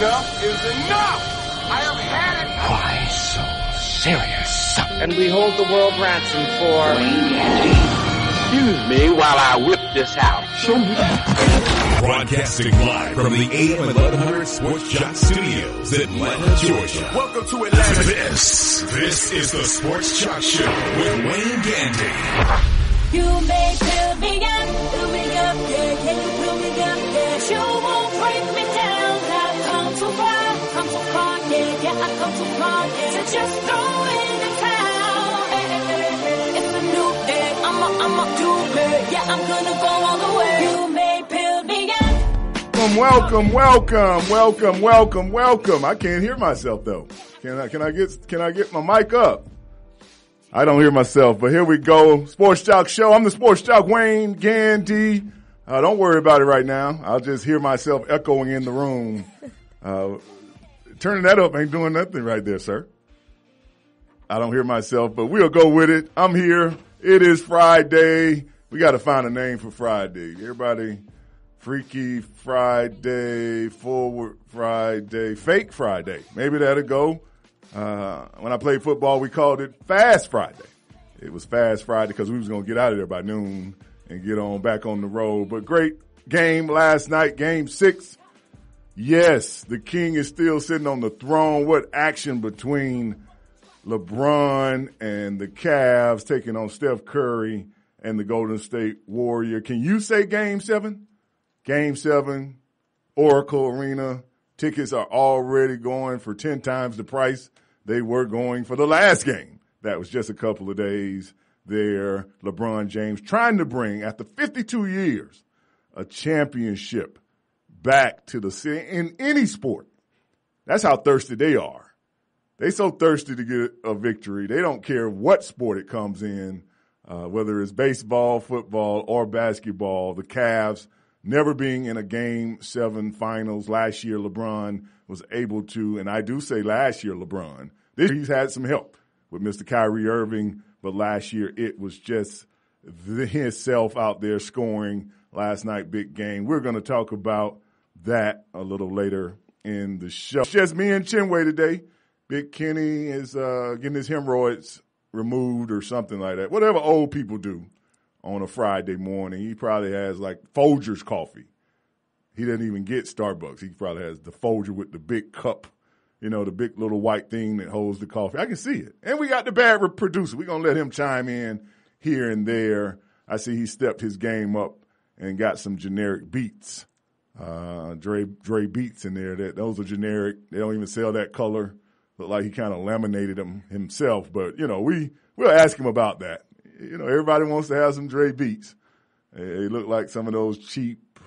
Enough is enough! I have had it! Why so serious? And we hold the world ransom for... Wayne Gandy. Excuse me while I whip this out. Show me that. Broadcasting live from the AM 1100 Sports JOC Studios, Atlanta, Georgia. Welcome to Atlanta. This is the Sports JOC Show with Wayne Gandy. You may fill me up, yeah, can you fill me up, yeah. You won't break me down, I've come too far, yeah, I've come too far, yeah. So just throw in the towel, it's a new day, I'ma do it, yeah, I'm gonna go all the way. You may fill me up. Welcome. I can't hear myself though. Can I get my mic up? I don't hear myself, but here we go. Sports JOC Show. I'm the Sports JOC, Wayne Gandy. Don't worry about it right now. I'll just hear myself echoing in the room. Turning that up ain't doing nothing right there, sir. I don't hear myself, but we'll go with it. I'm here. It is Friday. We got to find a name for Friday. Everybody, Freaky Friday, Forward Friday, Fake Friday. Maybe that'll go. When I played football, we called it Fast Friday. It was Fast Friday because we was going to get out of there by noon and get on back on the road. But great game last night, game 6. Yes, the king is still sitting on the throne. What action between LeBron and the Cavs taking on Steph Curry and the Golden State Warrior. Can you say game 7? Game 7, Oracle Arena. Tickets are already going for 10 times the price they were going for the last game. That was just a couple of days there. LeBron James trying to bring, after 52 years, a championship back to the city in any sport. That's how thirsty they are. They so thirsty to get a victory. They don't care what sport it comes in, whether it's baseball, football, or basketball. The Cavs never being in a Game 7 finals. Last year, LeBron was able to, and I do say last year, LeBron. This year, he's had some help with Mr. Kyrie Irving, but last year it was just himself out there scoring. Last night, big game. We're going to talk about that a little later in the show. It's just me and Chinway today. Big Kenny is getting his hemorrhoids removed or something like that. Whatever old people do on a Friday morning. He probably has like Folgers coffee. He doesn't even get Starbucks. He probably has the Folger with the big cup, you know, the big little white thing that holds the coffee. I can see it. And we got the bad producer. We're going to let him chime in here and there. I see he stepped his game up and got some generic beats. Dre beats in there. Those are generic. They don't even sell that color. Look like he kind of laminated them himself. But, you know, we'll ask him about that. You know, everybody wants to have some Dre beats. They look like some of those cheap,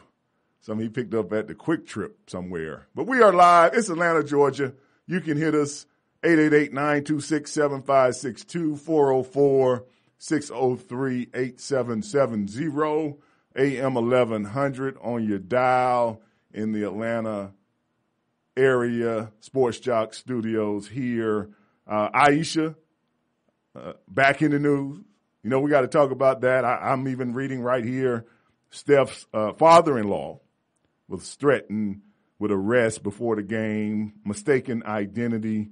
some he picked up at the Quick Trip somewhere. But we are live. It's Atlanta, Georgia. You can hit us 888-926-7562, 404-603-8770, AM 1100 on your dial in the Atlanta area. Sports JOC Studios here. Aisha, back in the news. You know, we got to talk about that. I'm even reading right here, Steph's father-in-law was threatened with arrest before the game, mistaken identity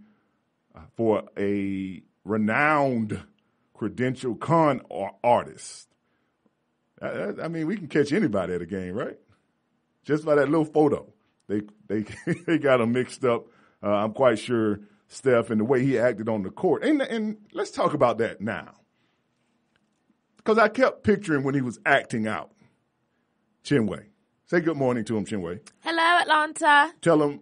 for a renowned credential con artist. I mean, we can catch anybody at a game, right? Just by that little photo. They got him mixed up. I'm quite sure Steph and the way he acted on the court. And let's talk about that now. Because I kept picturing when he was acting out. Chinway. Say good morning to him, Chinway. Hello, Atlanta. Tell him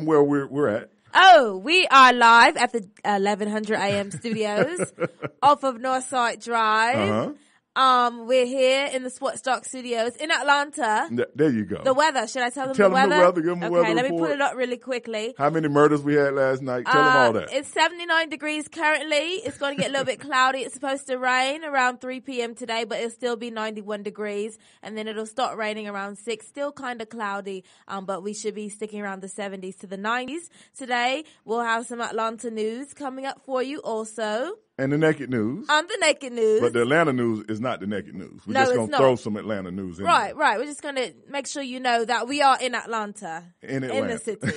where we're at. Oh, we are live at the 1100 AM studios off of Northside Drive. Uh-huh. We're here in the Sports JOC Studios in Atlanta. There you go. The weather. Should I tell them the weather? Give them the weather Okay, let me report. pull it up really quickly. How many murders we had last night? Tell them all that. It's 79 degrees currently. It's going to get a little bit cloudy. It's supposed to rain around 3 p.m. today, but it'll still be 91 degrees. And then it'll start raining around 6. Still kind of cloudy, but we should be sticking around the 70s to the 90s. Today, we'll have some Atlanta news coming up for you also. And the Naked News. On the Naked News. But the Atlanta News is not the Naked News. We're No, just it's going to not. throw some Atlanta news in Right, there. right. We're just going to make sure you know that we are in Atlanta. In the city.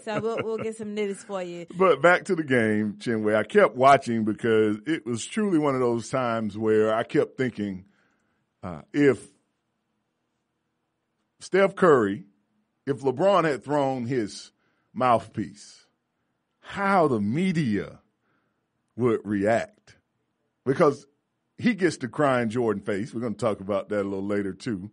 So we'll get some news for you. But back to the game, Chinwe. I kept watching because it was truly one of those times where I kept thinking, if Steph Curry, if LeBron had thrown his mouthpiece, how the media would react. Because he gets the crying Jordan face. We're going to talk about that a little later, too.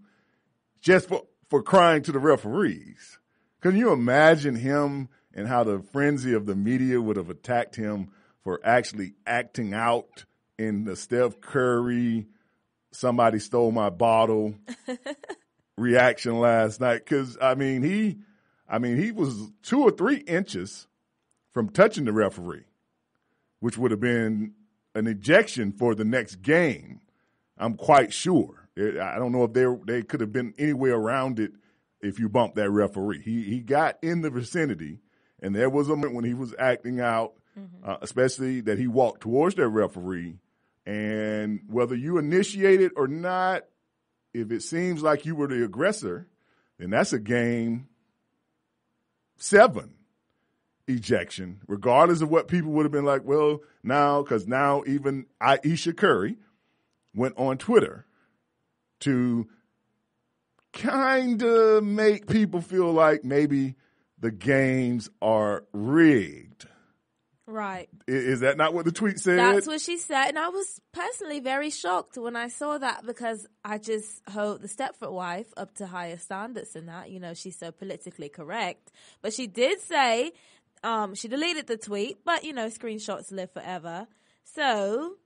Just for crying to the referees. Can you imagine him and how the frenzy of the media would have attacked him for actually acting out in the Steph Curry, somebody stole my bottle reaction last night? Because, he was 2 or 3 inches from touching the referee, which would have been an ejection for the next game. I'm quite sure. I don't know if they could have been anywhere around it if you bumped that referee. He got in the vicinity, and there was a moment when he was acting out, especially that he walked towards that referee. And whether you initiate it or not, if it seems like you were the aggressor, then that's a game 7 ejection, regardless of what people would have been like, well, because now even Aisha Curry went on Twitter to kind of make people feel like maybe the games are rigged. Right. Is that not what the tweet said? That's what she said. And I was personally very shocked when I saw that, because I just hold the Stepford wife up to higher standards than that. You know, she's so politically correct. But she did say, she deleted the tweet, but, screenshots live forever. So,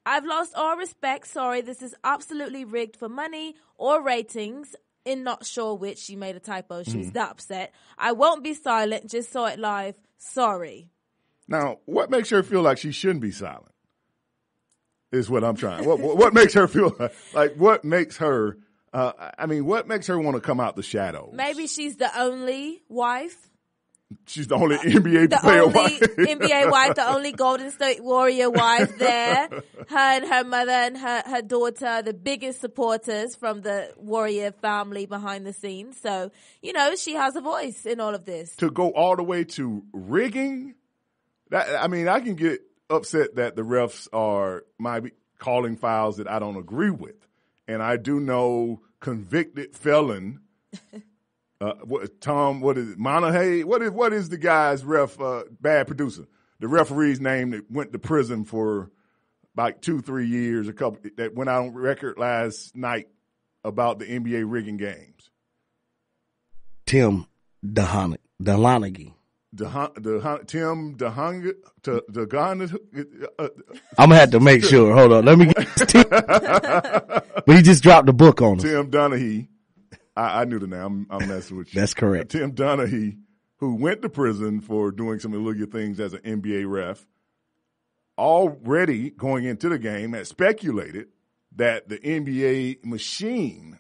I've lost all respect. Sorry, this is absolutely rigged for money or ratings. In not sure which, she made a typo. She's that upset. I won't be silent. Just saw it live. Sorry. Now, what makes her feel like she shouldn't be silent? Is what I'm trying. What makes her feel like? What makes her? What makes her want to come out the shadows? Maybe she's the only wife. She's the only NBA player wife. NBA wife, the only Golden State Warrior wife there. Her and her mother and her daughter, the biggest supporters from the Warrior family behind the scenes. So, she has a voice in all of this. To go all the way to rigging, I can get upset that the refs might be calling fouls that I don't agree with. And I do know convicted felon what is it? Monaghay? What is the guy's bad producer? The referee's name that went to prison for like 2-3 years, that went out on record last night about the NBA rigging games. Tim Delonaghy. Tim DeHong. I'm gonna have to make sure. Hold on, let me get. But he just dropped a book on us. Tim Donaghy. I knew the name. I'm messing with you. That's correct. Tim Donaghy, who went to prison for doing some illegal things as an NBA ref, already going into the game had speculated that the NBA machine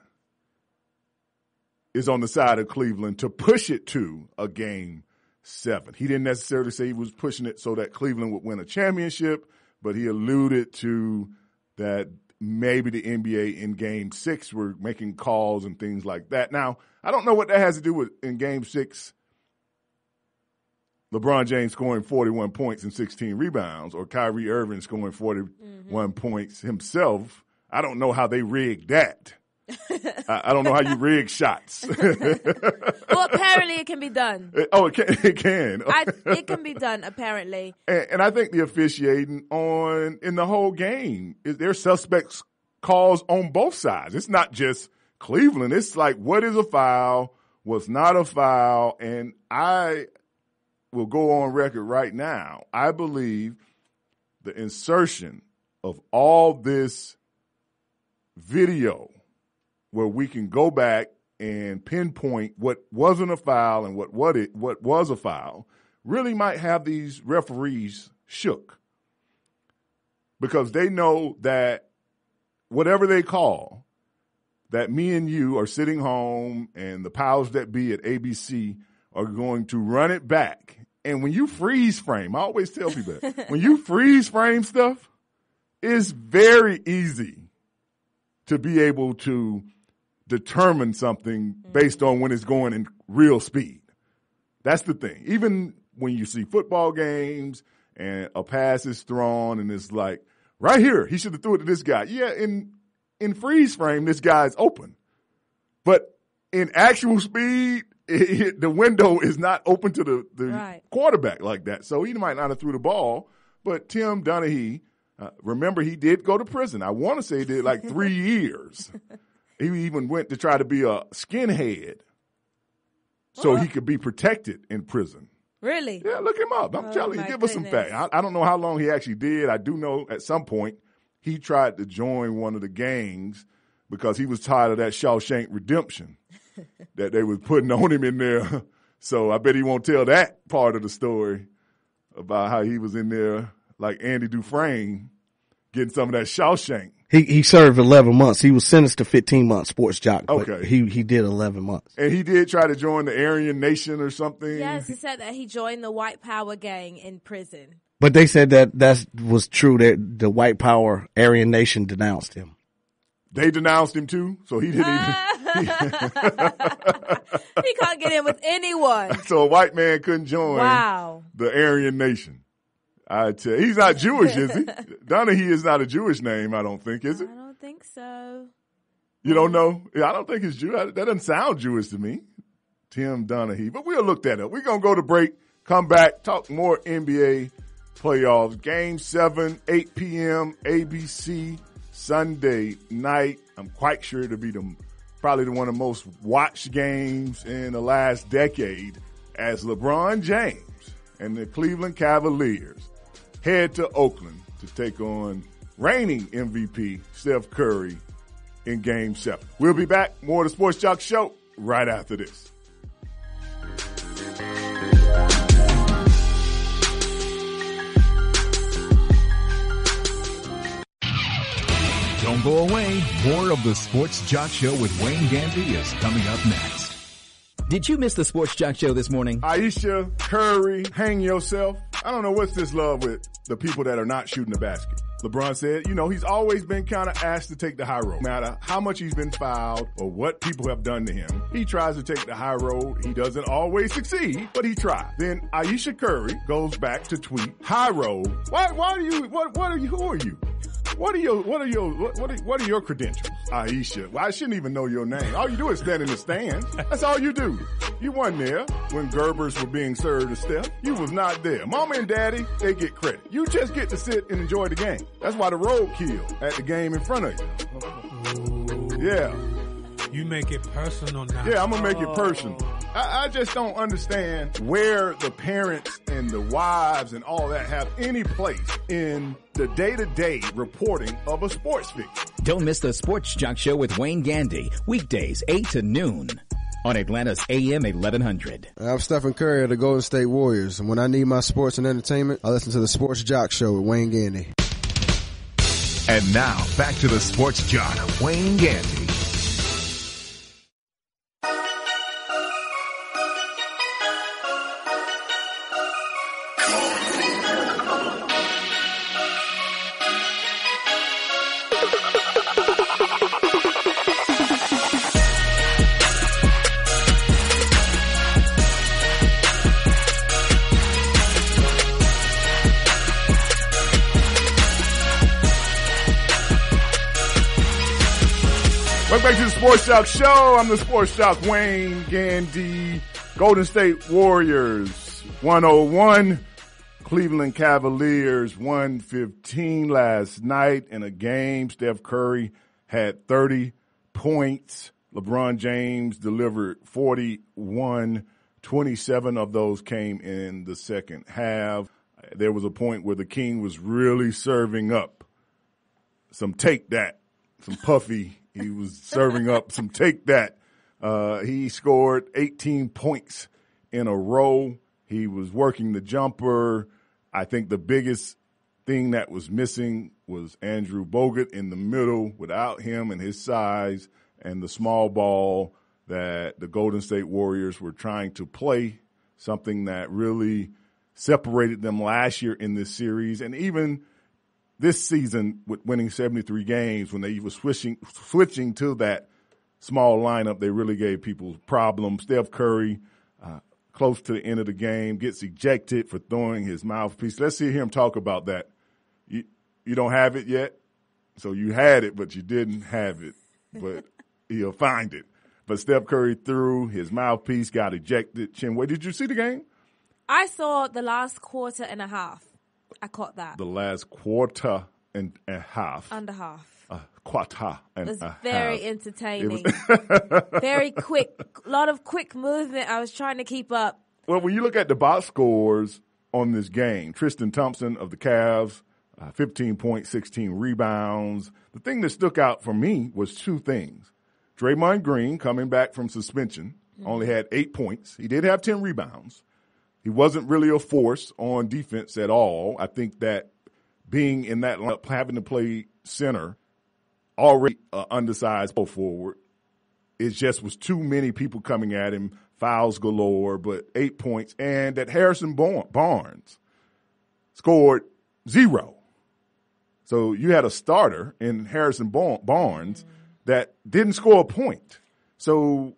is on the side of Cleveland to push it to a game 7. He didn't necessarily say he was pushing it so that Cleveland would win a championship, but he alluded to that maybe the NBA in Game 6 were making calls and things like that. Now, I don't know what that has to do with in Game 6, LeBron James scoring 41 points and 16 rebounds, or Kyrie Irving scoring 41 points himself. I don't know how they rigged that. I don't know how you rig shots. Well, apparently it can be done. It can. It can be done, apparently. And I think the officiating in the whole game, there's suspects calls on both sides. It's not just Cleveland. It's like, what is a foul? What's not a foul? And I will go on record right now. I believe the insertion of all this video where we can go back and pinpoint what wasn't a foul and what was a foul really might have these referees shook, because they know that whatever they call, that me and you are sitting home and the powers that be at ABC are going to run it back And when you freeze frame, I always tell people that, when you freeze frame stuff, it's very easy to be able to determine something based on when it's going in real speed. That's the thing. Even when you see football games and a pass is thrown and it's like, right here, he should have threw it to this guy. Yeah, in freeze frame, this guy's open. But in actual speed, the window is not open to the quarterback like that. So he might not have threw the ball. But Tim Donaghy, remember, he did go to prison. I want to say he did like 3 years. He even went to try to be a skinhead so he could be protected in prison. Really? Yeah, look him up. I'm telling you, give us some facts. I don't know how long he actually did. I do know at some point he tried to join one of the gangs because he was tired of that Shawshank Redemption that they was putting on him in there. So I bet he won't tell that part of the story about how he was in there like Andy Dufresne getting some of that Shawshank. He served 11 months. He was sentenced to 15 months, sports jock. But Okay. he did 11 months. And he did try to join the Aryan Nation or something. Yes, he said that he joined the White Power gang in prison. But they said that was true, that the white power Aryan Nation denounced him. They denounced him too, so he didn't even. He can't get in with anyone. So a white man couldn't join Wow. the Aryan Nation. I tell you, he's not Jewish, is he? Donaghy is not a Jewish name, I don't think, is it? I don't think so. You don't know? Yeah, I don't think it's Jewish. That doesn't sound Jewish to me. Tim Donaghy. But we'll look that up. We're going to go to break, come back, talk more NBA playoffs. Game 7, 8 p.m., ABC, Sunday night. I'm quite sure it'll be probably one of the most watched games in the last decade as LeBron James and the Cleveland Cavaliers head to Oakland to take on reigning MVP Steph Curry in Game 7. We'll be back. More of the Sports Jock Show right after this. Don't go away. More of the Sports Jock Show with Wayne Gandy is coming up next. Did you miss the Sports Jock Show this morning? Aisha, Curry, hang yourself. I don't know what's this love with the people that are not shooting the basket. LeBron said, he's always been kind of asked to take the high road. No matter how much he's been fouled or what people have done to him, he tries to take the high road. He doesn't always succeed, but he tries. Then Aisha Curry goes back to tweet, high road. Who are you? What are your credentials? Aisha. Well, I shouldn't even know your name. All you do is stand in the stands. That's all you do. You weren't there when Gerbers were being served to Steph. You was not there. Mama and daddy, they get credit. You just get to sit and enjoy the game. That's why the roadkill at the game in front of you. Yeah. You make it personal now. Yeah, I'm going to make it personal. I just don't understand where the parents and the wives and all that have any place in the day-to-day reporting of a sports figure. Don't miss the Sports Jock Show with Wayne Gandy, weekdays 8 to noon on Atlanta's AM 1100. I'm Stephen Curry of the Golden State Warriors, and when I need my sports and entertainment, I listen to the Sports Jock Show with Wayne Gandy. And now, back to the Sports Jock, Wayne Gandy. Welcome back to the Sports Jock Show. I'm the Sports Jock Wayne Gandy. Golden State Warriors 101. Cleveland Cavaliers 115 last night in a game. Steph Curry had 30 points. LeBron James delivered 41. 27 of those came in the second half. There was a point where the King was really serving up some take that, some puffy. He was serving up some take that. He scored 18 points in a row. He was working the jumper. I think the biggest thing that was missing was Andrew Bogut in the middle. Without him and his size and the small ball that the Golden State Warriors were trying to play, something that really separated them last year in this series, and even this season with winning 73 games when they were switching to that small lineup, they really gave people problems. Steph Curry, close to the end of the game, gets ejected for throwing his mouthpiece. Let's hear him talk about that. You don't have it yet, so you had it, but you didn't have it, but he'll find it. But Steph Curry threw his mouthpiece, got ejected. Chinwei, did you see the game? I saw the last quarter and a half. I caught that. The last quarter and a half. Under half. Quarter and It was a very half. entertaining. Very quick. A lot of quick movement. I was trying to keep up. Well, when you look at the box scores on this game, Tristan Thompson of the Cavs, 15 points, 16 rebounds. The thing that stuck out for me was two things. Draymond Green, coming back from suspension, only had 8 points. He did have 10 rebounds. He wasn't really a force on defense at all. I think that being in that lineup, having to play center, already undersized forward, it just was too many people coming at him, fouls galore, but 8 points. And that Harrison Barnes scored 0. So you had a starter in Harrison Barnes that didn't score a point. So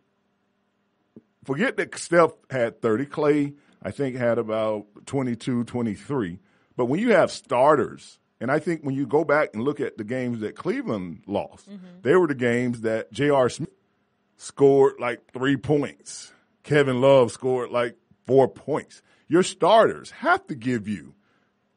forget that Steph had 30. Clay, I think, had about 22, 23. But when you have starters, and I think when you go back and look at the games that Cleveland lost, they were the games that J.R. Smith scored like 3 points. Kevin Love scored like 4 points. Your starters have to give you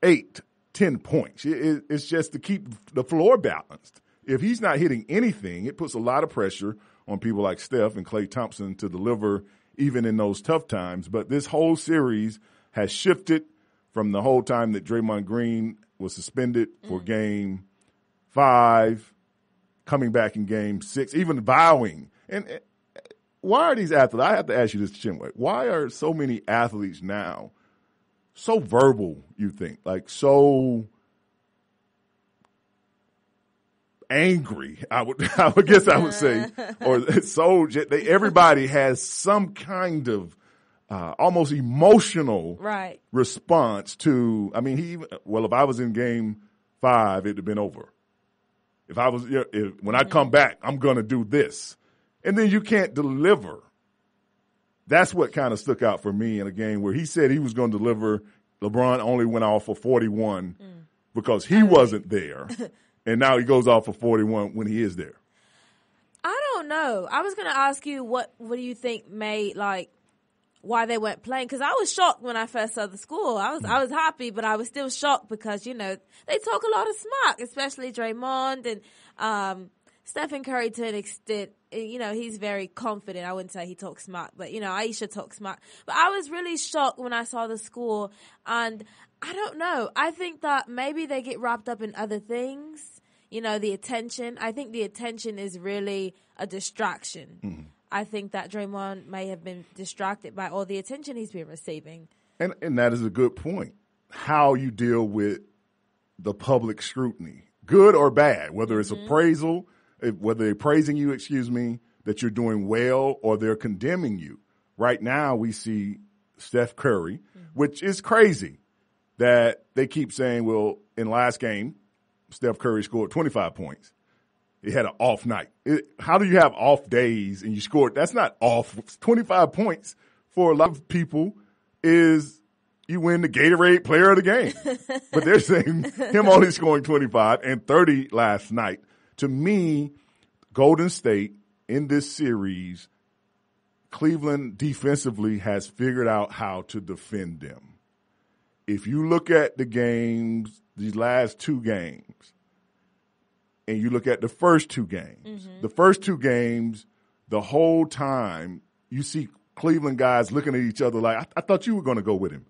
8, 10 points. It's just to keep the floor balanced. If he's not hitting anything, it puts a lot of pressure on people like Steph and Klay Thompson to deliver even in those tough times. But this whole series has shifted from the whole time that Draymond Green was suspended for Game 5, coming back in Game 6, even vowing. And why are these athletes? I have to ask you this, Chinwei. Why are so many athletes now so verbal, you think? Like so angry, I would guess I would say, or so everybody has some kind of almost emotional response to. I mean, if I was in Game 5, it'd have been over. If I was, when I come back, I'm going to do this, and then you can't deliver. That's what kind of stuck out for me in a game where he said he was going to deliver. LeBron only went off for 41 because he wasn't there. And now he goes off for 41 when he is there. I don't know. I was going to ask you what do you think made why they weren't playing? Because I was shocked when I first saw the score. I was happy, but I was still shocked because they talk a lot of smack, especially Draymond and Stephen Curry to an extent. He's very confident. I wouldn't say he talks smack, but Aisha talks smack. But I was really shocked when I saw the score, and I don't know. I think that maybe they get wrapped up in other things. The attention. I think the attention is really a distraction. I think that Draymond may have been distracted by all the attention he's been receiving. And that is a good point. How you deal with the public scrutiny, good or bad, whether it's appraisal, whether they're praising you, that you're doing well, or they're condemning you. Right now we see Steph Curry, which is crazy that they keep saying, well, in last game, Steph Curry scored 25 points. He had an off night. How do you have off days and you scored? That's not off. 25 points for a lot of people is you win the Gatorade Player of the Game. But they're saying him only scoring 25 and 30 last night. To me, Golden State in this series, Cleveland defensively has figured out how to defend them. If you look at the games, these last 2 games, and you look at the first 2 games, the whole time you see Cleveland guys looking at each other like, I thought you were going to go with him.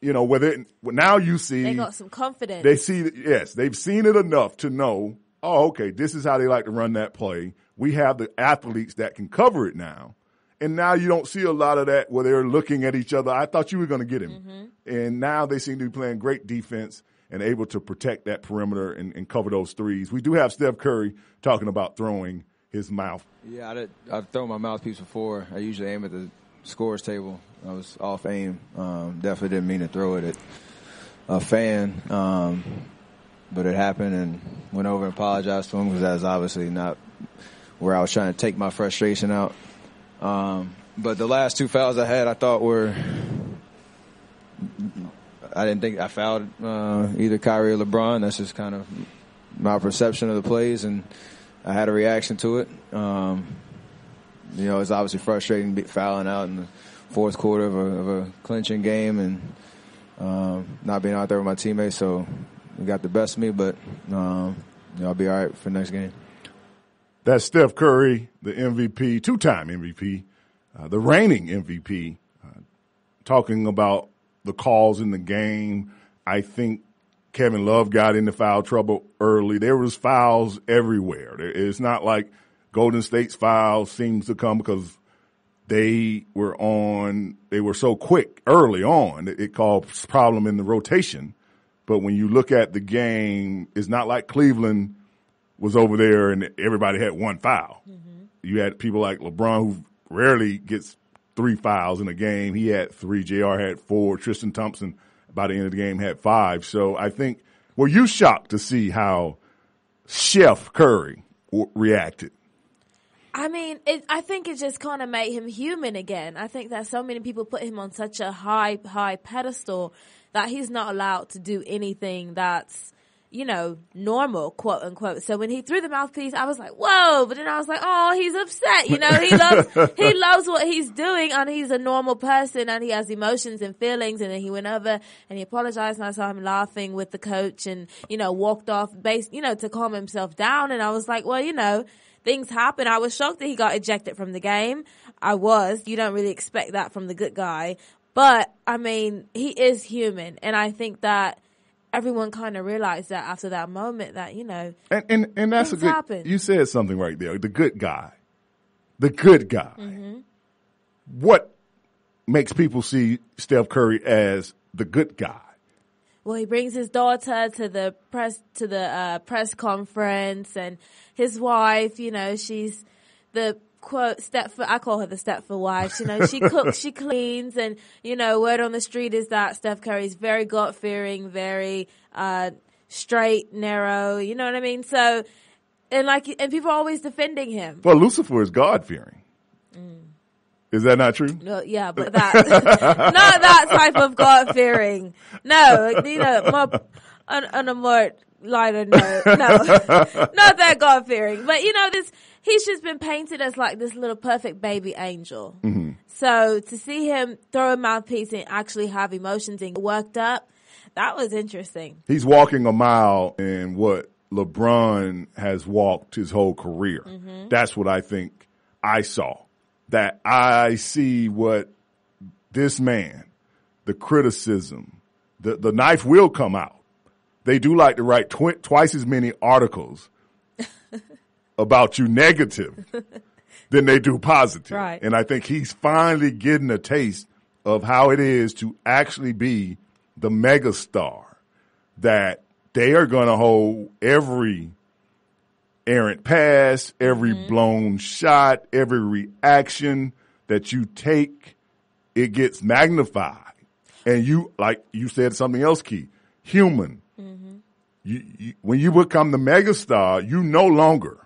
Now you see. They got some confidence. They see, yes, they've seen it enough to know, okay, this is how they like to run that play. We have the athletes that can cover it now. And now you don't see a lot of that where they're looking at each other. I thought you were going to get him. And now they seem to be playing great defense and able to protect that perimeter and cover those threes. We do have Steph Curry talking about throwing his mouth. Yeah, I've thrown my mouthpiece before. I usually aim at the scores table. I was off aim. Definitely didn't mean to throw it at a fan, but it happened, and went over and apologized to him because that's obviously not where I was trying to take my frustration out. But the last 2 fouls I had, I thought I didn't think I fouled either Kyrie or LeBron. That's just kind of my perception of the plays, and I had a reaction to it. It's obviously frustrating fouling out in the fourth quarter of a clinching game and not being out there with my teammates. So it got the best of me, but I'll be all right for the next game. That's Steph Curry, the MVP, two-time MVP, the reigning MVP, talking about the calls in the game. I think Kevin Love got into foul trouble early. There was fouls everywhere. It's not like Golden State's fouls seems to come because they were so quick early on. It caused problem in the rotation. But when you look at the game, it's not like Cleveland was over there and everybody had one foul. Mm-hmm. You had people like LeBron who rarely gets 3 fouls in a game. He had 3. JR had 4. Tristan Thompson, by the end of the game, had 5. So I think, were you shocked to see how Chef Curry reacted? I mean, I think it just kind of made him human again. I think that so many people put him on such a high pedestal that he's not allowed to do anything that's, normal, quote unquote. So when he threw the mouthpiece, I was like, whoa, but then I was like, oh, he's upset. He loves what he's doing, and he's a normal person, and he has emotions and feelings. And then he went over and he apologized, and I saw him laughing with the coach and, walked off base, to calm himself down. And I was like, well, things happen. I was shocked that he got ejected from the game. You don't really expect that from the good guy. But, I mean, he is human. And I think that everyone kind of realized that after that moment that, and that's things happen. You said something right there. The good guy. The good guy. Mm-hmm. What makes people see Steph Curry as the good guy? Well, he brings his daughter to the press conference, and his wife, she's the quote I call her the Stepford wife. She cooks, she cleans, and word on the street is that Steph Curry's very God fearing, very straight, narrow. You know what I mean? So, and people are always defending him. Well, Lucifer is God fearing. Is that not true? No, yeah, but that not that type of God fearing. No, more on a more lighter note. No, not that God fearing. But he's just been painted as like this little perfect baby angel. Mm-hmm. So to see him throw a mouthpiece and actually have emotions and get worked up, that was interesting. He's walking a mile in what LeBron has walked his whole career. Mm-hmm. That's what I think I saw. That I see what this man, the criticism, the knife will come out. They do like to write twice as many articles about you negative than they do positive. Right. And I think he's finally getting a taste of how it is to actually be the megastar, that they are going to hold every errant pass, every blown shot, every reaction that you take, it gets magnified. And you, like you said something else, Key, human. Mm-hmm. You, when you become the megastar, you no longer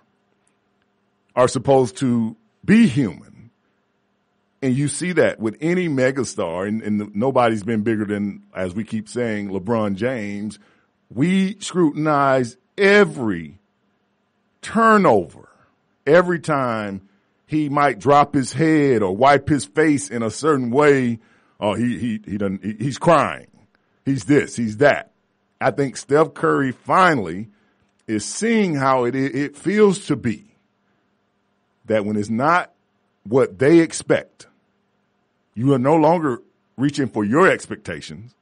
are supposed to be human. And you see that with any megastar, and nobody's been bigger than, as we keep saying, LeBron James. We scrutinize every turnover, every time he might drop his head or wipe his face in a certain way. Oh, he's crying. He's this, he's that. I think Steph Curry finally is seeing how it feels to be that when it's not what they expect, you are no longer reaching for your expectations.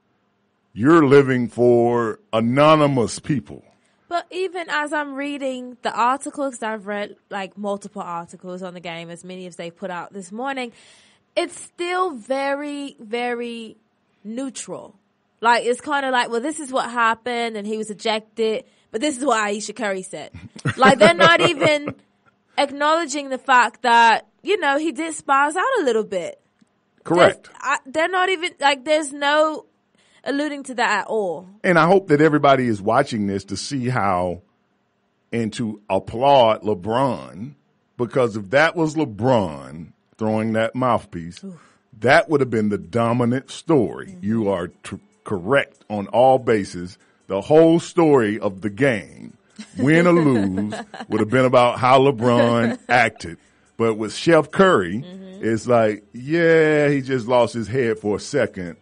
You're living for anonymous people. But even as I'm reading the articles, I've read like multiple articles on the game, as many as they put out this morning, it's still very, very neutral. Like, it's kind of like, well, this is what happened and he was ejected, but this is what Ayesha Curry said. Like, they're not even acknowledging the fact that, he did spaz out a little bit. Correct. They're not even, like, there's no alluding to that at all. And I hope that everybody is watching this to see how and to applaud LeBron, because if that was LeBron throwing that mouthpiece, that would have been the dominant story. You are correct on all bases. The whole story of the game, win or lose, would have been about how LeBron acted. But with Chef Curry, it's like, yeah, he just lost his head for a second.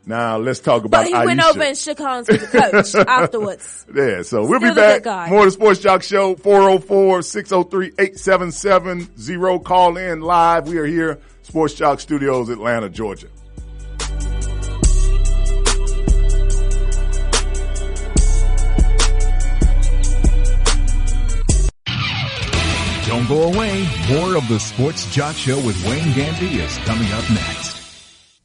Now let's talk about But he Aisha. went over and shook hands with the coach afterwards. Yeah, so we'll Still be a good back. guy. More of the Sports Jock Show, 404-603-8770. Call in live. We are here, Sports Jock Studios, Atlanta, Georgia. Don't go away. More of the Sports Jock Show with Wayne Gandy is coming up next.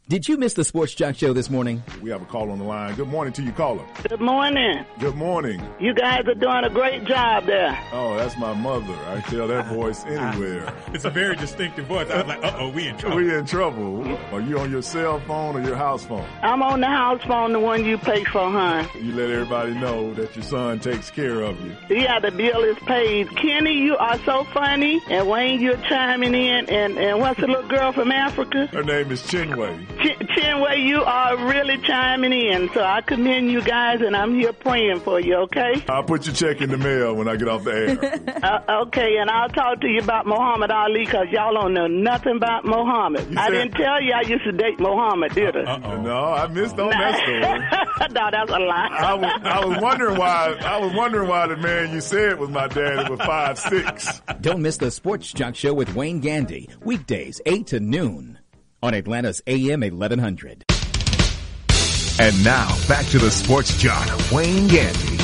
Did you miss the Sports Jock Show this morning? We have a call on the line. Good morning to you, caller. Good morning. Good morning. You guys are doing a great job there. Oh, that's my mother. I tell that voice anywhere. It's a very distinctive voice. I was like, uh-oh, we in trouble. We in trouble. Are you on your cell phone or your house phone? I'm on the house phone, the one you pay for, hon. You let everybody know that your son takes care of you. Yeah, the bill is paid. Kenny, you are so funny. And Wayne, you're chiming in. And what's the little girl from Africa? Her name is Chinwei. Chinwei, you are really chiming in. So I commend you guys, and I'm here praying for you, okay? I'll put your check in the mail when I get off the air. Okay, and I'll talk to you about Muhammad Ali, because y'all don't know nothing about Muhammad. I didn't tell you I used to date Muhammad, did I? No, I missed on that story. No, that's a lie. I was wondering why the man you said was my daddy was 5'6". Don't miss the Sports Jock Show with Wayne Gandy. Weekdays, 8 to noon on Atlanta's AM 1100. And now, back to the Sports Jock, Wayne Gandy.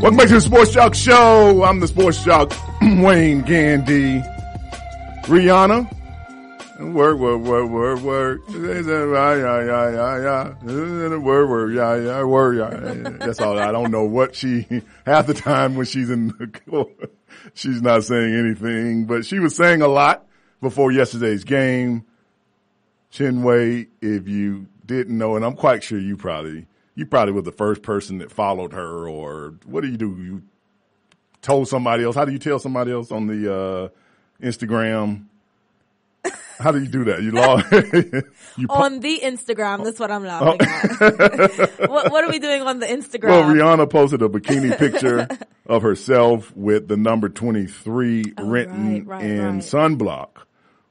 Welcome back to the Sports Jock Show. I'm the Sports Jock, Wayne Gandy. Rihanna. Word. Word. That's all. I don't know what half the time when she's in the court, she's not saying anything, but she was saying a lot before yesterday's game. Chinwei, if you didn't know, and I'm quite sure you probably were the first person that followed her, or what do? You told somebody else. How do you tell somebody else on the Instagram? How do you do that? You log on the Instagram. That's what I'm laughing at. What are we doing on the Instagram? Well, Rihanna posted a bikini picture of herself with the number 23 written in sunblock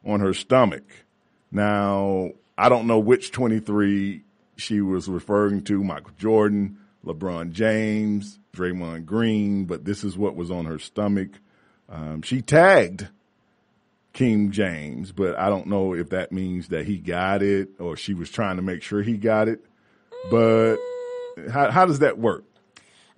on her stomach. Now, I don't know which 23 she was referring to, Michael Jordan, LeBron James, Draymond Green, but this is what was on her stomach. She tagged King James, but I don't know if that means that he got it or she was trying to make sure he got it. But how does that work?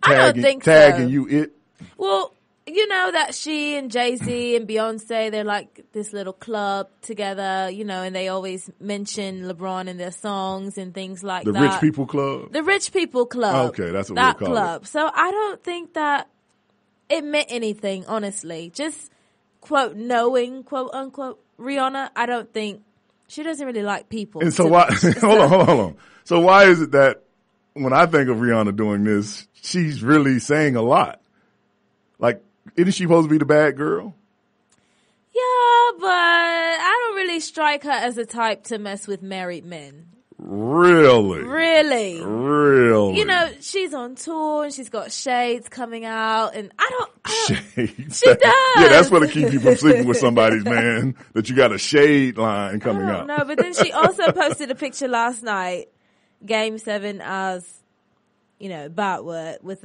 I don't think tagging so. You it? Well, you know that she and Jay-Z and Beyonce, they're like this little club together, you know, and they always mention LeBron in their songs and things like that. The Rich People Club? The Rich People Club. Okay, that's what that we call club. it. So I don't think that it meant anything, honestly. Just, quote, knowing, quote, unquote, Rihanna, I don't think, she doesn't really like people. And so why, hold on. So why is it that when I think of Rihanna doing this, she's really saying a lot? Like, isn't she supposed to be the bad girl? Yeah, but I don't really strike her as the type to mess with married men. Really? Really? Really? You know, she's on tour and she's got shades coming out, and I don't shades. She does. Yeah, that's what to keep you from sleeping with somebody's man, that you got a shade line coming out. No, but then she also posted a picture last night, Game 7 as, you know, backward with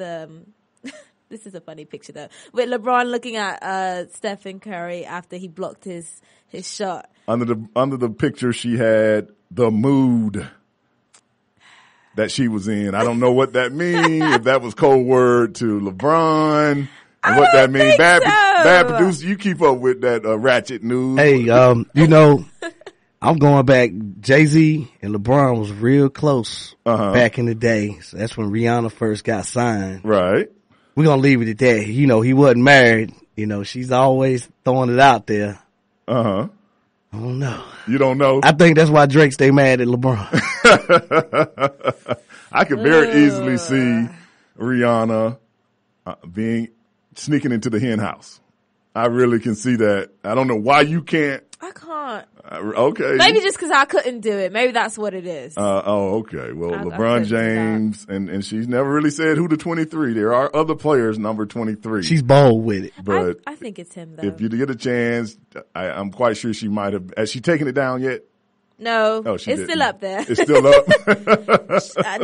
this is a funny picture though, with LeBron looking at Stephen Curry after he blocked his shot. Under the picture, she had the mood. that she was in. I don't know what that means. If that was code word to LeBron. And what that means. Bad producer, you keep up with that ratchet news. Hey, you know, I'm going back. Jay-Z and LeBron was real close back in the day. So that's when Rihanna first got signed. Right. We're going to leave it at that. You know, he wasn't married. You know, she's always throwing it out there. I don't know. You don't know? I think that's why Drake stay mad at LeBron. I could very easily see Rihanna sneaking into the hen house. I really can see that. I don't know why you can't. I can't. Okay. Maybe just because I couldn't do it. Maybe that's what it is. Okay. Well, LeBron James, and she's never really said who the 23. There are other players number 23. She's bold with it. But I think it's him, though. If you get a chance, I'm quite sure she might have. Has she taken it down yet? No. Oh, it's still up there. It's still up?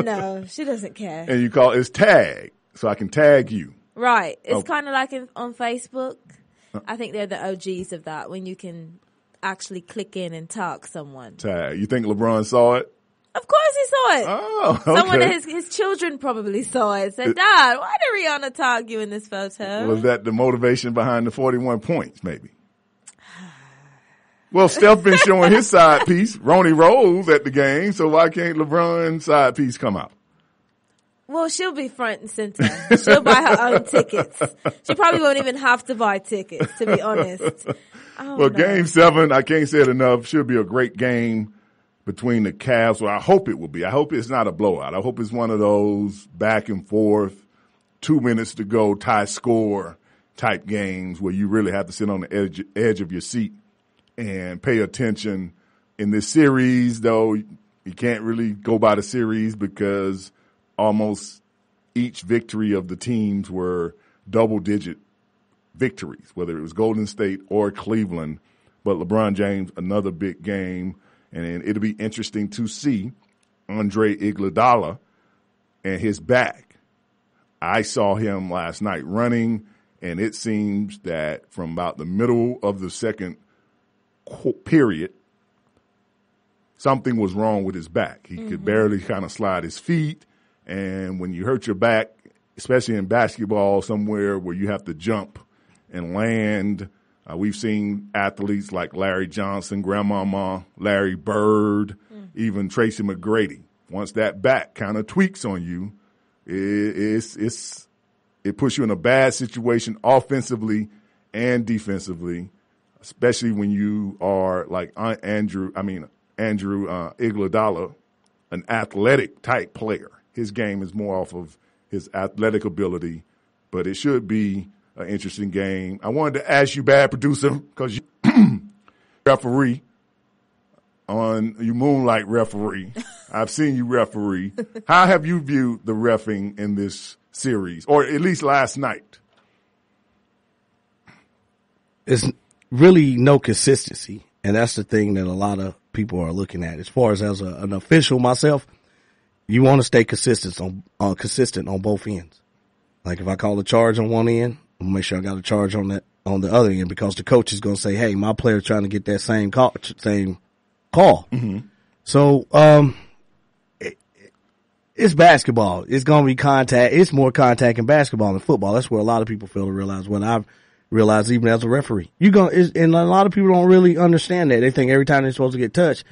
No, she doesn't care. And you call it's tag, so I can tag you. Right. It's kind of like on Facebook. I think they're the OGs of that, when you can actually click in and tag someone. Tag. You think LeBron saw it? Of course he saw it. Oh, okay. Someone of his children probably saw it. Said, Dad, why did Rihanna tag you in this photo? Was that the motivation behind the 41 points, maybe? Well, Steph been showing his side piece. Ronnie Rose at the game, so why can't LeBron's side piece come out? Well, she'll be front and center. She'll buy her own tickets. She probably won't even have to buy tickets, to be honest. Well, Game 7, I can't say it enough, should be a great game between the Cavs. Well, I hope it will be. I hope it's not a blowout. I hope it's one of those back and forth, 2 minutes to go, tie score type games where you really have to sit on the edge of your seat and pay attention. In this series, though, you can't really go by the series because almost each victory of the teams were double-digit victories, whether it was Golden State or Cleveland. But LeBron James, another big game, and it'll be interesting to see Andre Iguodala and his back. I saw him last night running, and it seems that from about the middle of the second period, something was wrong with his back. He could barely kind of slide his feet. And when you hurt your back, especially in basketball, somewhere where you have to jump and land, we've seen athletes like Larry Johnson, Grandmama, Larry Bird, even Tracy McGrady. Once that back kind of tweaks on you, it puts you in a bad situation offensively and defensively, especially when you are like Andrew Iguodala, an athletic type player. His game is more off of his athletic ability, but it should be an interesting game. I wanted to ask you, bad producer, because you referee you moonlight referee. I've seen you referee. How have you viewed the reffing in this series, or at least last night? It's really no consistency, and that's the thing that a lot of people are looking at. As far as an official myself, you want to stay consistent on both ends. Like if I call a charge on one end, I'm gonna make sure I got a charge on the other end, because the coach is gonna say, "Hey, my player's trying to get that same call." Mm-hmm. So, it's basketball. It's gonna be contact. It's more contact in basketball than football. That's where a lot of people fail to realize. What I've realized, even as a referee, and a lot of people don't really understand that. They think every time they're supposed to get touched.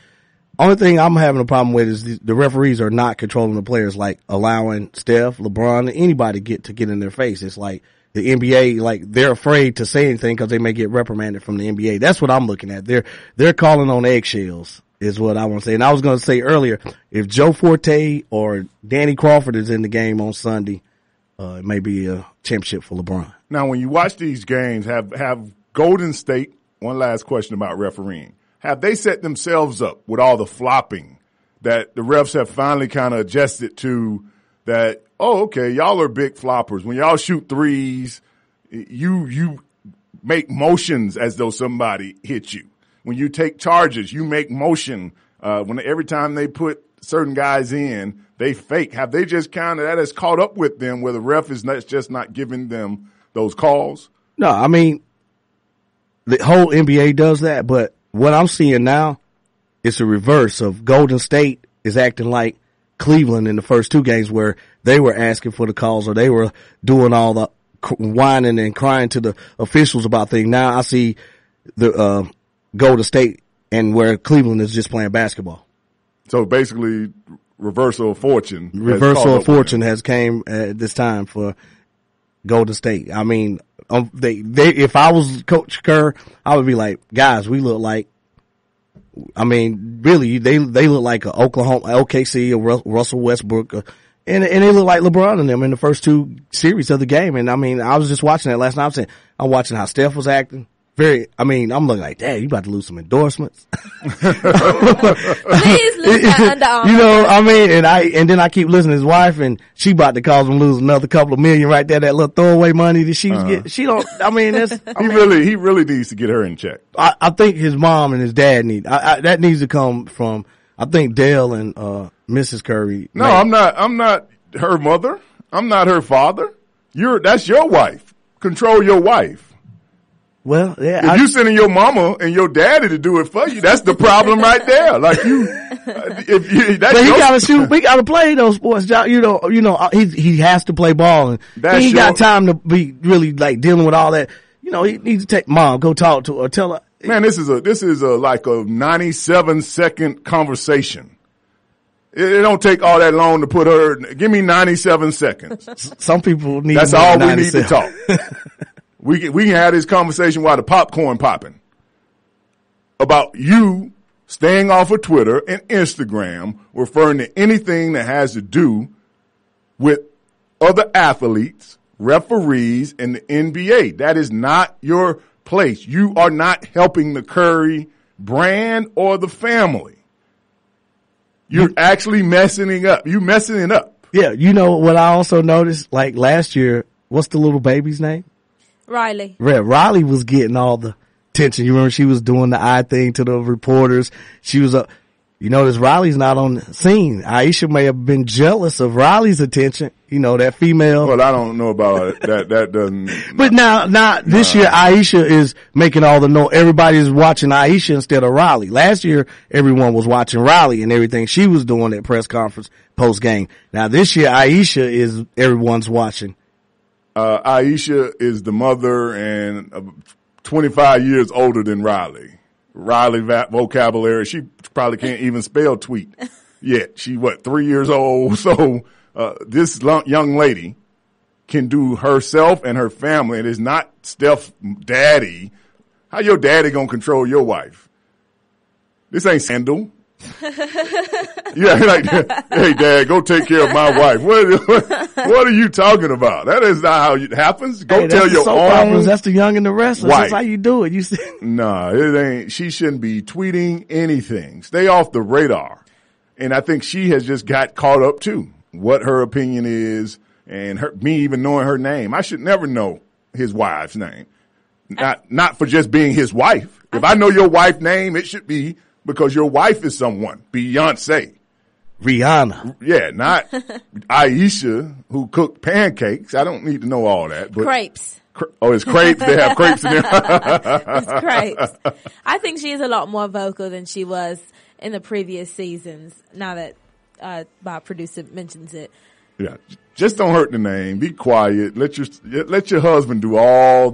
Only thing I'm having a problem with is the referees are not controlling the players, like allowing Steph, LeBron, anybody to get in their face. It's like the NBA, like they're afraid to say anything because they may get reprimanded from the NBA. That's what I'm looking at. They're calling on eggshells is what I want to say. And I was going to say earlier, if Joe Forte or Danny Crawford is in the game on Sunday, it may be a championship for LeBron. Now, when you watch these games, have Golden State, one last question about refereeing. Have they set themselves up with all the flopping that the refs have finally kind of adjusted to that, oh, okay, y'all are big floppers. When y'all shoot threes, you make motions as though somebody hit you. When you take charges, you make motion. Every time they put certain guys in, they fake. Have they just that has caught up with them where the ref is just not giving them those calls? No, I mean, the whole NBA does that, but what I'm seeing now is the reverse of Golden State is acting like Cleveland in the first 2 games where they were asking for the calls or they were doing all the whining and crying to the officials about things. Now I see the Golden State and where Cleveland is just playing basketball. So basically, reversal of fortune. Reversal of fortune has came at this time for Golden State. I mean, they if I was Coach Kerr, I would be like, guys, we look like. I mean, really, they look like a Oklahoma, OKC, or Russell Westbrook, and they look like LeBron and them in the first 2 series of the game. And I mean, I was just watching that last night. I'm watching how Steph was acting. I'm looking like, dang, you about to lose some endorsements. Please lose that Under Armour. You know, I mean, and then I keep listening to his wife, and she about to cause him lose another couple of million right there, that little throwaway money that she was getting. She don't, I mean, he really needs to get her in check. I think his mom and his dad that needs to come from, I think Dale and, Mrs. Curry. No, I'm not her mother. I'm not her father. That's your wife. Control your wife. Well, yeah. If you sending your mama and your daddy to do it for you, that's the problem right there. Like he gotta shoot. We gotta play those sports. You know, he has to play ball, and he ain't got time to be really like dealing with all that. You know, he needs to take mom, go talk to her, tell her. Man, this is like a 97-second conversation. It don't take all that long to put her. Give me 97 seconds. Some people need. That's all we need to talk. We can have this conversation while the popcorn popping about you staying off of Twitter and Instagram, referring to anything that has to do with other athletes, referees, and the NBA. That is not your place. You are not helping the Curry brand or the family. You're actually messing it up. You messing it up. Yeah. You know what I also noticed? Like last year, what's the little baby's name? Riley. Riley was getting all the attention. You remember she was doing the eye thing to the reporters. She was you notice Riley's not on the scene. Aisha may have been jealous of Riley's attention. You know, that female. Well, I don't know about it. That doesn't. But now this year, Aisha is making all the noise. Everybody's watching Aisha instead of Riley. Last year, everyone was watching Riley and everything she was doing at press conference post game. Now this year, Aisha is everyone's watching. Aisha is the mother and 25 years older than Riley. Riley vocabulary, she probably can't even spell tweet yet. She 3 years old? So, this young lady can do herself and her family. It is not Steph's daddy. How your daddy gonna control your wife? This ain't Sandal. Yeah, like, hey, Dad, go take care of my wife. What are you talking about? That is not how it happens. Go tell your own. That's the Young and the Restless. Wife. That's how you do it. You see? Nah, it ain't. She shouldn't be tweeting anything. Stay off the radar. And I think she has just got caught up too. What her opinion is, and me even knowing her name. I should never know his wife's name. Not for just being his wife. If I know your wife's name, it should be because your wife is someone. Beyonce. Rihanna. Yeah, not Aisha, who cooked pancakes. I don't need to know all that. But crepes. It's crepes. They have crepes in there. It's crepes. I think she's a lot more vocal than she was in the previous seasons, now that my producer mentions it. Yeah, just don't hurt the name. Be quiet. Let your husband do all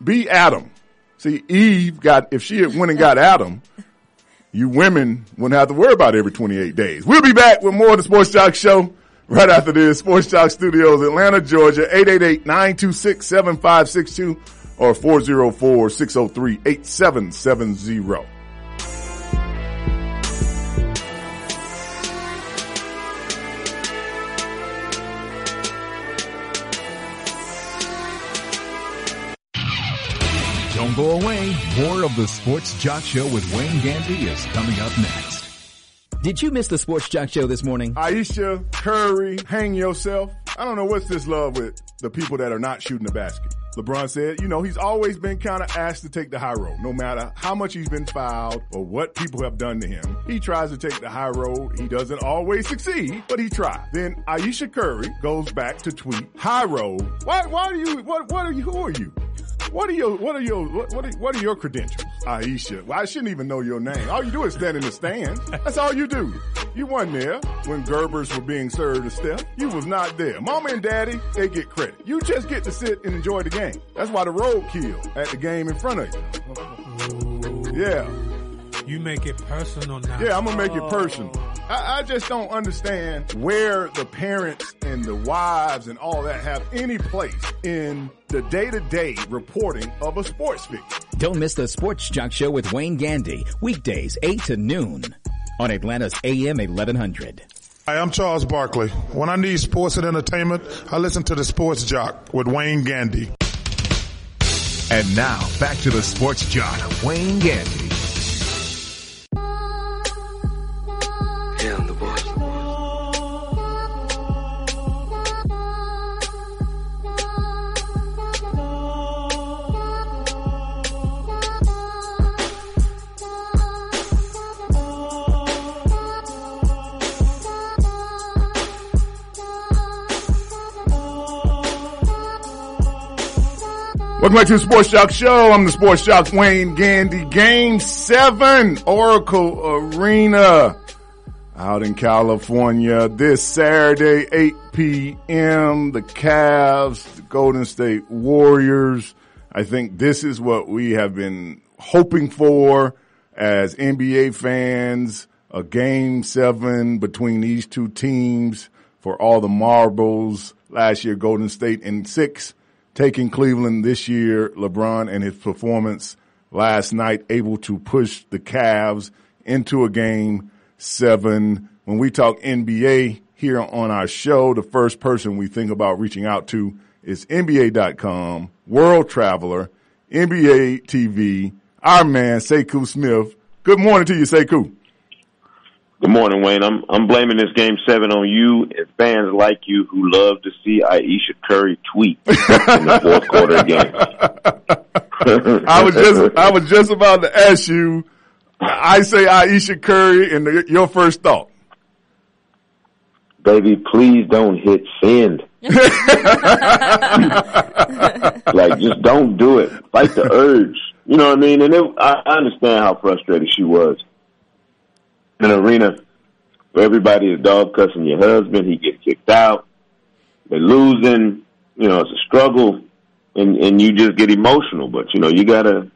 be Adam. See, Eve if she had went and got Adam, you women wouldn't have to worry about every 28 days. We'll be back with more of the Sports Jock Show right after this. Sports Jock Studios, Atlanta, Georgia, 888-926-7562 or 404-603-8770. Don't go away. More of the Sports Jock Show with Wayne Gandy is coming up next. Did you miss the Sports Jock Show this morning? Aisha, Curry, hang yourself. I don't know what's this love with the people that are not shooting the basket. LeBron said, he's always been kind of asked to take the high road. No matter how much he's been fouled or what people have done to him, he tries to take the high road. He doesn't always succeed, but he tries. Then Aisha Curry goes back to tweet, high road. Who are you? What are your credentials? Aisha. Well, I shouldn't even know your name. All you do is stand in the stands. That's all you do. You wasn't there when Gerbers were being served to Steph. You was not there. Mama and Daddy, they get credit. You just get to sit and enjoy the game. That's why the roadkill at the game in front of you. Yeah. You make it personal now. Yeah, I'm going to make it personal. I just don't understand where the parents and the wives and all that have any place in the day-to-day reporting of a sports figure. Don't miss the Sports Jock Show with Wayne Gandy, weekdays 8 to noon on Atlanta's AM 1100. Hi, I'm Charles Barkley. When I need sports and entertainment, I listen to the Sports Jock with Wayne Gandy. And now, back to the Sports Jock, Wayne Gandy. Yeah, I'm the boss. Welcome back to the Sports Jock Show. I'm the Sports Jock Wayne Gandy. Game 7, Oracle Arena out in California this Saturday, 8 p.m. The Cavs, the Golden State Warriors. I think this is what we have been hoping for as NBA fans, a Game 7 between these two teams for all the marbles. Last year, Golden State in 6. Taking Cleveland this year, LeBron and his performance last night able to push the Cavs into a Game 7. When we talk NBA here on our show, the first person we think about reaching out to is NBA.com, World Traveler, NBA TV, our man, Sekou Smith. Good morning to you, Sekou. Good morning, Wayne. I'm blaming this Game 7 on you and fans like you who love to see Aisha Curry tweet in the fourth quarter game. I was just about to ask you. I say Aisha Curry, and your first thought. Baby, please don't hit send. Like, just don't do it. Fight the urge. You know what I mean? And I understand how frustrated she was. In an arena where everybody is dog cussing your husband, he gets kicked out, they're losing, you know, it's a struggle, and you just get emotional. But you know, you gotta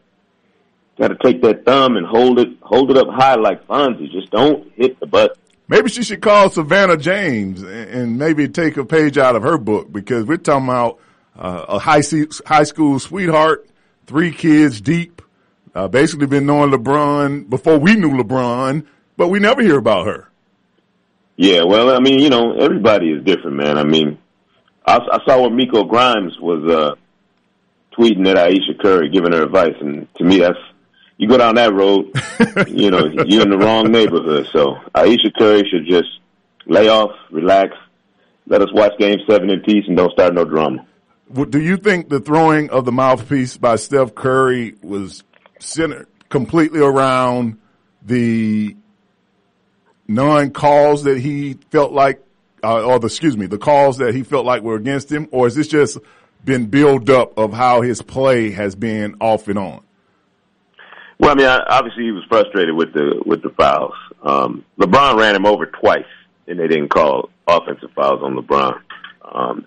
take that thumb and hold it up high like Fonzie. Just don't hit the button. Maybe she should call Savannah James and maybe take a page out of her book, because we're talking about a high school sweetheart, 3 kids deep, basically been knowing LeBron before we knew LeBron. But we never hear about her. Yeah, well, I mean, you know, everybody is different, man. I mean, I saw where Miko Grimes was tweeting at Aisha Curry, giving her advice. And to me, you go down that road, you know, you're in the wrong neighborhood. So Aisha Curry should just lay off, relax, let us watch Game 7 in peace, and don't start no drama. Do you think the throwing of the mouthpiece by Steph Curry was centered completely around the non-calls that he felt like, the calls that he felt like were against him, or has this just been build up of how his play has been off and on? Well, I mean, obviously he was frustrated with the fouls. LeBron ran him over twice, and they didn't call offensive fouls on LeBron.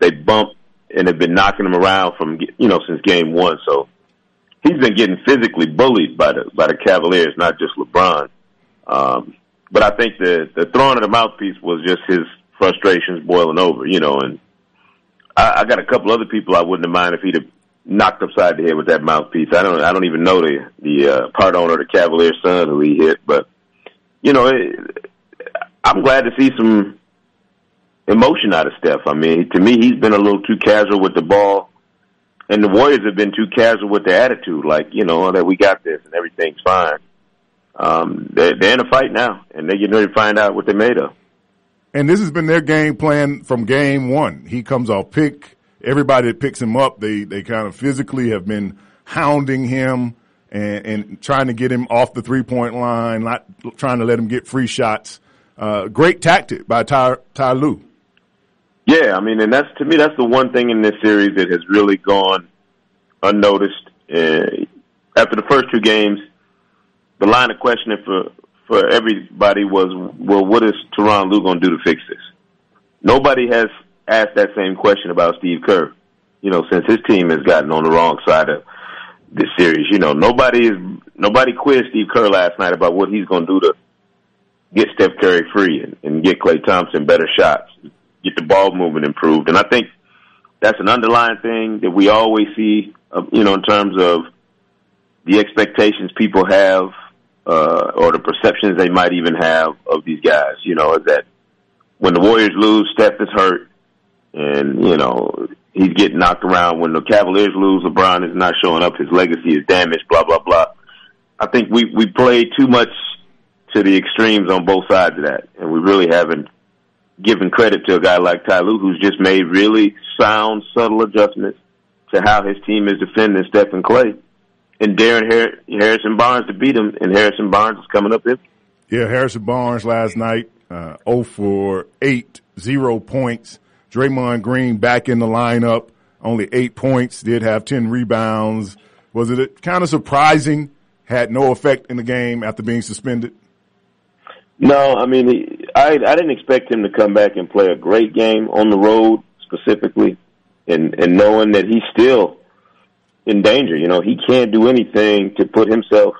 They bumped and have been knocking him around since Game 1. So he's been getting physically bullied by the Cavaliers, not just LeBron. But I think the throwing of the mouthpiece was just his frustrations boiling over, you know, and I got a couple other people I wouldn't have minded if he'd have knocked upside the head with that mouthpiece. I don't even know the part owner of the Cavaliers' son who he hit, but you know, I'm glad to see some emotion out of Steph. I mean, to me, he's been a little too casual with the ball, and the Warriors have been too casual with their attitude, like, you know, that we got this and everything's fine. They're in a fight now, and they're getting ready to find out what they're made of. And this has been their game plan from Game 1. He comes off pick. Everybody that picks him up, they kind of physically have been hounding him and trying to get him off the 3-point line, not trying to let him get free shots. Great tactic by Ty Lue. Yeah, I mean, and to me, that's the one thing in this series that has really gone unnoticed. After the first 2 games, the line of questioning for for everybody was, well, what is Tyronn Lue going to do to fix this? Nobody has asked that same question about Steve Kerr, since his team has gotten on the wrong side of this series. Nobody quizzed Steve Kerr last night about what he's going to do to get Steph Curry free and get Klay Thompson better shots, get the ball movement improved. And I think that's an underlying thing that we always see, in terms of the expectations people have, or the perceptions they might even have of these guys, is that when the Warriors lose, Steph is hurt and, he's getting knocked around. When the Cavaliers lose, LeBron is not showing up. His legacy is damaged, blah, blah, blah. I think we play too much to the extremes on both sides of that, and we really haven't given credit to a guy like Ty Lue, who's just made really sound, subtle adjustments to how his team is defending Steph and Klay, and daring Harrison Barnes to beat him, and Harrison Barnes is coming up empty. Yeah, Harrison Barnes last night, 0 for 8, 0 points. Draymond Green back in the lineup, only 8 points, did have 10 rebounds. Was it kind of surprising, had no effect in the game after being suspended? No, I mean, I didn't expect him to come back and play a great game on the road specifically, and knowing that he's still in danger. He can't do anything to put himself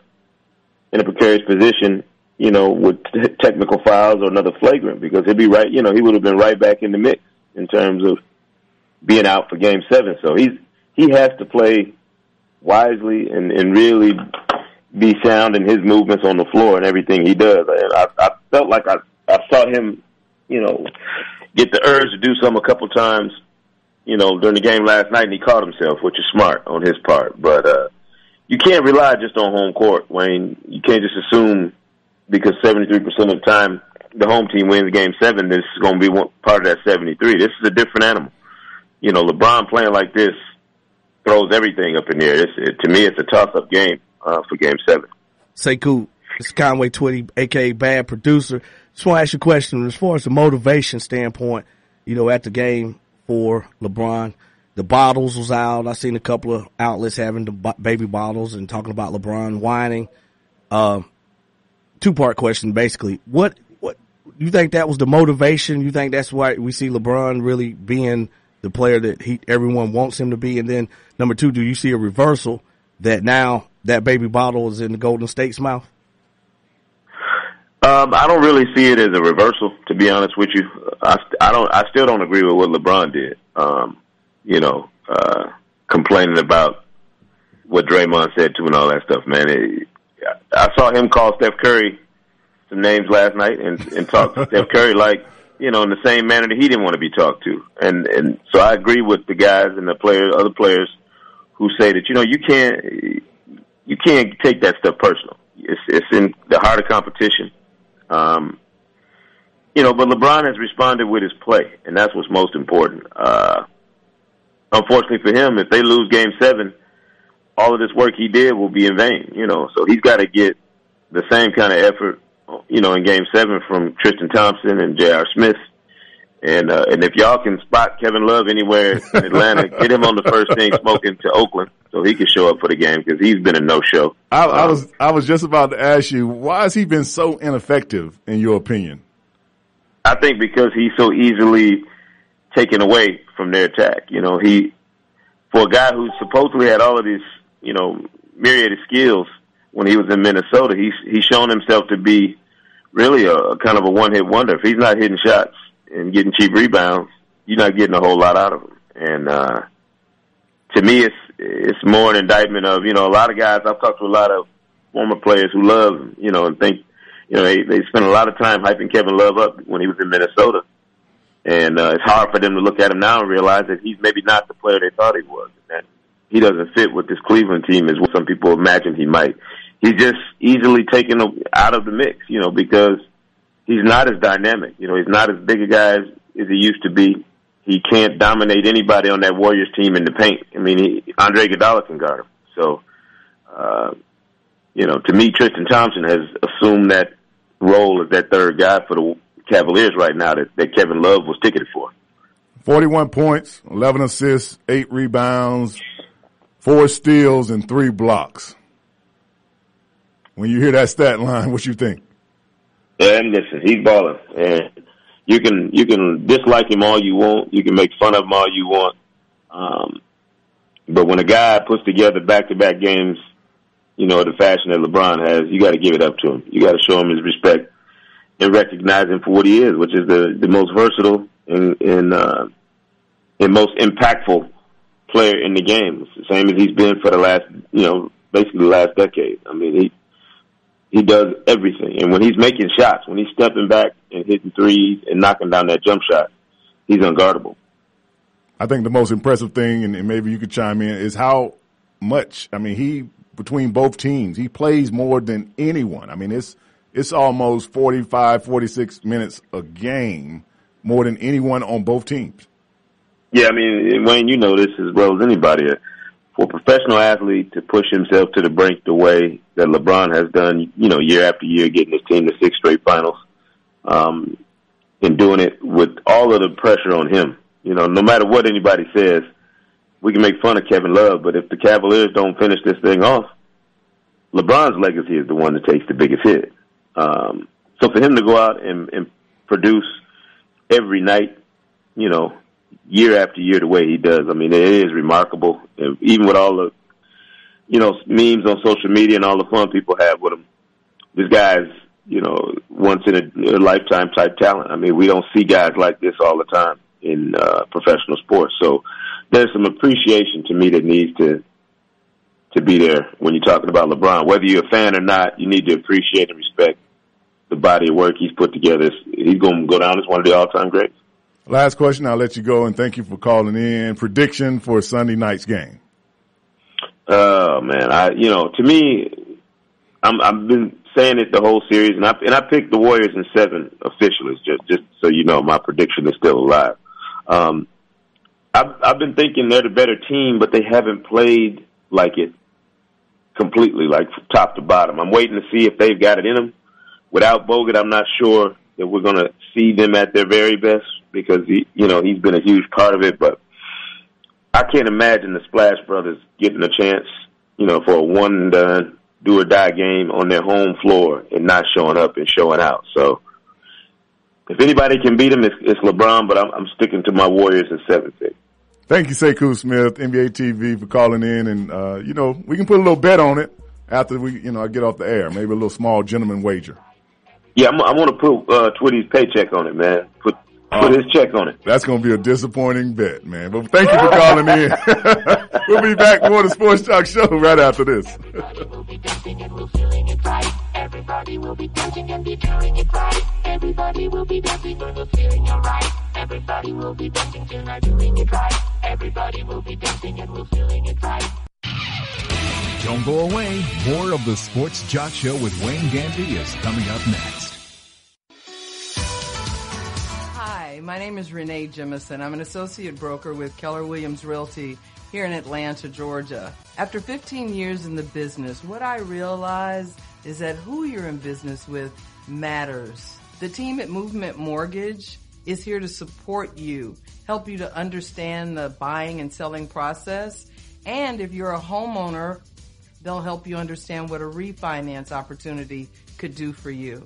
in a precarious position, with technical fouls or another flagrant, because he'd be right, he would have been right back in the mix in terms of being out for Game 7. So he has to play wisely and really be sound in his movements on the floor and everything he does. And I felt like I saw him, get the urge to do something a couple times, during the game last night, and he caught himself, which is smart on his part. But you can't rely just on home court, Wayne. You can't just assume because 73% of the time the home team wins Game 7, this is going to be part of that 73. This is a different animal. LeBron playing like this throws everything up in the air. To me, it's a toss-up game for Game 7. Sekou, it's Conway Twitty, a.k.a. Bad Producer. Just want to ask you a question. As far as the motivation standpoint, at the game for LeBron, the bottles was out. I seen a couple of outlets having the baby bottles and talking about LeBron whining. Two-part question, basically. What you think that was the motivation? You think that's why we see LeBron really being the player that everyone wants him to be? And then number two, do you see a reversal that now that baby bottle is in the Golden State's mouth? I don't really see it as a reversal, to be honest with you. I still don't agree with what LeBron did. Complaining about what Draymond said to and all that stuff, man. I saw him call Steph Curry some names last night and talk to Steph Curry like, in the same manner that he didn't want to be talked to. And so I agree with the guys and the other players who say that, you can't take that stuff personal. It's in the heart of competition. But LeBron has responded with his play, and that's what's most important. Unfortunately for him, if they lose Game 7, all of this work he did will be in vain, so he's got to get the same kind of effort, in Game 7 from Tristan Thompson and J.R. Smith. And if y'all can spot Kevin Love anywhere in Atlanta, get him on the first thing smoking to Oakland so he can show up for the game, because he's been a no-show. I was just about to ask you, why has he been so ineffective, in your opinion? I think because he's so easily taken away from their attack. For a guy who supposedly had all of these, myriad of skills when he was in Minnesota, he's shown himself to be really a kind of a one-hit wonder. If he's not hitting shots and getting cheap rebounds, you're not getting a whole lot out of him. And to me, it's more an indictment of, a lot of guys. I've talked to a lot of former players who love him, and think, they spent a lot of time hyping Kevin Love up when he was in Minnesota. And it's hard for them to look at him now and realize that he's maybe not the player they thought he was. That he doesn't fit with this Cleveland team as what some people imagine he might. He's just easily taken out of the mix, because he's not as dynamic. He's not as big a guy as he used to be. He can't dominate anybody on that Warriors team in the paint. I mean, Andre Iguodala can guard him. So, to me, Tristan Thompson has assumed that role as that third guy for the Cavaliers right now that Kevin Love was ticketed for. 41 points, 11 assists, 8 rebounds, 4 steals, and 3 blocks. When you hear that stat line, what you think? And listen, he's balling. And you can dislike him all you want. You can make fun of him all you want. But when a guy puts together back-to-back games, the fashion that LeBron has, you got to give it up to him. You got to show him his respect and recognize him for what he is, which is the most versatile and most impactful player in the game. It's the same as he's been for the last, basically the last decade. I mean, he does everything. And when he's making shots, when he's stepping back and hitting threes and knocking down that jump shot, he's unguardable. I think the most impressive thing, and maybe you could chime in, is how much, between both teams, he plays more than anyone. I mean, it's almost 45, 46 minutes a game, more than anyone on both teams. Yeah, Wayne, you know this as well as anybody. For a professional athlete to push himself to the brink the way that LeBron has done, year after year, getting his team to 6 straight finals, and doing it with all of the pressure on him. No matter what anybody says, we can make fun of Kevin Love, but if the Cavaliers don't finish this thing off, LeBron's legacy is the one that takes the biggest hit. So for him to go out and produce every night, year after year the way he does, it is remarkable. And even with all the, memes on social media and all the fun people have with him, this guy's, once in a lifetime type talent. We don't see guys like this all the time in professional sports. So there's some appreciation to me that needs to be there when you're talking about LeBron. Whether you're a fan or not, you need to appreciate and respect the body of work he's put together. He's going to go down as one of the all-time greats. Last question, I'll let you go, and thank you for calling in. Prediction for Sunday night's game. Oh, man. To me, I've been saying it the whole series, and I picked the Warriors in 7 officially, just so you know, my prediction is still alive. I've been thinking they're the better team, but they haven't played like it completely, like from top to bottom. I'm waiting to see if they've got it in them. Without Bogut, I'm not sure that we're going to see them at their very best because he's been a huge part of it. But I can't imagine the Splash Brothers getting a chance, for a one-and-done, do-or-die game on their home floor and not showing up and showing out. So if anybody can beat them, it's LeBron, but I'm sticking to my Warriors in 7 pick. Thank you, Sekou Smith, NBA TV, for calling in. And, we can put a little bet on it after I get off the air. Maybe a little small gentleman wager. Yeah, I want to put Twitty's paycheck on it, man. Put his check on it. That's going to be a disappointing bet, man. But thank you for calling in. We'll be back more of the Sports Talk Show right after this. Everybody will be dancing and be feeling it right. Everybody will be dancing and be feeling it right. Everybody will be dancing tonight, doing it right. Everybody will be dancing and we're feeling it right. Don't go away. More of the Sports Jock Show with Wayne Gandy is coming up next. Hi, my name is Renee Jemison. I'm an associate broker with Keller Williams Realty here in Atlanta, Georgia. After 15 years in the business, what I realized is that who you're in business with matters. The team at Movement Mortgage is here to support you, help you to understand the buying and selling process. And if you're a homeowner, they'll help you understand what a refinance opportunity could do for you.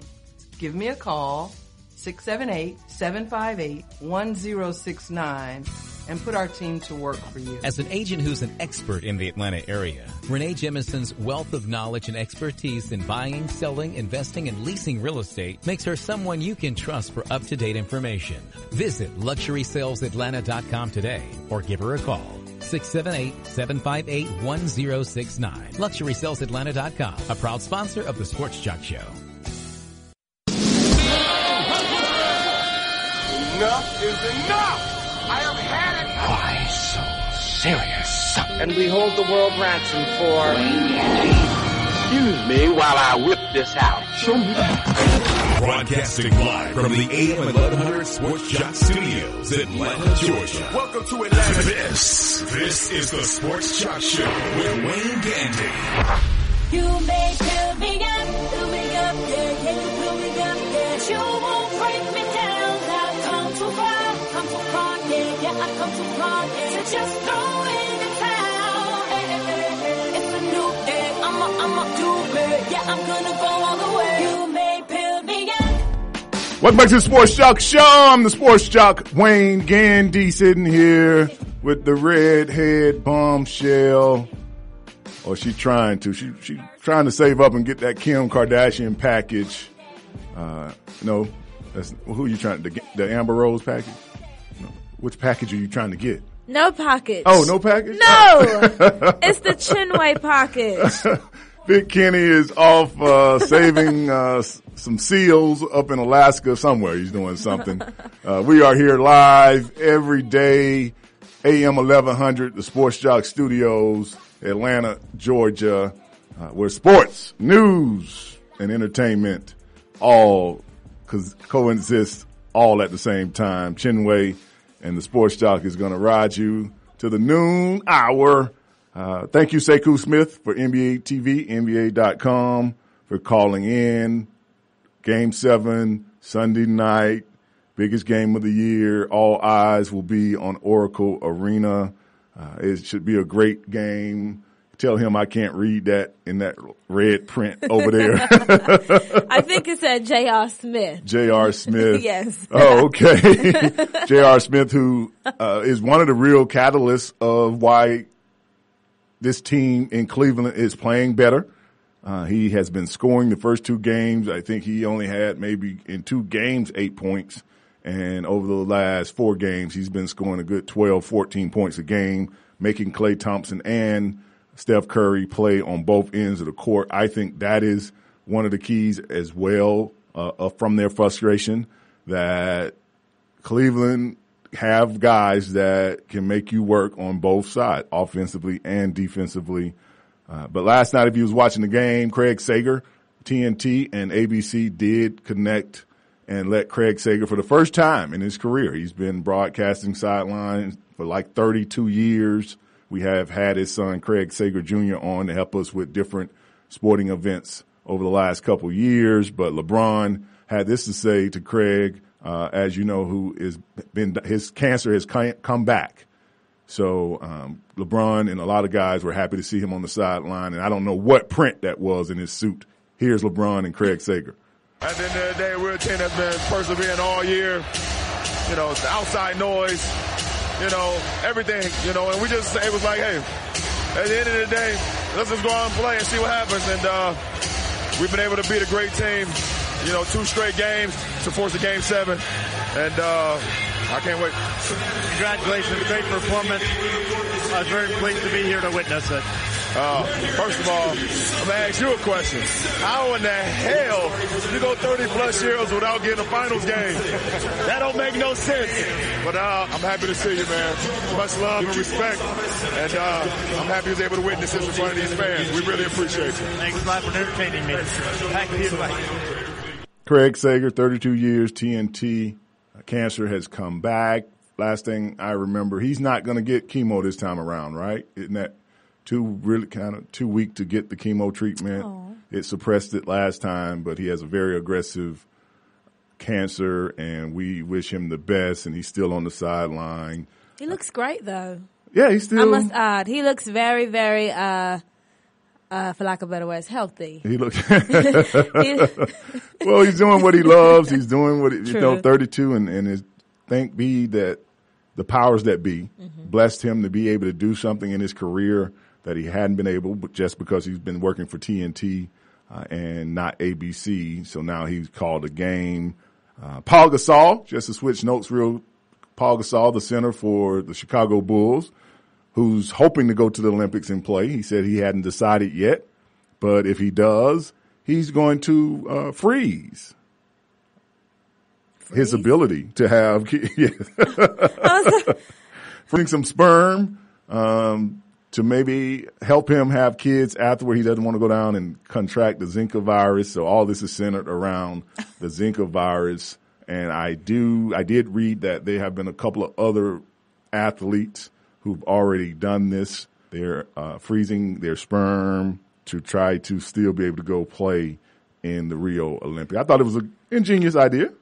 Give me a call, 678-758-1069, and put our team to work for you. As an agent who's an expert in the Atlanta area, Renee Jemison's wealth of knowledge and expertise in buying, selling, investing, and leasing real estate makes her someone you can trust for up-to-date information. Visit LuxurySalesAtlanta.com today or give her a call. 678-758-1069. LuxurySalesAtlanta.com, a proud sponsor of the Sports Jock Show. Enough is enough! I have had it! Why so serious? And we hold the world ransom for... Excuse me while I whip this out. Show me that. Broadcasting live from the AM 1100 Sports Jock Studios, Atlanta, Georgia. Welcome to Atlanta. This is the Sports Jock Show with Wayne Gandy. You may fill me up, yeah, can you fill me up, yeah. You won't break me down, I've come too far, yeah, I've come too far, yeah. So just throw in the towel, it's a new day, I'ma do it, yeah, I'm gonna go all the way. You may fill me up, Welcome back to the Sports Jock Show. I'm the Sports Jock Wayne Gandy, sitting here with the redhead bombshell. Or she's trying to. She's trying to save up and get that Kim Kardashian package. No, that's who are you trying to get? The Amber Rose package? No. Which package are you trying to get? No package. Oh, no package? No! It's the Chinway package. Big Kenny is off saving some seals up in Alaska somewhere. He's doing something. We are here live every day, AM 1100, the Sports Jock Studios, Atlanta, Georgia, where sports, news, and entertainment all coexist all at the same time. Chinway and the Sports Jock is going to ride you to the noon hour. Thank you, Sekou Smith, for NBA TV, NBA.com, for calling in. Game 7, Sunday night, biggest game of the year. All eyes will be on Oracle Arena. It should be a great game. Tell him I can't read that in that red print over there. I think it said J.R. Smith. J.R. Smith. Yes. Oh, okay. J.R. Smith, who is one of the real catalysts of why this team in Cleveland is playing better. He has been scoring the first 2 games. I think he only had maybe in 2 games 8 points. And over the last 4 games, he's been scoring a good 12, 14 points a game, making Klay Thompson and Steph Curry play on both ends of the court. I think that is one of the keys as well from their frustration, that Cleveland have guys that can make you work on both sides, offensively and defensively. But last night, if you was watching the game, Craig Sager, TNT and ABC did connect and let Craig Sager, for the first time in his career, he's been broadcasting sidelines for like 32 years. We have had his son, Craig Sager Jr., on to help us with different sporting events over the last couple years. But LeBron had this to say to Craig, as you know, his cancer has come back. So LeBron and a lot of guys were happy to see him on the sideline, and I don't know what print that was in his suit. Here's LeBron and Craig Sager. At the end of the day, we're a team that's been persevering all year. You know, the outside noise, you know, everything, you know, and it was like, hey, at the end of the day, let's just go out and play and see what happens. And we've been able to beat a great team, you know, 2 straight games to force a game 7. And I can't wait. Congratulations, great performance. I was very pleased to be here to witness it. First of all, I'm going to ask you a question. How in the hell you go 30-plus years without getting a finals game? That don't make no sense. But I'm happy to see you, man. Much love and respect. And I'm happy I was able to witness this in front of these fans. We really appreciate you. Thanks a lot for entertaining me. Back to you tonight. Craig Sager, 32 years, TNT. Cancer has come back. Last thing I remember, he's not going to get chemo this time around, right? Isn't that too weak to get the chemo treatment? Aww. It suppressed it last time, but he has a very aggressive cancer, and we wish him the best, and he's still on the sideline. He looks great, though. Yeah, he's still. I must add, he looks very, very, for lack of better words, healthy. He looks. Well, he's doing what he loves. He's doing what 32, and his thank be that the powers that be blessed him to be able to do something in his career that he hadn't been able, but just because he's been working for TNT and not ABC. So now he's called a game. Paul Gasol, just to switch notes real, Paul Gasol, the center for the Chicago Bulls, who's hoping to go to the Olympics and play. He said he hadn't decided yet, but if he does, he's going to freeze his ability to have bring some sperm to maybe help him have kids afterward. He doesn't want to go down and contract the Zika virus. So all this is centered around the Zika virus. And I did read that there have been a couple of other athletes who've already done this. They're freezing their sperm to try to still be able to go play in the Rio Olympics. I thought it was an ingenious idea.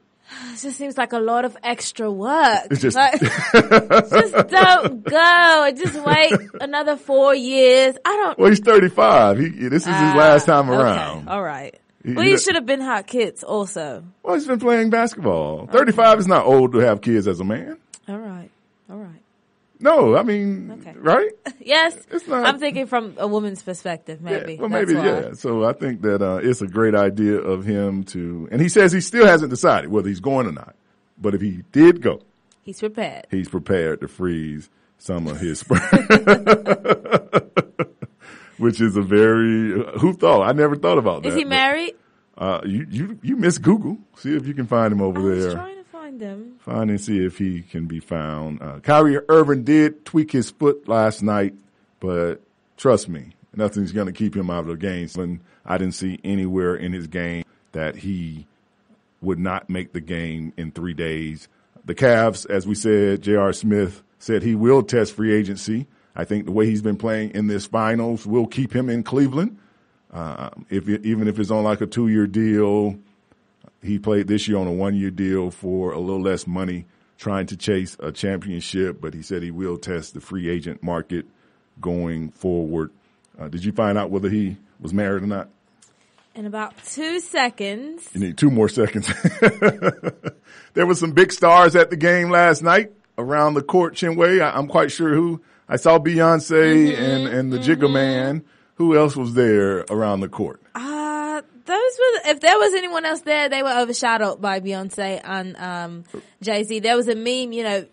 It just seems like a lot of extra work. It's just, just don't go. Just wait another 4 years. Well, he's 35. This is his last time around. Okay. All right. Well, you should have been had kids also. Well, he's been playing basketball. 35 is not old to have kids as a man. All right. No, I mean, Okay. right? Yes. It's not. I'm thinking from a woman's perspective, maybe. Yeah, well, That's maybe, why. yeah. So I think that it's a great idea of him to, and he says he still hasn't decided whether he's going or not. But if he did go, He's prepared. he's prepared to freeze some of his sperm. Which is a very, who thought? I never thought about that. Is he married? You miss Google. See if you can find him over there. I was trying to find him. Find and see if he can be found. Kyrie Irving did tweak his foot last night, but trust me, nothing's going to keep him out of the game. And I didn't see anywhere in his game that he would not make the game in 3 days. The Cavs, as we said, J.R. Smith said he will test free agency. I think the way he's been playing in this finals will keep him in Cleveland. Even if it's on like a 2-year deal, he played this year on a 1-year deal for a little less money, trying to chase a championship. But he said he will test the free agent market going forward. Did you find out whether he was married or not? In about 2 seconds. You need 2 more seconds. There were some big stars at the game last night around the court, Chinwei. I'm quite sure who. I saw Beyonce and the Jigga Man. Who else was there around the court? Those were, if there was anyone else there, they were overshadowed by Beyonce and Jay-Z. There was a meme,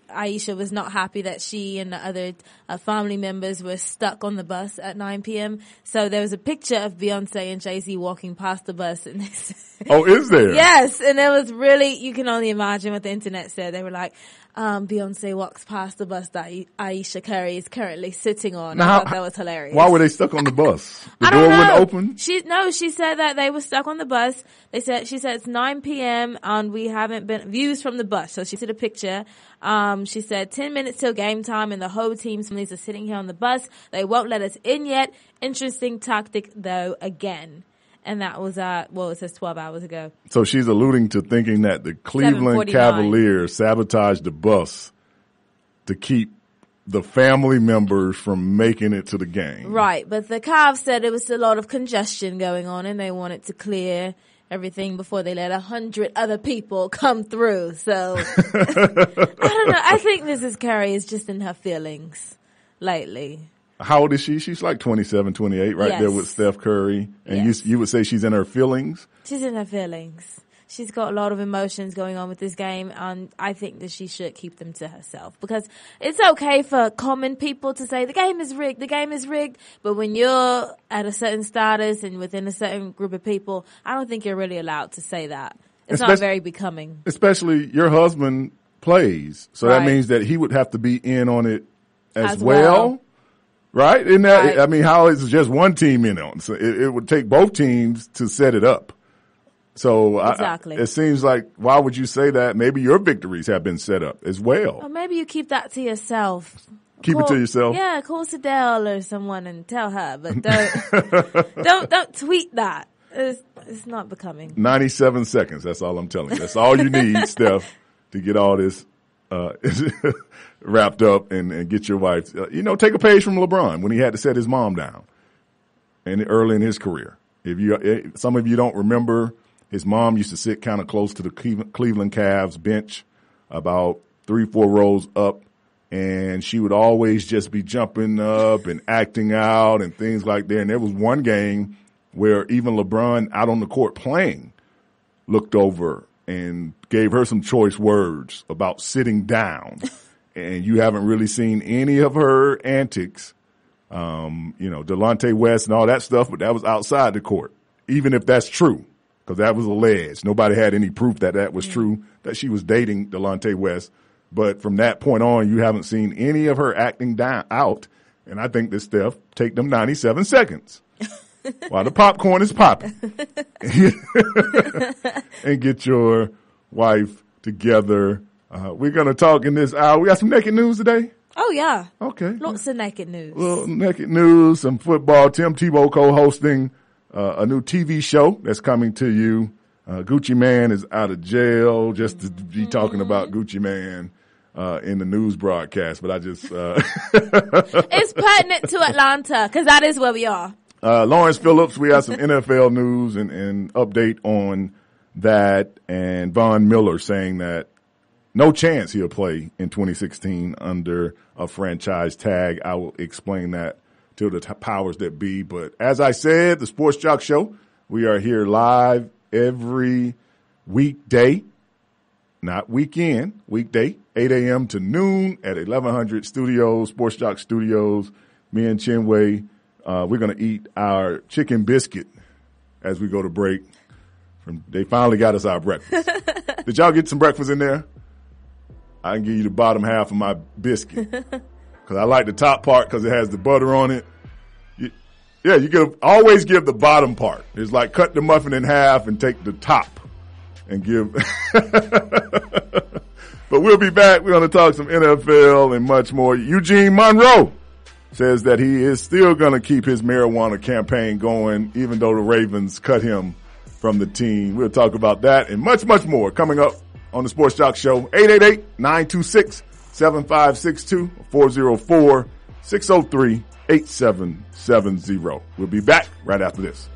Aisha was not happy that she and the other family members were stuck on the bus at 9 p.m. So there was a picture of Beyonce and Jay-Z walking past the bus. And oh, is there? Yes, and it was really, you can only imagine what the internet said. They were like, Beyonce walks past the bus that Aisha Curry is currently sitting on. Now, I thought that was hilarious. Why were they stuck on the bus? The I door don't know. wouldn't open? She said that they were stuck on the bus. She said it's 9 p.m. and we haven't been, views from the bus. So she did a picture. She said 10 minutes till game time and the whole team's families are sitting here on the bus. They won't let us in yet. Interesting tactic though, again. And that was it says 12 hours ago. So she's alluding to thinking that the Cleveland Cavaliers sabotaged the bus to keep the family members from making it to the game. Right, but the Cavs said there was a lot of congestion going on and they wanted to clear everything before they let 100 other people come through. So, I don't know. I think Mrs. Curry is just in her feelings lately. How old is she? She's like 27, 28, right there with Steph Curry. And you would say she's in her feelings? She's in her feelings. She's got a lot of emotions going on with this game, and I think that she should keep them to herself. Because it's okay for common people to say, the game is rigged, but when you're at a certain status and within a certain group of people, I don't think you're really allowed to say that. It's not very becoming. Especially your husband plays, so that means that he would have to be in on it as well. Right? Isn't that, right. I mean, how is it just one team in on? So it would take both teams to set it up. So exactly. It seems like, why would you say that? Maybe your victories have been set up as well. Or maybe you keep that to yourself. Keep it to yourself? Yeah, call Sidell or someone and tell her, but don't tweet that. It's not becoming. 97 seconds. That's all I'm telling you. That's all you need, Steph, to get all this, wrapped up and get your wife, take a page from LeBron when he had to set his mom down and early in his career. If some of you don't remember, his mom used to sit kind of close to the Cleveland Cavs bench about 3-4 rows up, and she would always just be jumping up and acting out and things like that. And there was one game where even LeBron out on the court playing looked over and gave her some choice words about sitting down. And you haven't really seen any of her antics, Delonte West and all that stuff, but that was outside the court, even if that's true, because that was alleged. Nobody had any proof that was true, that she was dating Delonte West. But from that point on, you haven't seen any of her acting out. And I think that Steph, take them 97 seconds while the popcorn is popping and get your wife together. We're going to talk in this hour. We got some naked news today? Oh, yeah. Okay. Lots of naked news. Well, naked news, some football. Tim Tebow co-hosting a new TV show that's coming to you. Gucci Man is out of jail, just to be talking about Gucci Man in the news broadcast. But I just... It's pertinent to Atlanta, because that is where we are. Lawrence Phillips, we have some NFL news and update on that, and Von Miller saying that no chance he'll play in 2016 under a franchise tag. I will explain that to the powers that be. But as I said, the Sports Jock Show, we are here live every weekday, not weekend, weekday, 8 a.m. to noon at 1100 Studios, Sports Jock Studios. Me and Chinwei, we're going to eat our chicken biscuit as we go to break. They finally got us our breakfast. Did y'all get some breakfast in there? I can give you the bottom half of my biscuit because I like the top part because it has the butter on it. You always give the bottom part. It's like cut the muffin in half and take the top and give. But we'll be back. We're going to talk some NFL and much more. Eugene Monroe says that he is still going to keep his marijuana campaign going, even though the Ravens cut him from the team. We'll talk about that and much, much more coming up on the Sports Jock Show. 888-926-7562, 404-603-8770. We'll be back right after this.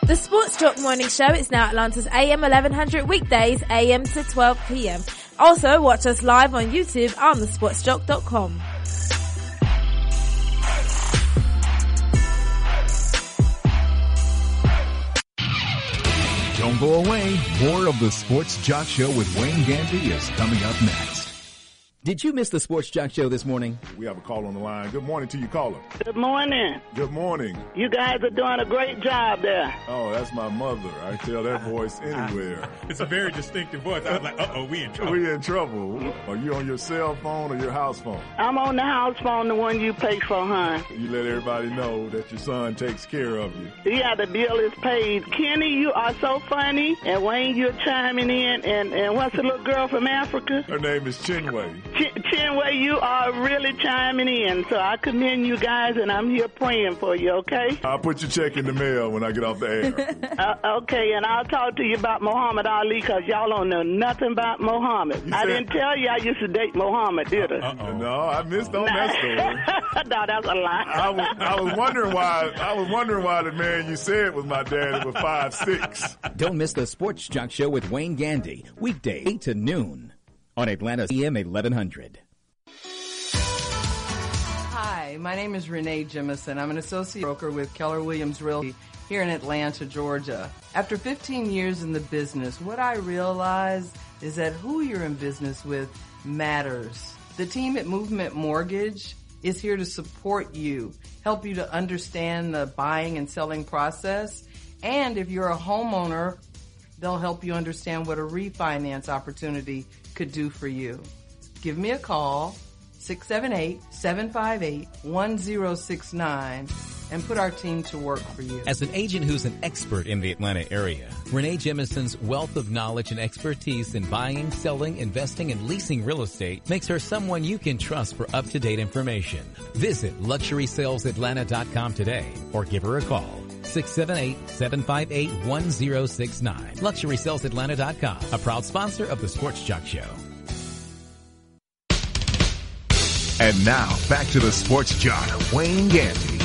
The Sports Jock Morning Show is now Atlanta's AM 1100 weekdays, AM to 12 p.m. Also, watch us live on YouTube on thesportsjock.com. Don't go away. More of the Sports Jock Show with Wayne Gandy is coming up next. Did you miss the Sports Jock Show this morning? We have a call on the line. Good morning to you, caller. Good morning. Good morning. You guys are doing a great job there. Oh, that's my mother. I tell that voice anywhere. It's a very distinctive voice. I was like, we in trouble. We in trouble. Are you on your cell phone or your house phone? I'm on the house phone, the one you pay for, hon. You let everybody know that your son takes care of you. Yeah, the bill is paid. Kenny, you are so funny. And Wayne, you're chiming in. And what's the little girl from Africa? Her name is Chinwei. Chinwei, you are really chiming in. So I commend you guys, and I'm here praying for you, okay? I'll put your check in the mail when I get off the air. Okay, and I'll talk to you about Muhammad Ali because y'all don't know nothing about Muhammad. I didn't tell you I used to date Muhammad, did I? No, I missed on that story. No, that's a lie. I was wondering why. I was wondering why the man you said was my dad was 5'6". Don't miss the Sports Jock Show with Wayne Gandy, weekday 8 to noon on Atlanta's AM 1100. Hi, my name is Renee Jemison. I'm an associate broker with Keller Williams Realty here in Atlanta, Georgia. After 15 years in the business, what I realized is that who you're in business with matters. The team at Movement Mortgage is here to support you, help you to understand the buying and selling process. And if you're a homeowner, they'll help you understand what a refinance opportunity could do for you. Give me a call, 678-758-1069, and put our team to work for you. As an agent who's an expert in the Atlanta area, Renee Jemison's wealth of knowledge and expertise in buying, selling, investing, and leasing real estate makes her someone you can trust for up-to-date information. Visit LuxurySalesAtlanta.com today or give her a call. 678-758-1069. LuxurySalesAtlanta.com, a proud sponsor of the Sports Jock Show. And now, back to the Sports Jock, Wayne Gandy.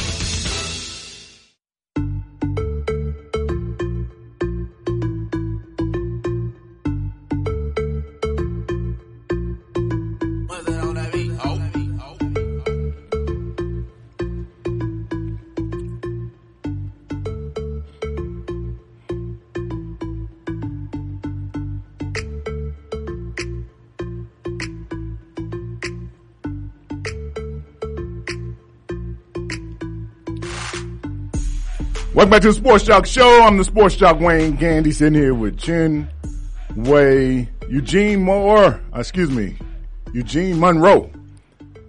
Welcome back to the Sports Jock Show. I'm the Sports Jock Wayne Gandy, sitting here with Chinwei. Eugene Monroe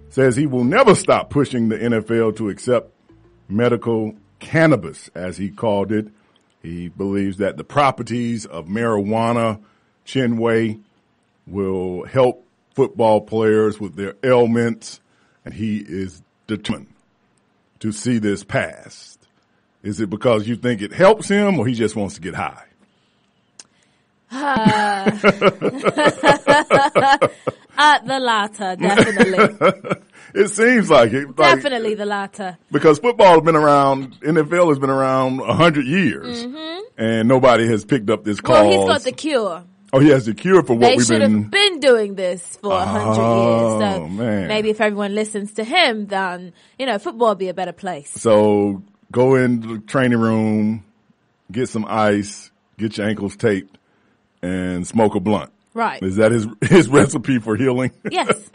says he will never stop pushing the NFL to accept medical cannabis, as he called it. He believes that the properties of marijuana, Chinwei, will help football players with their ailments, and he is determined to see this passed. Is it because you think it helps him, or he just wants to get high? The latter, definitely. It seems like it. Definitely the latter. Because football has been around, NFL has been around 100 years, and nobody has picked up this cause. Well, he's got the cure. Oh, he has the cure for what They we've should been. have been doing this for 100 years. So man. maybe if everyone listens to him, then, football will be a better place. So go in the training room, get some ice, get your ankles taped, and smoke a blunt. Right. Is that his recipe for healing? Yes.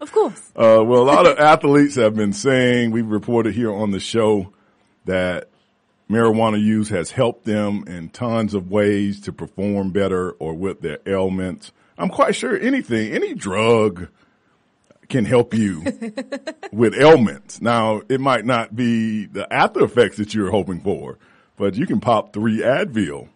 Of course. Well, a lot of athletes have been saying, we've reported here on the show, that marijuana use has helped them in tons of ways to perform better or with their ailments. I'm quite sure any drug can help you with ailments. Now, it might not be the after effects that you're hoping for, but you can pop 3 Advil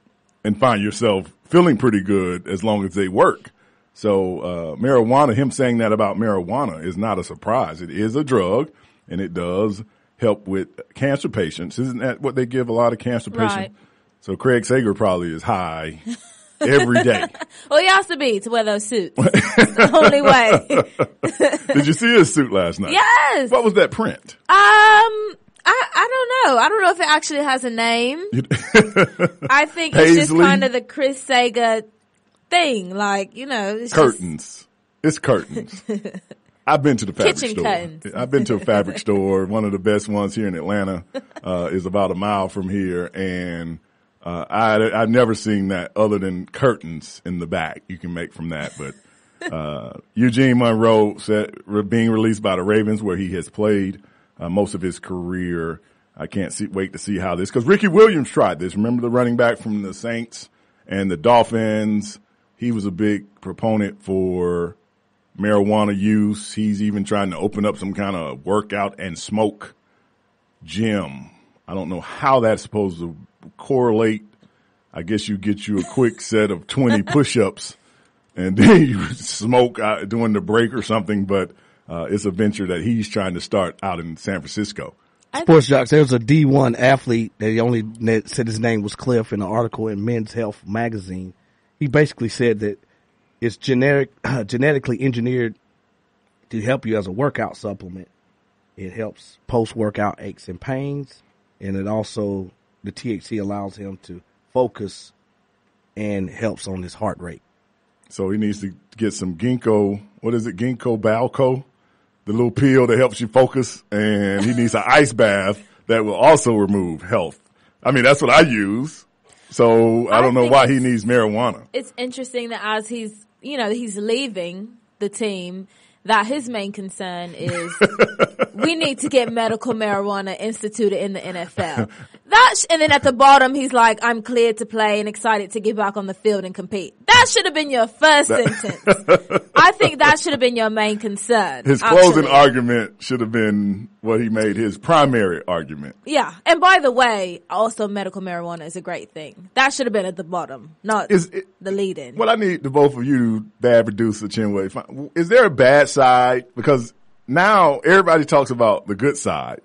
and find yourself feeling pretty good as long as they work. So marijuana, him saying that about marijuana is not a surprise. It is a drug, and it does help with cancer patients. Isn't that what they give a lot of cancer patients? Right. So Craig Sager probably is high every day. Well, he has to be to wear those suits. It's the only way. Did you see his suit last night? Yes. What was that print? I don't know. I don't know if it actually has a name. I think it's just Paisley? kind of the Chris Sager thing. Like, it's Curtains. It's curtains. I've been to the fabric Kitchen store. curtains. I've been to a fabric store. One of the best ones here in Atlanta is about a mile from here, and I've never seen that other than curtains in the back you can make from that. But Eugene Monroe said, being released by the Ravens, where he has played most of his career. I can't wait to see how this, because Ricky Williams tried this. Remember the running back from the Saints and the Dolphins? He was a big proponent for marijuana use. He's even trying to open up some kind of workout and smoke gym. I don't know how that's supposed to correlate. I guess you get you a quick set of 20 push-ups and then you smoke during the break or something, but it's a venture that he's trying to start out in San Francisco. Sports Jocks, there's a D1 athlete that he only said his name was Cliff in an article in Men's Health magazine. He basically said that it's genetically engineered to help you as a workout supplement. It helps post-workout aches and pains, and it also, the THC allows him to focus and helps on his heart rate. So he needs to get some ginkgo, what is it, ginkgo biloba? The little pill that helps you focus, and he needs an ice bath that will also remove health. I mean, that's what I use. So I don't know why he needs marijuana. It's interesting that as he's leaving the team, that his main concern is we need to get medical marijuana instituted in the NFL. And then at the bottom, he's like, I'm cleared to play and excited to get back on the field and compete. That should have been your first sentence. I think that should have been your main concern. His closing argument should have been what he made his primary argument. Yeah. And by the way, also medical marijuana is a great thing. That should have been at the bottom, not the lead-in. What I need the both of you, bad producer Chinwei, is there a bad side? Because now everybody talks about the good side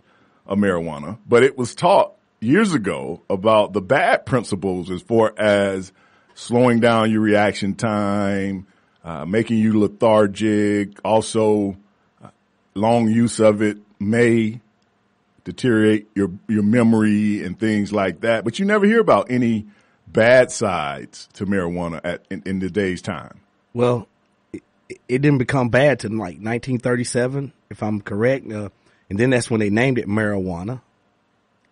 of marijuana, but it was taught years ago about the bad principles as far as slowing down your reaction time, making you lethargic. Also, long use of it may deteriorate your memory and things like that. But you never hear about any bad sides to marijuana in today's time. Well, it didn't become bad till like 1937, if I'm correct. And then that's when they named it marijuana.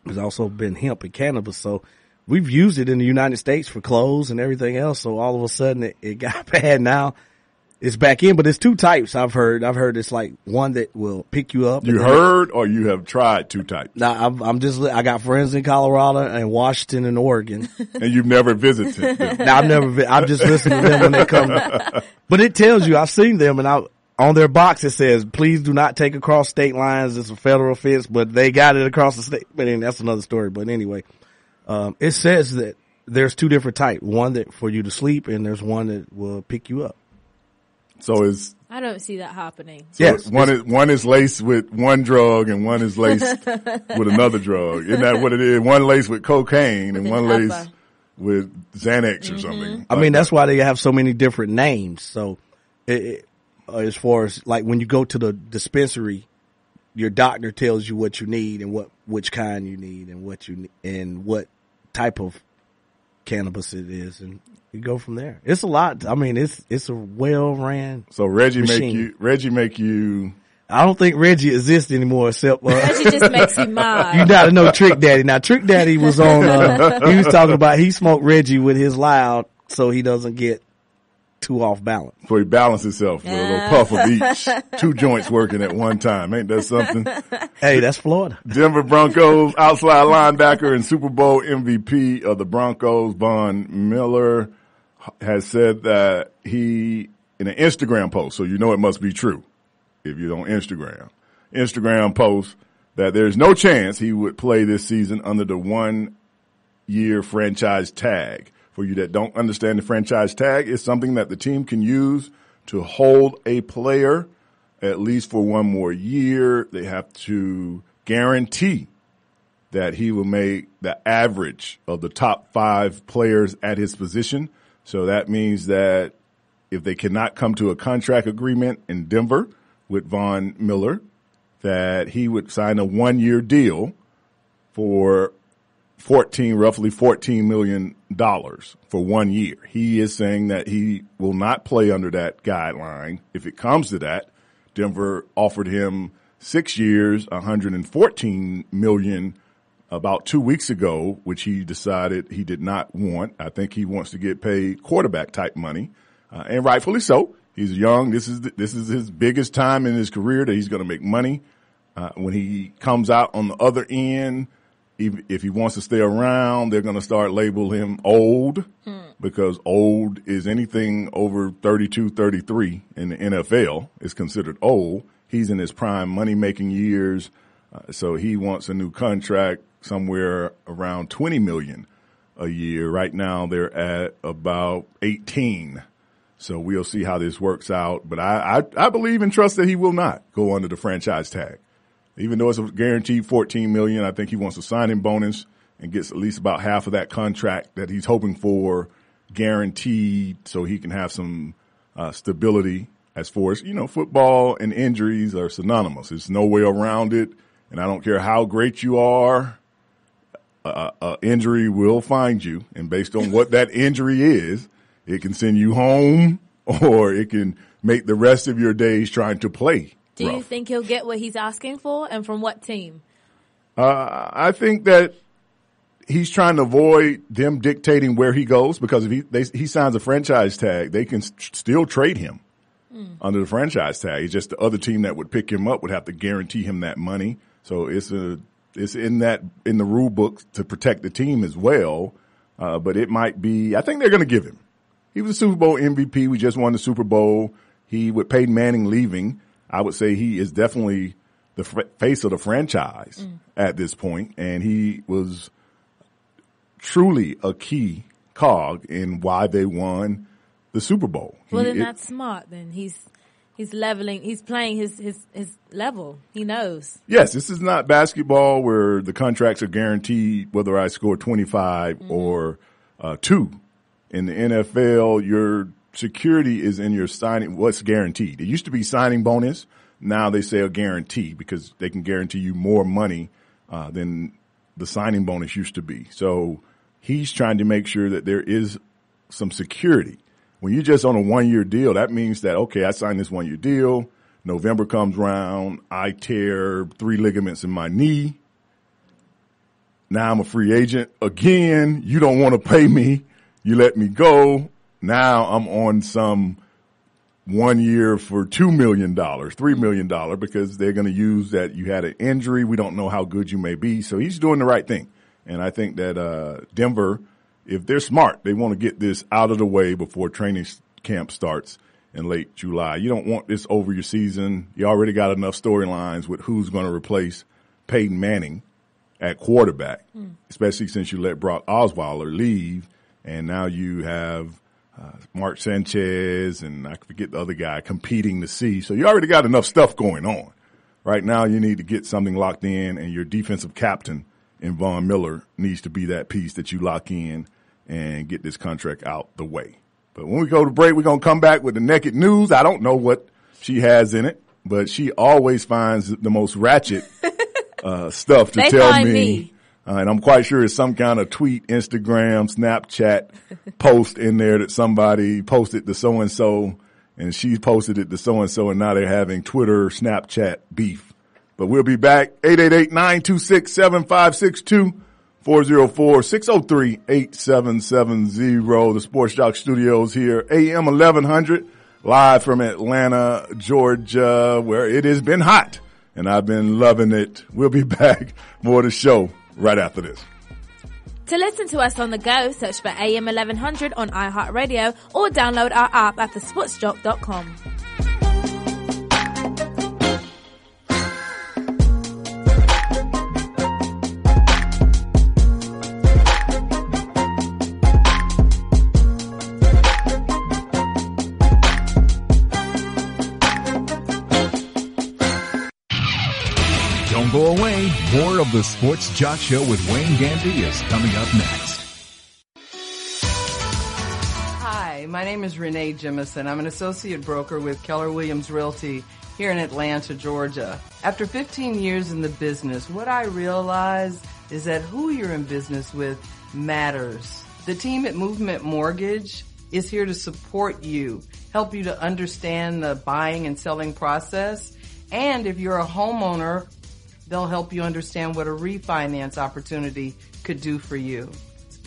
There's also been hemp and cannabis. So we've used it in the United States for clothes and everything else. So all of a sudden it got bad. Now it's back in, but there's 2 types I've heard. I've heard it's like one that will pick you up. You heard or you have tried 2 types? Now I got friends in Colorado and Washington and Oregon. And you've never visited them? No, I've just listened to them when they come. But it tells you, I've seen them, and on their box it says, please do not take across state lines. It's a federal offense, but they got it across the state. But that's another story. But anyway, it says that there's 2 different types. One that for you to sleep, and there's one that will pick you up. So it's I don't see that happening. so Yes. one is laced with one drug and one is laced with another drug. Isn't that what it is? One laced with cocaine and one laced with Xanax or something. I mean, that's why they have so many different names. So, as far as like when you go to the dispensary, your doctor tells you what you need and which kind you need and what type of cannabis it is, and you go from there. It's a lot. I mean, it's a well ran. So Reggie make you. I don't think Reggie exists anymore except Reggie just makes you mad. You gotta know Trick Daddy. Now Trick Daddy was on. He was talking about he smoked Reggie with his loud so he doesn't get too off balance. So he balances himself with a little puff of each. 2 joints working at one time. Ain't that something? Hey, that's Florida. Denver Broncos outside linebacker and Super Bowl MVP of the Broncos, Von Miller, has said that he, in an Instagram post, so you know it must be true if you're on Instagram post, that there's no chance he would play this season under the 1-year franchise tag. For you that don't understand, the franchise tag is something that the team can use to hold a player at least for 1 more year. They have to guarantee that he will make the average of the top 5 players at his position. So that means that if they cannot come to a contract agreement in Denver with Von Miller, that he would sign a 1-year deal for roughly $14 million for 1 year. He is saying that he will not play under that guideline. If it comes to that, Denver offered him 6 years, $114 million about 2 weeks ago, which he decided he did not want. I think he wants to get paid quarterback type money, and rightfully so. He's young. This is his biggest time in his career that he's going to make money. When he comes out on the other end, if he wants to stay around, they're going to start labeling him old because old is anything over 32, 33 in the NFL is considered old. He's in his prime money-making years, so he wants a new contract somewhere around $20 million a year. Right now, they're at about 18. So we'll see how this works out. But I believe and trust that he will not go under the franchise tag. Even though it's a guaranteed $14 million, I think he wants a signing bonus and gets at least about half of that contract that he's hoping for guaranteed so he can have some stability as far as, football and injuries are synonymous. There's no way around it. And I don't care how great you are, injury will find you. And based on what that injury is, it can send you home or it can make the rest of your days trying to play. Do you think he'll get what he's asking for, and from what team? I think that he's trying to avoid them dictating where he goes because if he signs a franchise tag, they can still trade him under the franchise tag. It's just the other team that would pick him up would have to guarantee him that money. So it's in the rule book to protect the team as well. But it might be. I think they're going to give him. He was a Super Bowl MVP. We just won the Super Bowl. With Peyton Manning leaving, I would say he is definitely the face of the franchise at this point, and he was truly a key cog in why they won the Super Bowl. Well, then that's smart. Then he's leveling. He's playing his level. He knows. Yes, this is not basketball where the contracts are guaranteed whether I score 25 or 2. In the NFL, your security is in your signing. What's guaranteed? It used to be signing bonus. Now they say a guarantee because they can guarantee you more money than the signing bonus used to be. So he's trying to make sure that there is some security. When you're just on a 1-year deal, that means that, okay, I signed this 1-year deal. November comes around. I tear 3 ligaments in my knee. Now I'm a free agent again. You don't want to pay me. You let me go. Now I'm on some 1 year for $2 million, $3 million, because they're going to use that you had an injury. We don't know how good you may be. So he's doing the right thing. And I think that Denver, if they're smart, they want to get this out of the way before training camp starts in late July. You don't want this over your season. You already got enough storylines with who's going to replace Peyton Manning at quarterback, especially since you let Brock Osweiler leave. And now you have Mark Sanchez, and I forget the other guy competing to see. So you already got enough stuff going on. Right now you need to get something locked in, and your defensive captain in Von Miller needs to be that piece that you lock in and get this contract out the way. But when we go to break, we're going to come back with the naked news. I don't know what she has in it, but she always finds the most ratchet stuff to tell me. And I'm quite sure it's some kind of tweet, Instagram, Snapchat post in there that somebody posted to so-and-so, and she posted it to so-and-so, and now they're having Twitter, Snapchat beef. But we'll be back. 888-926-7562, 404-603-8770. The Sports Jock Studios here, AM 1100, live from Atlanta, Georgia, where it has been hot, and I've been loving it. We'll be back. More of the show right after this. To listen to us on the go, search for AM 1100 on iHeartRadio or download our app at thesportsjock.com. Don't go away. More of the Sports Jock Show with Wayne Gandy is coming up next. Hi, my name is Renee Jemison. I'm an associate broker with Keller Williams Realty here in Atlanta, Georgia. After 15 years in the business, what I realized is that who you're in business with matters. The team at Movement Mortgage is here to support you, help you to understand the buying and selling process. And if you're a homeowner, they'll help you understand what a refinance opportunity could do for you.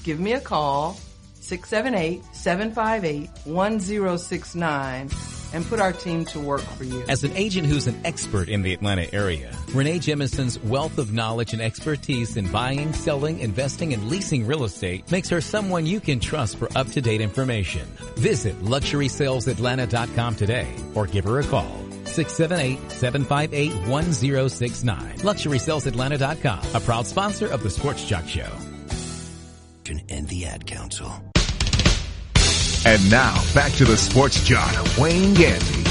Give me a call, 678-758-1069, and put our team to work for you. As an agent who's an expert in the Atlanta area, Renee Jemison's wealth of knowledge and expertise in buying, selling, investing, and leasing real estate makes her someone you can trust for up-to-date information. Visit LuxurySalesAtlanta.com today or give her a call. 678-758-1069. LuxurySalesAtlanta.com, a proud sponsor of the Sports Jock Show. And the Ad Council. And now, back to the Sports Jock, Wayne Gandy.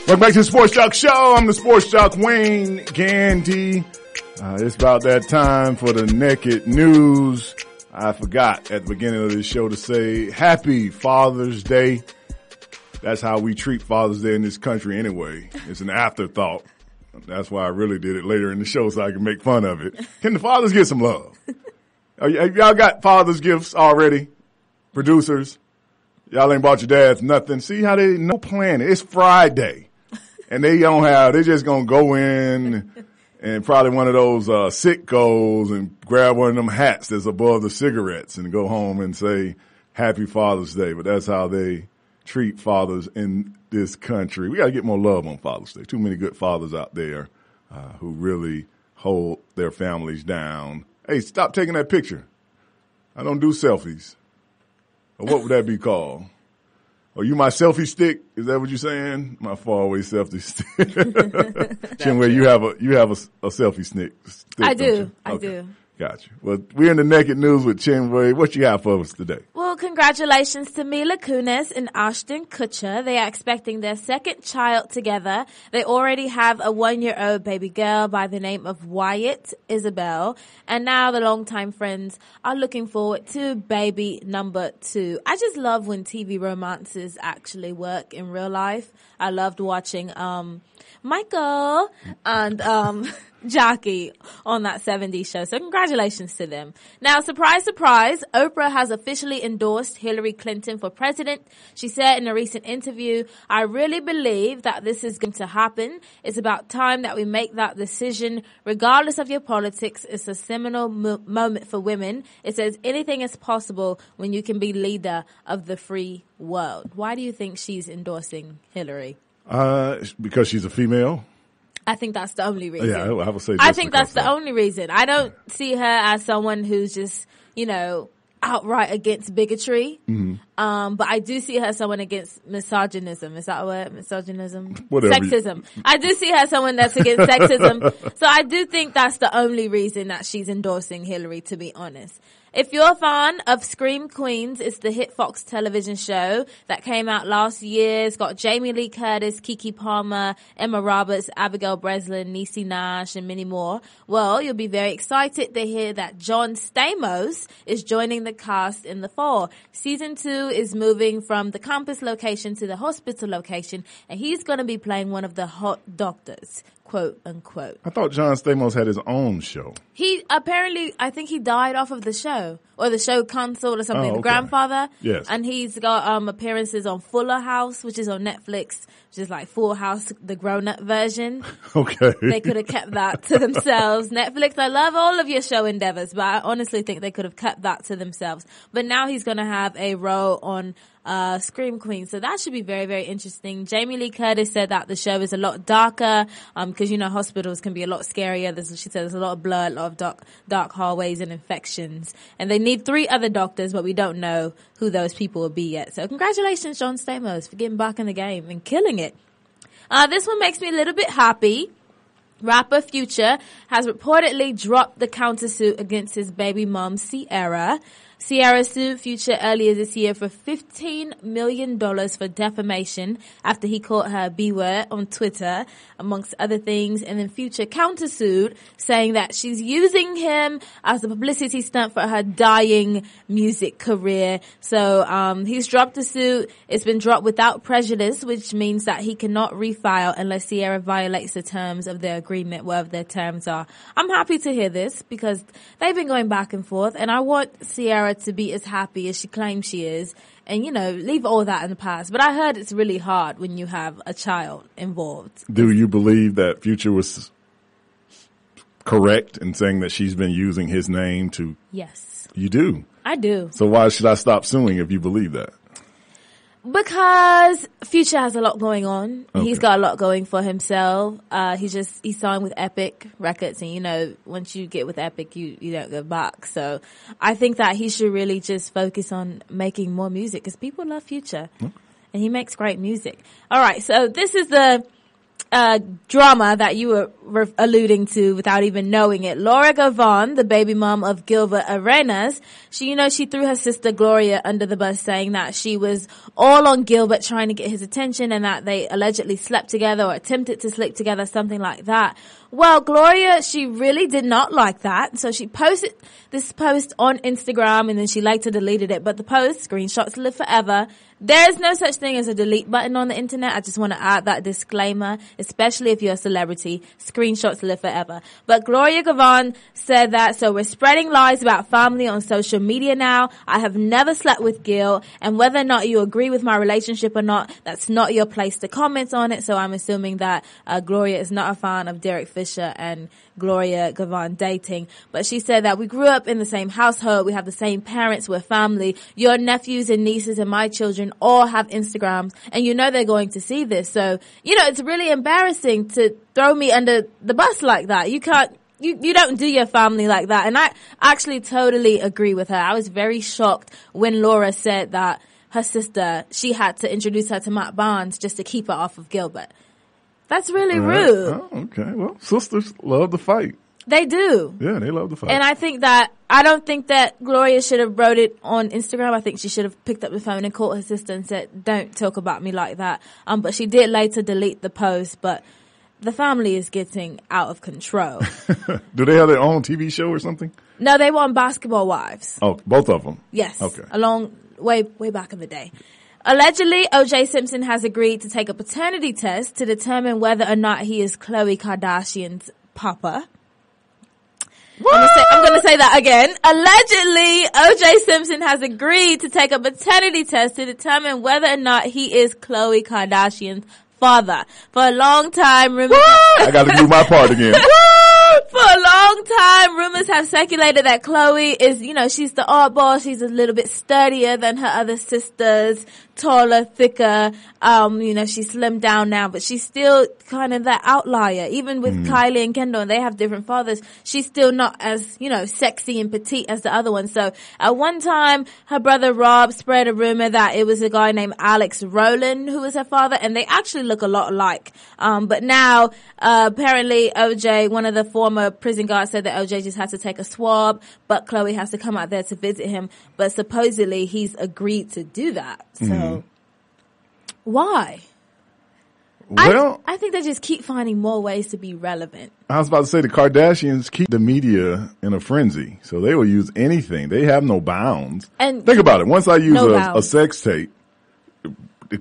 Welcome back to the Sports Jock Show. I'm the Sports Jock, Wayne Gandy. It's about that time for the naked news. I forgot at the beginning of this show to say Happy Father's Day. That's how we treat Father's Day in this country anyway. It's an afterthought. That's why I really did it later in the show so I can make fun of it. Can the fathers get some love? Have y'all got father's gifts already? Producers? Y'all ain't bought your dads nothing. See how they no planning. It's Friday. And they just gonna go in and probably one of those Citgos and grab one of them hats that's above the cigarettes and go home and say Happy Father's Day. But that's how they treat fathers in this country. We gotta get more love on Father's Day. Too many good fathers out there who really hold their families down. Hey, stop taking that picture. I don't do selfies. Or what would that be called? Are you my selfie stick? Is that what you're saying? My faraway selfie stick. Chinway, you have a selfie stick. I do. I do. Gotcha. Well, we're in the naked news with Chinway. What you have for us today? Well, congratulations to Mila Kunis and Ashton Kutcher. They are expecting their second child together. They already have a 1-year-old baby girl by the name of Wyatt Isabel. And now the longtime friends are looking forward to baby number 2. I just love when TV romances actually work in real life. I loved watching Michael and Jackie on that 70s show. So congratulations to them. Now, surprise, surprise, Oprah has officially endorsed Hillary Clinton for president. She said in a recent interview, "I really believe that this is going to happen. It's about time that we make that decision. Regardless of your politics, it's a seminal moment for women. It says anything is possible when you can be leader of the free world." Why do you think she's endorsing Hillary? Because she's a female. I think that's the only reason. Yeah, I would say. I think that's the only reason. I don't see her as someone who's just, outright against bigotry. Mm-hmm. But I do see her as someone against misogynism. Is that a word? Misogynism? Whatever. Sexism. I do see her as someone that's against sexism. So I do think that's the only reason that she's endorsing Hillary, to be honest. If you're a fan of Scream Queens, it's the hit Fox television show that came out last year. It's got Jamie Lee Curtis, Keke Palmer, Emma Roberts, Abigail Breslin, Niecy Nash, and many more. Well, you'll be very excited to hear that John Stamos is joining the cast in the fall. Season 2 is moving from the campus location to the hospital location, and he's going to be playing one of the hot doctors, quote unquote. I thought John Stamos had his own show. He apparently, I think he died off of the show, or the show canceled or something. Oh, okay. The grandfather. Yes. And he's got appearances on Fuller House, which is on Netflix, which is like Full House, the grown-up version. Okay. They could have kept that to themselves. Netflix, I love all of your show endeavors, but I honestly think they could have kept that to themselves. But now he's going to have a role on Scream Queen. So that should be very, very interesting. Jamie Lee Curtis said that the show is a lot darker, because, hospitals can be a lot scarier. She said there's a lot of blood, a lot of dark hallways and infections. And they need 3 other doctors, but we don't know who those people will be yet. So congratulations, John Stamos, for getting back in the game and killing it. This one makes me a little bit happy. Rapper Future has reportedly dropped the countersuit against his baby mom, Ciara. Ciara sued Future earlier this year for $15 million for defamation after he called her a B-word on Twitter, amongst other things. And then Future countersued, saying that she's using him as a publicity stunt for her dying music career. So he's dropped the suit. It's been dropped without prejudice, which means that he cannot refile unless Ciara violates the terms of their agreement, whatever their terms are. I'm happy to hear this because they've been going back and forth, and I want Ciara to be as happy as she claims she is, and leave all that in the past. But I heard it's really hard when you have a child involved. Do you believe that Future was correct in saying that she's been using his name to? Yes. You do? I do. So why should I stop suing if you believe that? Because Future has a lot going on. Okay. He's got a lot going for himself. He signed with Epic Records, and once you get with Epic, you don't go back. So I think that he should really just focus on making more music because people love Future, and he makes great music. All right, so this is the drama that you were alluding to without even knowing it. Laura Gavon, the baby mom of Gilbert Arenas, she threw her sister Gloria under the bus, saying that she was all on Gilbert trying to get his attention and that they allegedly slept together or attempted to sleep together, something like that. Well, Gloria, she really did not like that. So she posted this post on Instagram and then she later deleted it. But the post, screenshots live forever. There is no such thing as a delete button on the internet. I just want to add that disclaimer, especially if you're a celebrity. Screenshots live forever. But Gloria Gavon said that, so we're spreading lies about family on social media now. I have never slept with Gil, and whether or not you agree with my relationship or not, that's not your place to comment on it. So I'm assuming that Gloria is not a fan of Derek Fisher and Gloria Gavon dating. But she said that we grew up in the same household. We have the same parents. We're family. Your nephews and nieces and my children all have Instagrams, and they're going to see this. So, it's really embarrassing to throw me under the bus like that. You can't, you don't do your family like that. And I actually totally agree with her. I was very shocked when Laura said that her sister, she had to introduce her to Matt Barnes just to keep her off of Gilbert. That's really rude. Oh, okay. Well, sisters love to fight. They do. Yeah, they love to fight. And I don't think that Gloria should have wrote it on Instagram. I think she should have picked up the phone and called her sister and said, don't talk about me like that. But she did later delete the post, but the family is getting out of control. Do they have their own TV show or something? No, they were on Basketball Wives. Oh, both of them? Yes. Okay. Way back in the day. Allegedly, O.J. Simpson has agreed to take a paternity test to determine whether or not he is Khloe Kardashian's papa. I'm going to say that again. Allegedly, O.J. Simpson has agreed to take a paternity test to determine whether or not he is Khloe Kardashian's father. For a long time, rumors... I got to do my part again. For a long time, rumors have circulated that Khloe is, she's the oddball. She's a little bit sturdier than her other sisters, taller, thicker. She slimmed down now, but she's still kind of that outlier. Even with Kylie and Kendall, and they have different fathers, she's still not as, sexy and petite as the other one. So at one time, her brother Rob spread a rumor that it was a guy named Alex Rowland who was her father, and they actually look a lot alike. But now, apparently OJ, one of the former prison guards, said that OJ just has to take a swab, but Khloe has to come out there to visit him. But supposedly he's agreed to do that. So why? Well, I think they just keep finding more ways to be relevant. I was about to say the Kardashians keep the media in a frenzy, so they will use anything. They have no bounds. And think about it. Once I use a sex tape,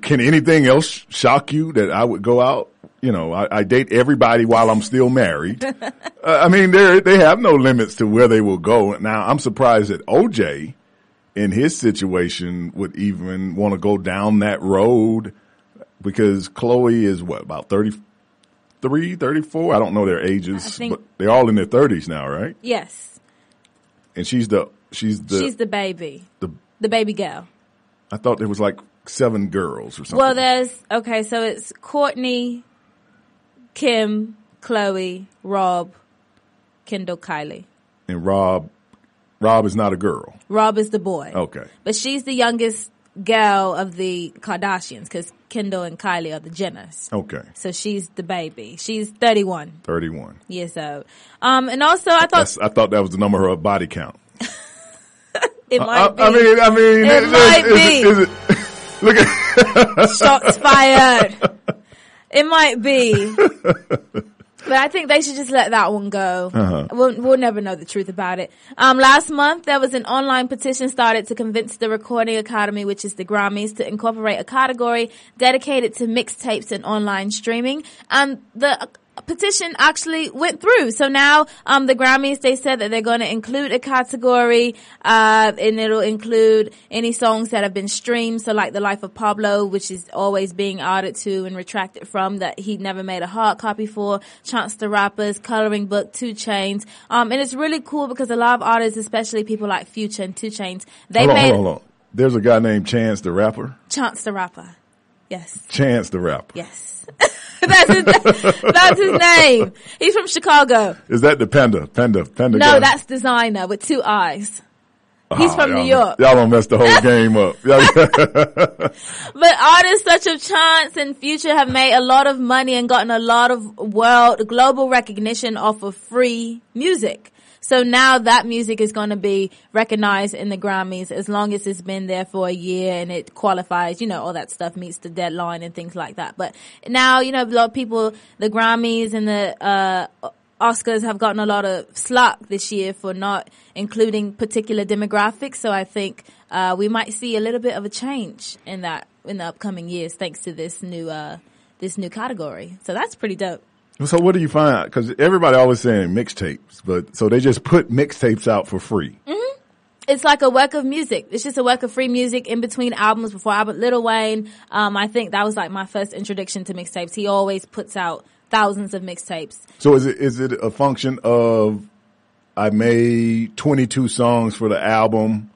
can anything else shock you that I would go out? I date everybody while I'm still married. They have no limits to where they will go. Now, I'm surprised that OJ in his situation would even want to go down that road, because Khloe is about 33, 34? I don't know their ages, but they're all in their 30s now, right? Yes. And she's the baby. The baby girl. I thought there was like 7 girls or something. Well, so it's Courtney, Kim, Khloe, Rob, Kendall, Kylie. And Rob is not a girl. Rob is the boy. Okay. But she's the youngest girl of the Kardashians, because Kendall and Kylie are the Jenners. Okay. So she's the baby. She's 31. 31. Years old. And also I thought that was the number of her body count. It might be. It might be. Is it? Look at shots fired. It might be. But I think they should just let that one go. We'll never know the truth about it. Last month, there was an online petition started to convince the Recording Academy, which is the Grammys, to incorporate a category dedicated to mixtapes and online streaming. And the petition actually went through. So now, the Grammys, they said that they're going to include a category, and it'll include any songs that have been streamed. So like The Life of Pablo, which is always being added to and retracted from, that he never made a hard copy for, Chance the Rapper's, Coloring Book, 2 Chainz. And it's really cool because a lot of artists, especially people like Future and 2 Chainz, hold on. There's a guy named Chance the Rapper? Chance the Rapper. Yes. Chance the Rapper. Yes. That's his name. He's from Chicago. Is that the Panda No, guy? that's Designer with 2 eyes. He's from New York. Y'all don't mess the whole game up. But artists such as Chance and Future have made a lot of money and gotten a lot of global recognition off of free music. So now that music is going to be recognized in the Grammys as long as it's been there for a year and it qualifies, all that stuff meets the deadline and things like that. But now, a lot of people, the Grammys and the Oscars have gotten a lot of slack this year for not including particular demographics. So I think we might see a little bit of a change in the upcoming years thanks to this new category. So that's pretty dope. So what do you find? Because everybody always saying mixtapes, but so they just put mixtapes out for free. Mm-hmm. It's like a work of music. It's just a work of free music in between albums, before album. Lil Wayne, I think that was like my first introduction to mixtapes. He always puts out thousands of mixtapes. So is it a function of I made 22 songs for the album,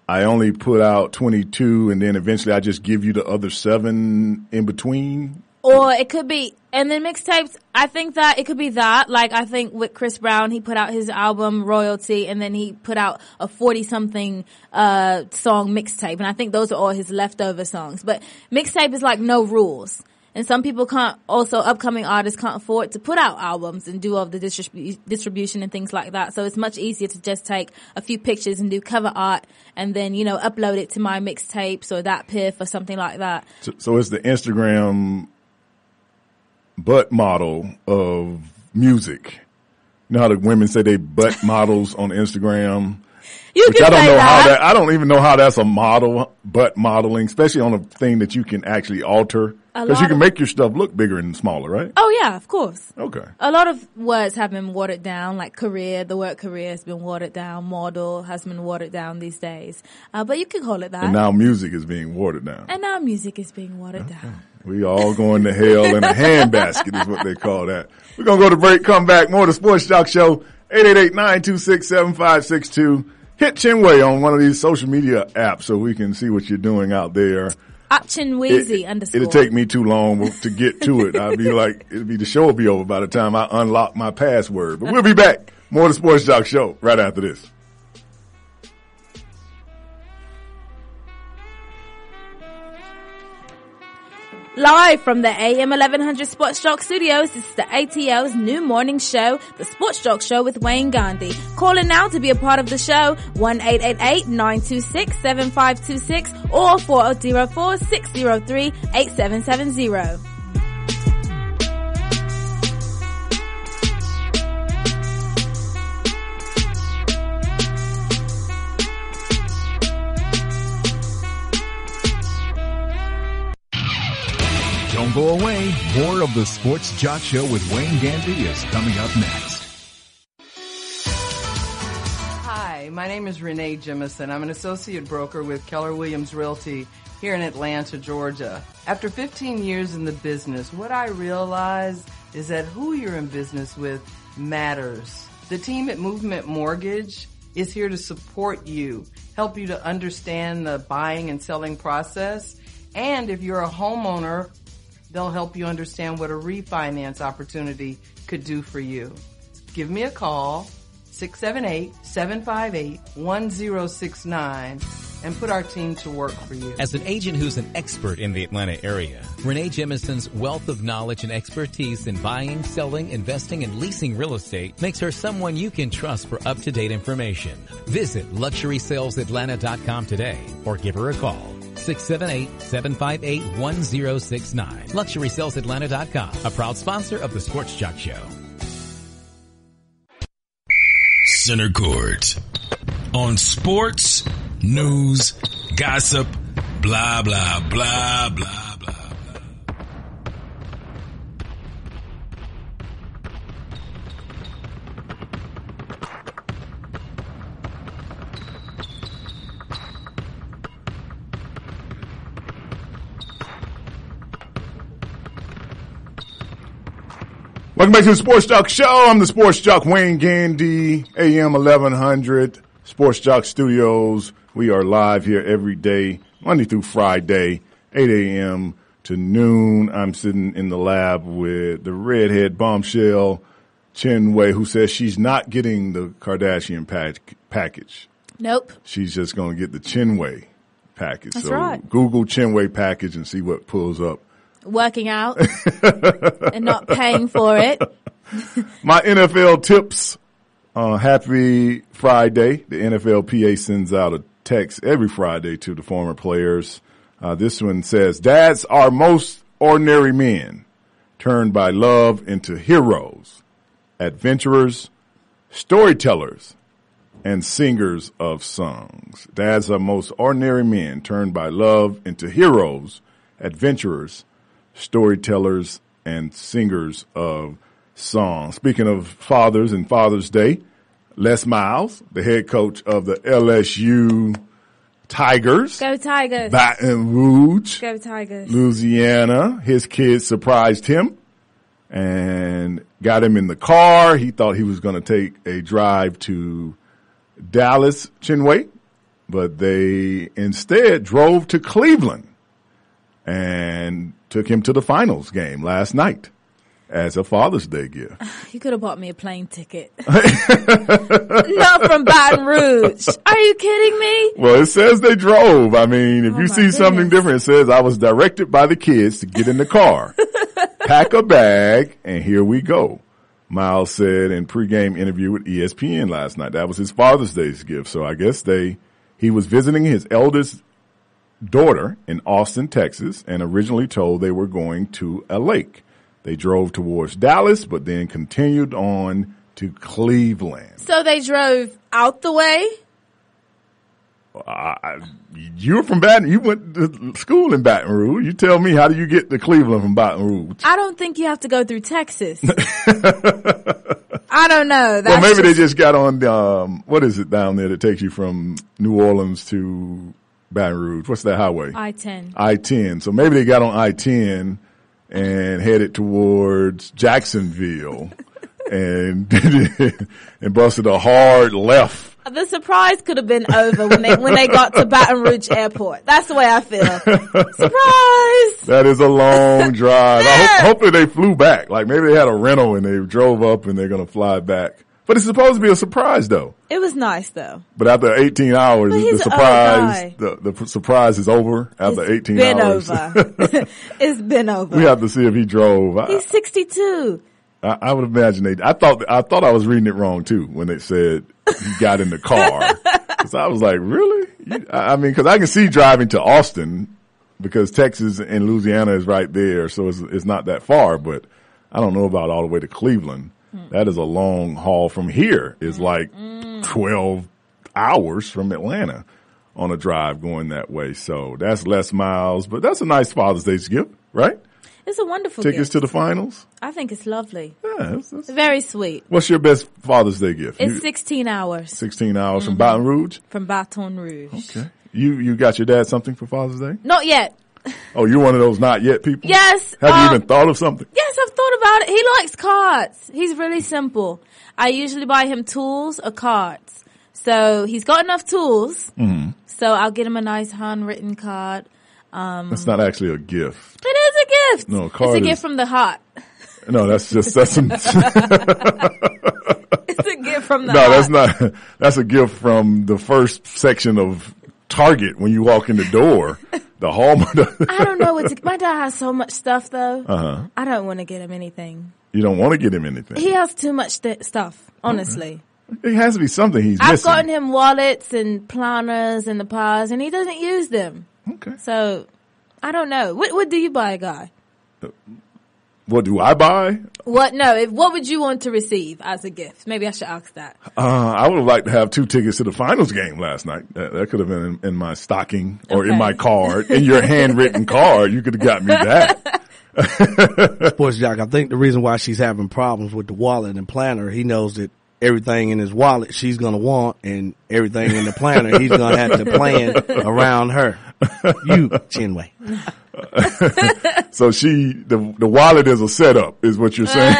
I only put out 22, and then eventually I just give you the other 7 in between? Or it could be, and then mixtapes, I think that it could be that. Like, I think with Chris Brown, he put out his album Royalty, and then he put out a 40-something song mixtape, and I think those are all his leftover songs. But mixtape is like no rules. And some people upcoming artists can't afford to put out albums and do all the distribution and things like that. So it's much easier to just take a few pictures and do cover art and then, upload it to my mixtapes or that Piff or something like that. So it's the Instagram butt model of music. You know how the women say they butt models on Instagram? You Which can I don't say know how that. I don't even know how that's a model, butt modeling, especially on a thing that you can actually alter. Because you can make your stuff look bigger and smaller, right? Oh yeah, of course. Okay. A lot of words have been watered down, like career. The word career has been watered down. Model has been watered down these days. But you can call it that. And now music is being watered down. And now music is being watered down. We all going to hell in a handbasket is what they call that. We're going to go to break, come back. More of the Sports Jock Show, 888-926-7562. Hit Chinway on one of these social media apps so we can see what you're doing out there. Chinweezy _ It'll take me too long to get to it. I'll be like, the show will be over by the time I unlock my password. But we'll be back. More of the Sports Jock Show right after this. Live from the AM 1100 Sports Jock Studios, this is the ATL's new morning show, the Sports Jock Show with Wayne Gandhi. Call in now to be a part of the show, 1-888-926-7526 or 404603-8770. Don't go away. More of the Sports Jock Show with Wayne Gandy is coming up next. Hi, my name is Renee Jemison. I'm an associate broker with Keller Williams Realty here in Atlanta, Georgia. After 15 years in the business, what I realized is that who you're in business with matters. The team at Movement Mortgage is here to support you, help you to understand the buying and selling process. And if you're a homeowner, they'll help you understand what a refinance opportunity could do for you. Give me a call, 678-758-1069, and put our team to work for you. As an agent who's an expert in the Atlanta area, Renee Jemison's wealth of knowledge and expertise in buying, selling, investing, and leasing real estate makes her someone you can trust for up-to-date information. Visit LuxurySalesAtlanta.com today or give her a call. 678-758-1069. LuxurySalesAtlanta.com, a proud sponsor of the Sports Jock Show. Center Court. On sports, news, gossip, blah, blah, blah, blah, blah. Welcome back to the Sports Jock Show. I'm the Sports Jock Wayne Gandy, AM 1100, Sports Jock Studios. We are live here every day, Monday through Friday, 8 a.m. to noon. I'm sitting in the lab with the redhead bombshell, Chinway, who says she's not getting the Kardashian package. Nope. She's just going to get the Chinway package. That's so right. Google Chinway package and see what pulls up. Working out and not paying for it. My NFL tips. Happy Friday. The NFLPA sends out a text every Friday to the former players. This one says, dads are most ordinary men turned by love into heroes, adventurers, storytellers, and singers of songs. Dads are most ordinary men turned by love into heroes, adventurers, storytellers, and singers of songs. Speaking of fathers and Father's Day, Les Miles, the head coach of the LSU Tigers. Go Tigers. Baton Rouge. Go Tigers. Louisiana. His kids surprised him and got him in the car. He thought he was going to take a drive to Dallas, Chinway, but they instead drove to Cleveland and took him to the finals game last night as a Father's Day gift. You could have bought me a plane ticket. Not from Baton Rouge. Are you kidding me? Well, it says they drove. I mean, if you see something different, it says I was directed by the kids to get in the car, pack a bag, and here we go. Miles said in pregame interview with ESPN last night. That was his Father's Day's gift. So I guess he was visiting his eldest daughter in Austin, Texas, and originally told they were going to a lake. They drove towards Dallas, but then continued on to Cleveland. So they drove out the way? You're from Baton. You went to school in Baton Rouge. You tell me, how do you get to Cleveland from Baton Rouge? I don't think you have to go through Texas. I don't know. Well, maybe they just got on what is it down there that takes you from New Orleans to Baton Rouge? What's that highway? I-10. I-10. So maybe they got on I-10 and headed towards Jacksonville and busted a hard left. The surprise could have been over when they got to Baton Rouge Airport. That's the way I feel. Surprise! That is a long drive. Hopefully they flew back. Like maybe they had a rental and they drove up and they're going to fly back. But it's supposed to be a surprise though. It was nice though. But after 18 hours, the surprise is over after 18 hours. It's been over. We have to see if he drove. He's 62. I would imagine I thought I was reading it wrong too when they said he got in the car. Cause I was like, really? I mean, cause I can see driving to Austin because Texas and Louisiana is right there. So it's not that far, but I don't know about all the way to Cleveland. That is a long haul from here. It's like 12 hours from Atlanta on a drive going that way. So that's less miles, but that's a nice Father's Day gift, right? It's a wonderful Tickets gift. to the finals? I think it's lovely. Yeah. It's very sweet. What's your best Father's Day gift? It's 16 hours. 16 hours from Baton Rouge? From Baton Rouge. Okay. You got your dad something for Father's Day? Not yet. Oh, you're one of those not yet people? Yes. Have you even thought of something? Yes, I've thought about it. He likes cards. He's really simple. I usually buy him tools or cards. So he's got enough tools. Mm-hmm. So I'll get him a nice handwritten card. That's not actually a gift. It is a gift. No, a card It's a gift from the heart. No, that's some. It's a gift from the No, heart. that's not. That's a gift from the first section of Target when you walk in the door. The Hallmark. I don't know my dad has so much stuff though. Uh-huh. I don't want to get him anything. You don't want to get him anything. He has too much stuff, honestly. It has to be something he's I've missing. gotten him wallets and planners in the past, and he doesn't use them. Okay. So, I don't know. What do you buy a guy? What do I buy? What would you want to receive as a gift? Maybe I should ask that. I would have liked to have 2 tickets to the finals game last night. That could have been in my stocking or in my card. In your handwritten card, you could have got me that. Sports Jock, I think the reason why she's having problems with the wallet and planner, he knows that everything in his wallet she's going to want, and everything in the planner he's going to have to plan around her. You, Chinway. So the wallet is a setup, is what you're saying.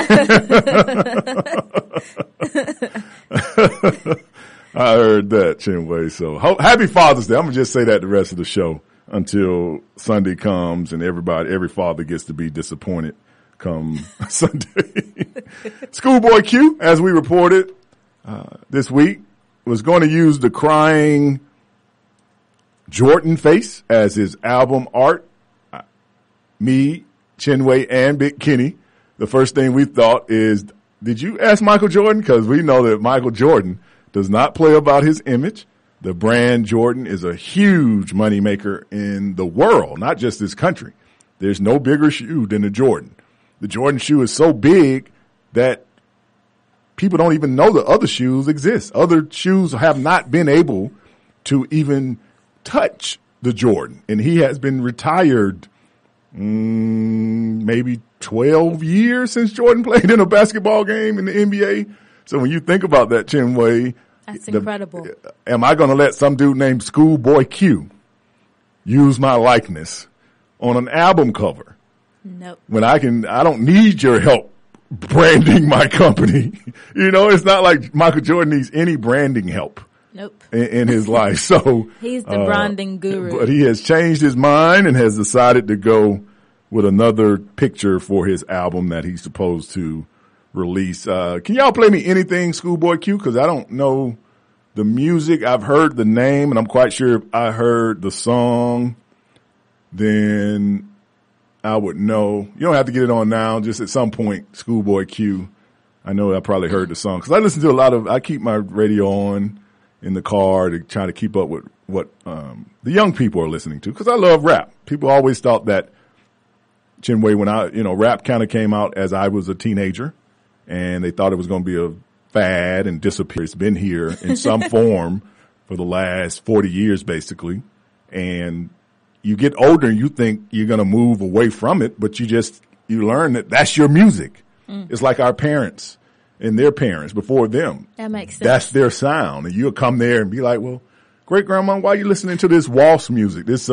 I heard that, Chinway. So happy Father's Day. I'm going to just say that the rest of the show until Sunday comes and every father gets to be disappointed come Sunday. Schoolboy Q, as we reported this week, was going to use the crying Jordan face as his album art. Me, Chinway, and Big Kenny, the first thing we thought is, did you ask Michael Jordan? Because we know that Michael Jordan does not play about his image. The brand Jordan is a huge moneymaker in the world, not just this country. There's no bigger shoe than the Jordan. The Jordan shoe is so big that people don't even know the other shoes exist. Other shoes have not been able to even touch the Jordan. And he has been retired maybe 12 years since Jordan played in a basketball game in the NBA. So when you think about that, Chinway, that's incredible. Am I going to let some dude named Schoolboy Q use my likeness on an album cover? Nope. When I don't need your help branding my company. You know, it's not like Michael Jordan needs any branding help. Nope. In his life. So he's the branding guru. But he has changed his mind and has decided to go with another picture for his album that he's supposed to release. Can y'all play me anything, Schoolboy Q? Because I don't know the music. I've heard the name, and I'm quite sure if I heard the song, then I would know. You don't have to get it on now. Just at some point, Schoolboy Q. I know I probably heard the song because I listen to I keep my radio on in the car to try to keep up with what the young people are listening to, because I love rap. People always thought that, Chinway, when rap kind of came out as I was a teenager, and they thought it was going to be a fad and disappear. It's been here in some form for the last 40 years, basically. And you get older and you think you're going to move away from it, but you learn that that's your music. It's like our parents and their parents before them. That makes sense. That's their sound. And you'll come there and be like, well, great grandma, why are you listening to this waltz music, this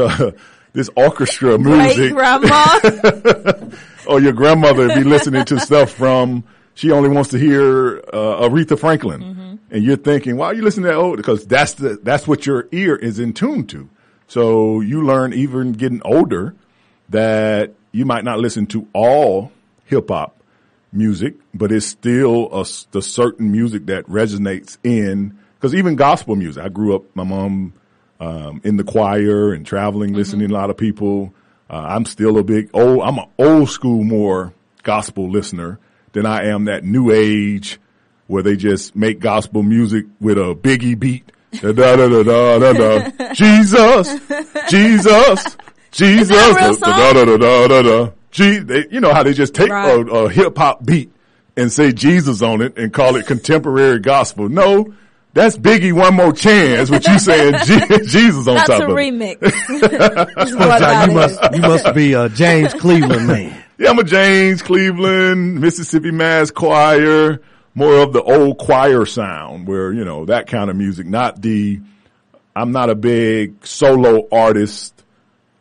orchestra music? Great grandma. Or your grandmother be listening to stuff from, she only wants to hear Aretha Franklin. Mm-hmm. And you're thinking, why are you listening to that old? Because that's what your ear is in tune to. So you learn even getting older that you might not listen to all hip hop music, but it's still the certain music that resonates in, because even gospel music, I grew up, my mom, in the choir and traveling, listening to a lot of people. I'm still I'm an old school more gospel listener than I am that new age where they just make gospel music with a Biggie beat. Da da da da da da da. Jesus, Jesus, Jesus. Da da da da da da. You know how they just take a hip hop beat and say Jesus on it and call it contemporary gospel. No, that's Biggie One More Chance, what you saying Jesus on that's top of it. That's a remix. You must be a James Cleveland man. Yeah, I'm a James Cleveland, Mississippi Mass Choir, more of the old choir sound where, you know, that kind of music, I'm not a big solo artist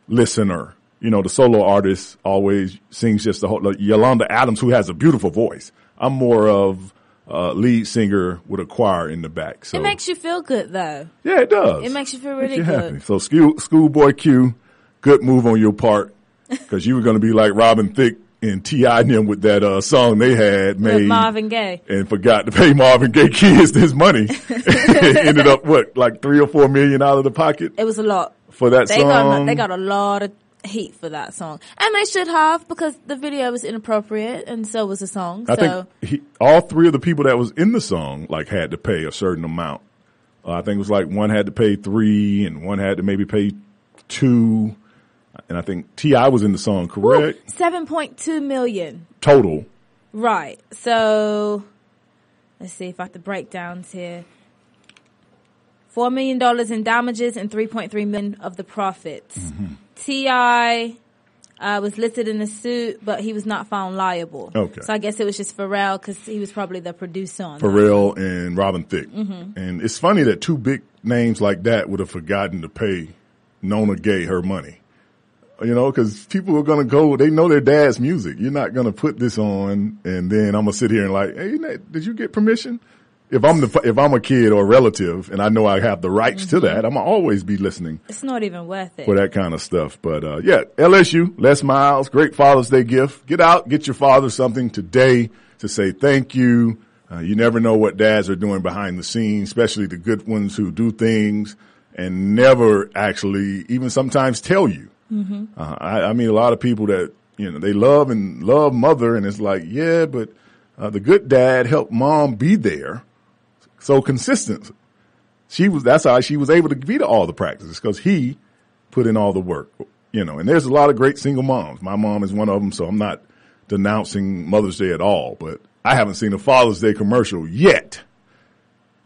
listener. You know, the solo artist always sings just the whole, like Yolanda Adams, who has a beautiful voice. I'm more of lead singer with a choir in the back. So it makes you feel good, though. Yeah, it does. It makes you feel really good. Happy. So Schoolboy Q, good move on your part, because you were going to be like Robin Thicke and T.I. and them with that song they had made. With Marvin Gaye. And forgot to pay Marvin Gaye kids his money. Ended up, like $3 or $4 million out of the pocket? It was a lot. For that song? They got a lot of heat for that song. And they should have, because the video was inappropriate and so was the song. I think all three of the people that was in the song had to pay a certain amount. I think it was like one had to pay $3 and one had to maybe pay $2. And I think T.I. was in the song, correct? Ooh, $7.2 million. Total. Right. So let's see if I have the breakdowns here. $4 million in damages and $3.3 million of the profits. Mm-hmm. T.I. was listed in the suit, but he was not found liable. Okay. So I guess it was just Pharrell, because he was probably the producer on Pharrell and Robin Thicke. Mm-hmm. And it's funny that two big names like that would have forgotten to pay Nona Gaye her money. You know, because people are going to they know their dad's music. You're not going to put this on and then I'm going to sit here and like, hey, did you get permission? If I'm a kid or a relative and I know I have the rights to that, I'm going to always be listening. It's not even worth it. For that kind of stuff. But, LSU, Les Miles, great Father's Day gift. Get out, get your father something today to say thank you. You never know what dads are doing behind the scenes, especially the good ones who do things and never actually even sometimes tell you. Mm-hmm. I mean, a lot of people that, they love mother, and it's like, yeah, but the good dad helped mom be there. So consistent. That's how she was able to be to all the practices, because he put in all the work, and there's a lot of great single moms. My mom is one of them, so I'm not denouncing Mother's Day at all, but I haven't seen a Father's Day commercial yet.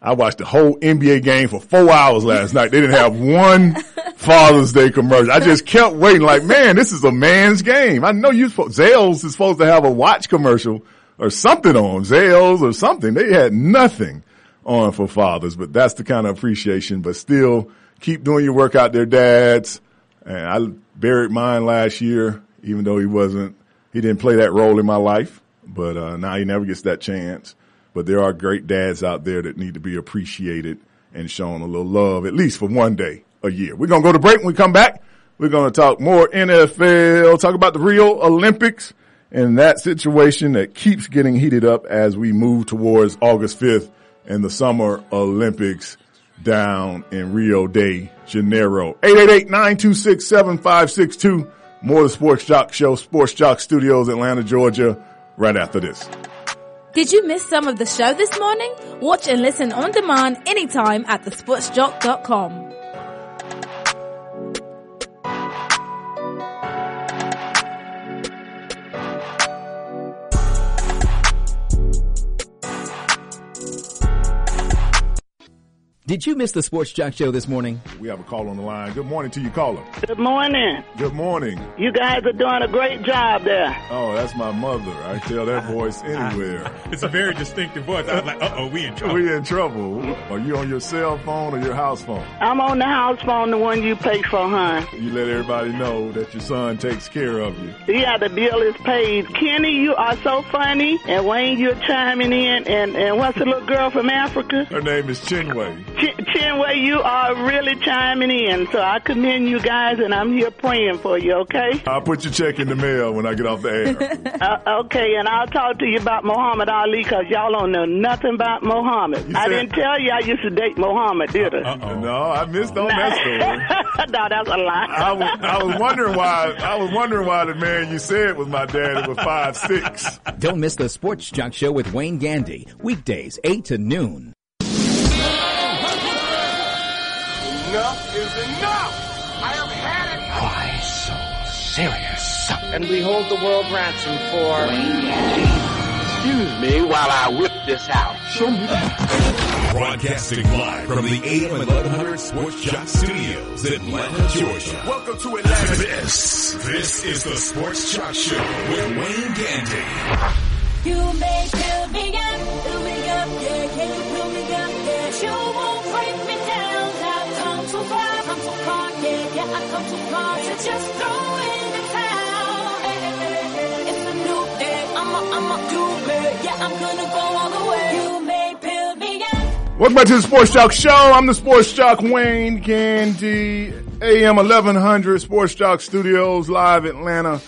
I watched the whole NBA game for 4 hours last night. They didn't have one Father's Day commercial. I just kept waiting like, man, this is a man's game. I know Zales is supposed to have a watch commercial or something on, Zales or something. They had nothing on for fathers, but that's the kind of appreciation. But still, keep doing your work out there, dads. And I buried mine last year, even though he didn't play that role in my life, but now he never gets that chance. But there are great dads out there that need to be appreciated and shown a little love, at least for one day a year. We're going to go to break. When we come back, we're going to talk more NFL, talk about the Rio Olympics and that situation that keeps getting heated up as we move towards August 5th and the Summer Olympics down in Rio de Janeiro. 888-926-7562. More of the Sports Jock Show, Sports Jock Studios, Atlanta, Georgia, right after this. Did you miss some of the show this morning? Watch and listen on demand anytime at thesportsjock.com. Did you miss the Sports Jock Show this morning? We have a call on the line. Good morning to you, caller. Good morning. Good morning. You guys are doing a great job there. Oh, that's my mother. I tell that voice anywhere. It's a very distinctive voice. I was like, uh-oh, we in trouble. We in trouble. Are you on your cell phone or your house phone? I'm on the house phone, the one you pay for, hon. You let everybody know that your son takes care of you. Yeah, the bill is paid. Kenny, you are so funny. And Wayne, you're chiming in. And what's the little girl from Africa? Her name is Chinwei. Chinwei, you are really chiming in. So I commend you guys, and I'm here praying for you, okay? I'll put your check in the mail when I get off the air. Okay, and I'll talk to you about Muhammad Ali, because y'all don't know nothing about Muhammad. I didn't tell you I used to date Muhammad, did I? No, I missed on that story. No, that's a lie. I was wondering why the man you said was my daddy was 5'6". Don't miss the Sports Jock Show with Wayne Gandy. Weekdays, 8 to noon. Enough is enough! I have had it! Why so serious? And we hold the world ransom for... Excuse me while I whip this out. Show me that. Broadcasting live from the AM 1100 Sports Jock Studios in Atlanta, Georgia. Welcome to Atlanta. This is the Sports Jock Show with Wayne Gandy. You may fill me up, yeah, can you fill me up, yeah, you won't break me down, I've come too far, yeah, I've come too far to just throw in the towel, it's a new day, I'ma do it, yeah, I'm gonna go all the way, you may fill me up. Welcome back to the Sports Jock Show. I'm the Sports Jock Wayne Gandy, AM 1100 Sports Jock Studios, live Atlanta,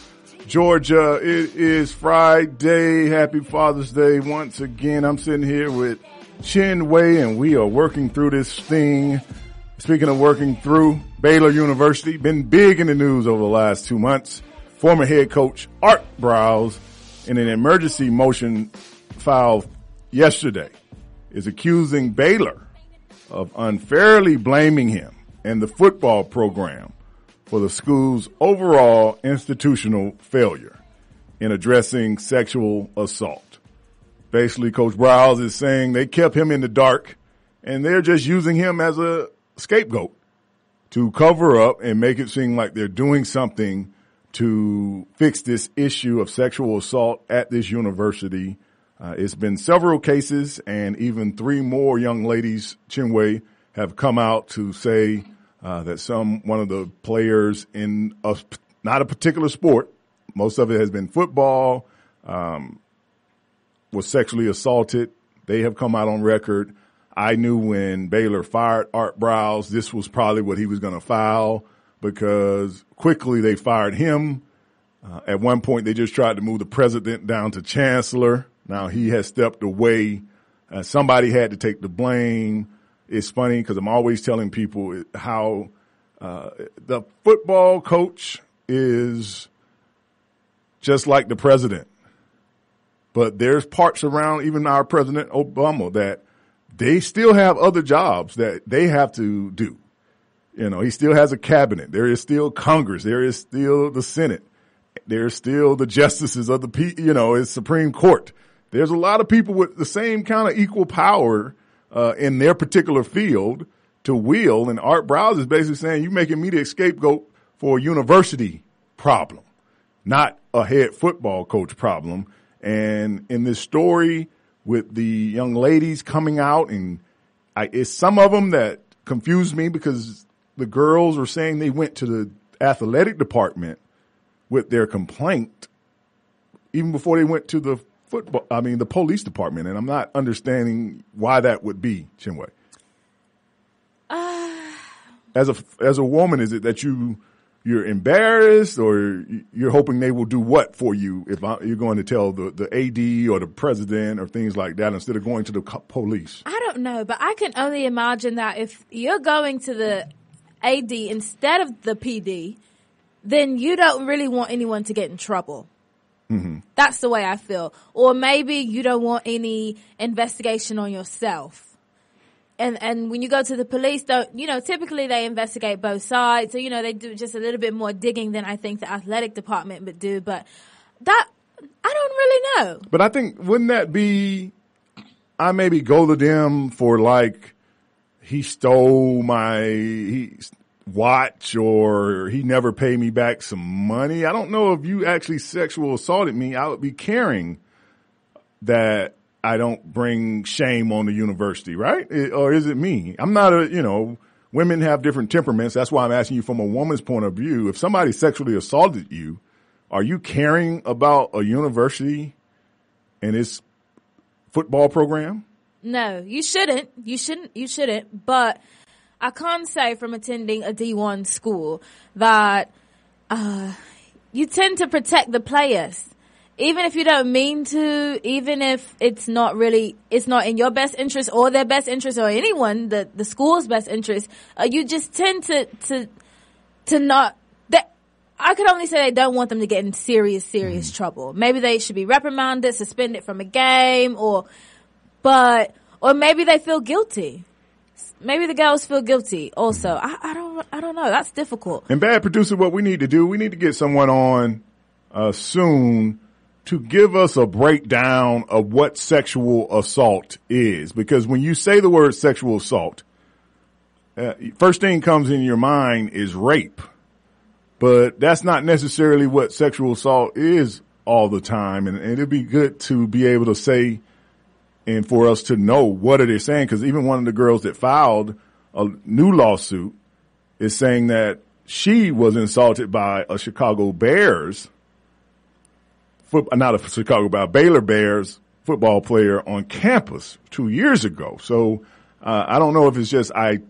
Georgia. It is Friday. Happy Father's Day once again. I'm sitting here with Chinwei, and we are working through this thing. Speaking of working through, Baylor University, been big in the news over the last 2 months. Former head coach Art Browse, in an emergency motion filed yesterday, is accusing Baylor of unfairly blaming him and the football program for the school's overall institutional failure in addressing sexual assault. Basically, Coach Browse is saying they kept him in the dark and they're just using him as a scapegoat to cover up and make it seem like they're doing something to fix this issue of sexual assault at this university. It's been several cases, and even 3 more young ladies, Chinwei, have come out to say that one of the players in not a particular sport, most of it has been football, was sexually assaulted. They have come out on record. I knew when Baylor fired Art Browse, this was probably what he was going to file, because quickly they fired him. At one point, they just tried to move the president down to chancellor. Now he has stepped away. Somebody had to take the blame. It's funny because I'm always telling people how the football coach is just like the president. But there's parts around even our President Obama that they still have other jobs that they have to do. You know, he still has a cabinet. There is still Congress. There is still the Senate. There's still the justices of his Supreme Court. There's a lot of people with the same kind of equal power in their particular field to wield. And Art Browse is basically saying, you're making me the scapegoat for a university problem, not a head football coach problem. And in this story with the young ladies coming out, and it's some of them that confused me because the girls were saying they went to the athletic department with their complaint even before they went to the the police department. And I'm not understanding why that would be, Chinwei. As a woman, is it that you're embarrassed, or you're hoping they will do what for you if you're going to tell the AD or the president or things like that instead of going to the police? I don't know, but I can only imagine that if you're going to the AD instead of the PD, then you don't really want anyone to get in trouble. Mm-hmm. That's the way I feel. Or maybe you don't want any investigation on yourself. And when you go to the police, typically they investigate both sides. So, they do just a little bit more digging than I think the athletic department would do. But that, I don't really know. But I think, wouldn't that be, I maybe go to them for he stole my watch or he never paid me back some money. I don't know if you actually sexual assaulted me. I would be caring that I don't bring shame on the university, right? Or is it me? I'm not women have different temperaments. That's why I'm asking you from a woman's point of view. If somebody sexually assaulted you, are you caring about a university and its football program? No, you shouldn't. You shouldn't. But I can't say from attending a D1 school that you tend to protect the players. Even if you don't mean to, even if it's not in your best interest or their best interest or anyone, the school's best interest, you just tend to not, I could only say they don't want them to get in serious trouble. Maybe they should be reprimanded, suspended from a game, or maybe they feel guilty. Maybe the girls feel guilty also. I don't know. That's difficult. And Bad Producer, what we need to do, we need to get someone on soon to give us a breakdown of what sexual assault is. Because when you say the word sexual assault, first thing comes in your mind is rape. But that's not necessarily what sexual assault is all the time. And it'd be good to be able to say and for us to know what it is saying. Because even one of the girls that filed a new lawsuit is saying that she was insulted by a Chicago Bears Baylor Bears football player on campus 2 years ago. So I don't know if it's just I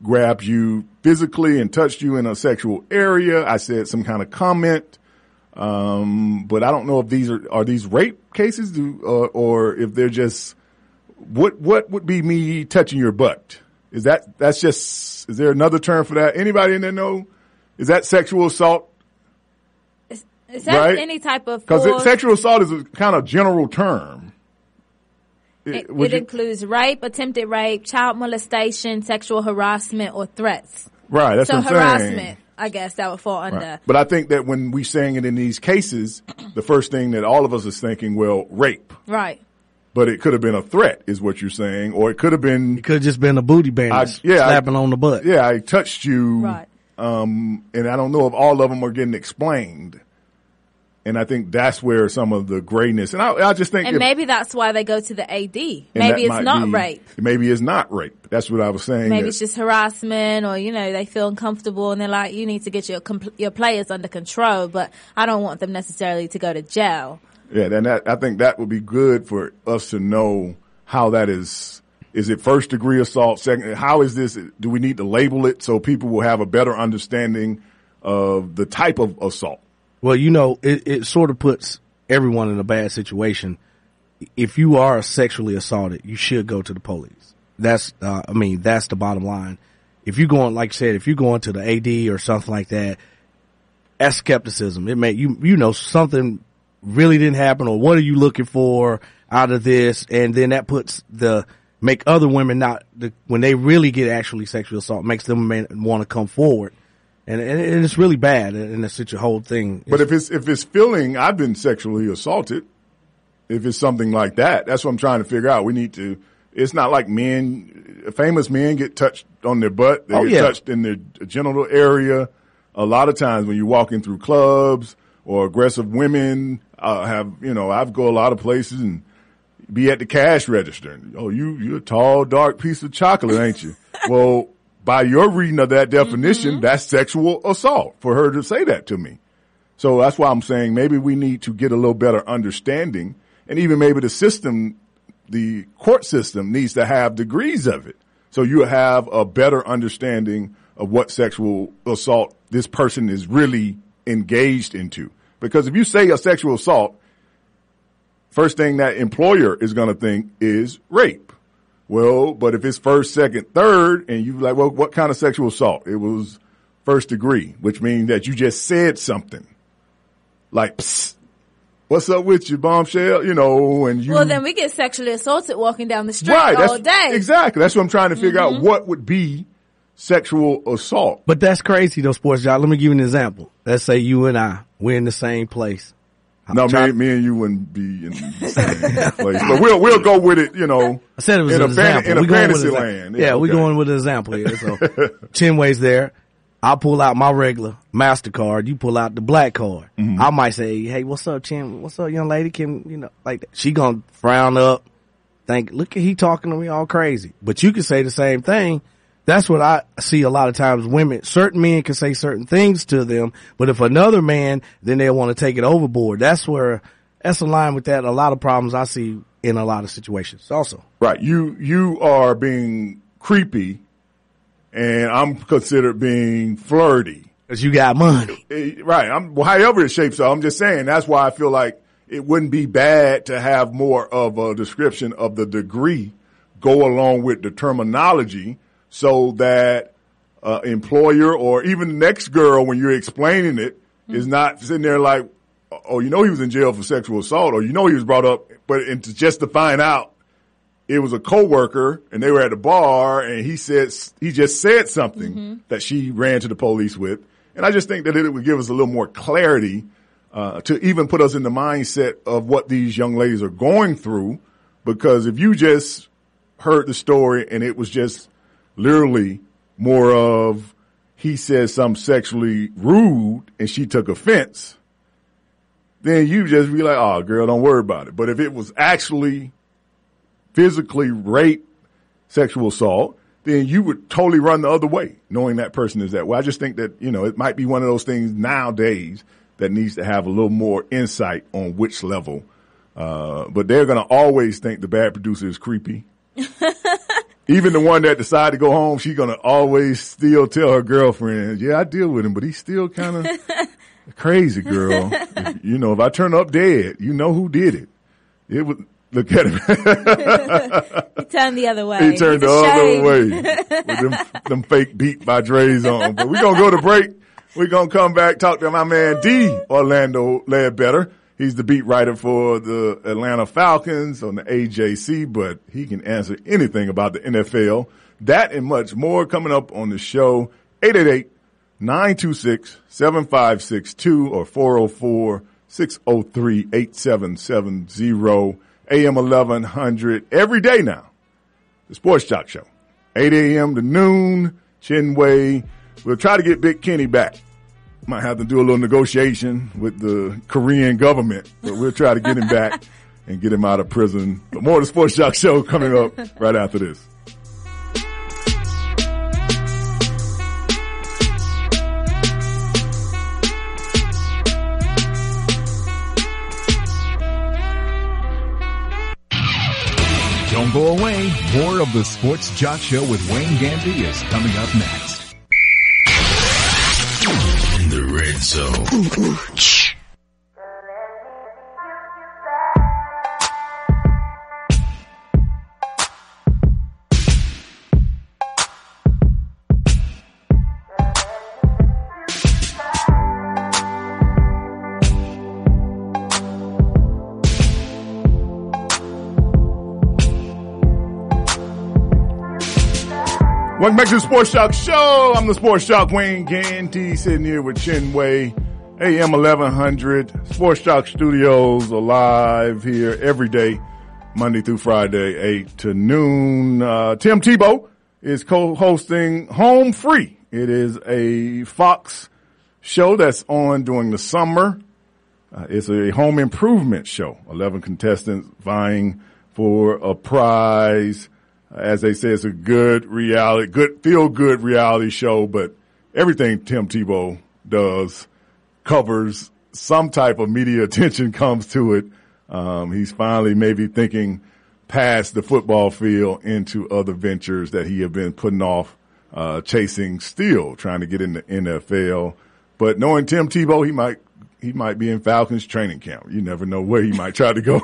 grabbed you physically and touched you in a sexual area. I said some kind of comment, but I don't know if these are these rape cases or if they're just what would be me touching your butt? Is there another term for that? Anybody in there know? Is that sexual assault? Is that right? Any type of force? Because sexual assault is a kind of general term. It includes rape, attempted rape, child molestation, sexual harassment, or threats. Right, that's what I'm harassment, saying. I guess that would fall under. Right. But I think that when we saying it in these cases, the first thing that all of us is thinking, well, rape. Right. But it could have been a threat, is what you're saying, or it could have been. It could have just been a booty bandage, slapping on the butt. Yeah, I touched you. Right. And I don't know if all of them are getting explained. And I think that's where some of the grayness, and I just think. And maybe that's why they go to the AD. Maybe it's not rape. Maybe it's not rape. That's what I was saying. Maybe it's just harassment, or, they feel uncomfortable and they're like, you need to get your players under control, but I don't want them necessarily to go to jail. Yeah, and I think that would be good for us to know how that is. Is it first degree assault? Second, how is this? Do we need to label it so people will have a better understanding of the type of assault? Well, it sort of puts everyone in a bad situation. If you are sexually assaulted, you should go to the police. That's the bottom line. If you're going, like I said, if you're going to the AD or something like that, that's skepticism. It may, something really didn't happen, or what are you looking for out of this? And then that make other women when they really get actually sexual assault, makes them want to come forward. And it's really bad, and it's such a whole thing. But if it's feeling I've been sexually assaulted, if it's something like that, that's what I'm trying to figure out. We need to. It's not like famous men get touched on their butt. They get touched in their genital area. A lot of times when you're walking through clubs or aggressive women I've go a lot of places and be at the cash register. Oh, you're a tall, dark piece of chocolate, ain't you? Well. By your reading of that definition, that's sexual assault for her to say that to me. So that's why I'm saying maybe we need to get a little better understanding, and even maybe the court system needs to have degrees of it. So you have a better understanding of what sexual assault this person is really engaged into. Because if you say a sexual assault, first thing that employer is going to think is rape. Well, but if it's first, second, third, and you like, well, what kind of sexual assault? It was first degree, which means that you just said something. Like, psst, what's up with you, bombshell? And you. Well, then we get sexually assaulted walking down the street all day. Exactly. That's what I'm trying to figure out. What would be sexual assault? But that's crazy though, Sports Jock. Let me give you an example. Let's say you and we're in the same place. No, me and you wouldn't be in the same place. But we'll go with it, you know. I said it was an example. In a fantasy land. Yeah, we're going with an example here. So Chinway's there. I'll pull out my regular MasterCard. You pull out the black card. Mm-hmm. I might say, hey, what's up, Chin? What's up, young lady? Like that. She gonna frown up, think, look at he talking to me all crazy. But you can say the same thing. That's what I see a lot of times. Certain men can say certain things to them, but if another man, then they'll want to take it overboard. That's in line with that. A lot of problems I see in a lot of situations also. Right. You are being creepy, and I'm considered being flirty. Because you got money. Right. However it shapes up, I'm just saying that's why I feel like it wouldn't be bad to have more of a description of the degree go along with the terminology, so that employer or even the next girl, when you're explaining it, is not sitting there like, oh, you know he was in jail for sexual assault, or you know he was brought up, just to find out it was a coworker and they were at the bar and he just said something that she ran to the police with. And I just think that it would give us a little more clarity to even put us in the mindset of what these young ladies are going through, because if you just heard the story and it was just literally more of he said something sexually rude and she took offense, then you just be like, oh, girl, don't worry about it. But if it was actually physically rape, sexual assault, then you would totally run the other way, knowing that person is that way. I just think that, it might be one of those things nowadays that needs to have a little more insight on which level. But they're going to always think the bad producer is creepy. Even the one that decided to go home, she's going to always still tell her girlfriend, yeah, I deal with him, but he's still kind of crazy, girl. If I turn up dead, you know who did it. It was, look at him. He turned the other way. He turned the other way with them fake Beat by Dre's on. But we're going to go to break. We're going to come back, talk to my man D. Orlando Ledbetter. He's the beat writer for the Atlanta Falcons on the AJC, but he can answer anything about the NFL. That and much more coming up on the show. 888-926-7562 or 404-603-8770. AM 1100 every day now. The Sports Jock Show. 8 a.m. to noon. Chinway. We'll try to get Big Kenny back. Might have to do a little negotiation with the Korean government, but we'll try to get him back and get him out of prison. But more of the Sports Jock Show coming up right after this. Don't go away. More of the Sports Jock Show with Wayne Gandy is coming up next. In the red zone. Welcome back to the Sports Jock Show. I'm the Sports Jock Wayne Gandy, sitting here with Chinway, AM 1100. Sports Jock Studios are live here every day, Monday through Friday, 8 to noon. Tim Tebow is co-hosting Home Free. It is a Fox show that's on during the summer. It's a home improvement show. 11 contestants vying for a prize. As they say, it's a good feel-good reality show, but everything Tim Tebow does covers some type of media attention comes to it. He's finally maybe thinking past the football field into other ventures that he had been putting off, chasing still, trying to get in the NFL. But knowing Tim Tebow, he might be in Falcons training camp. You never know where he might try to go.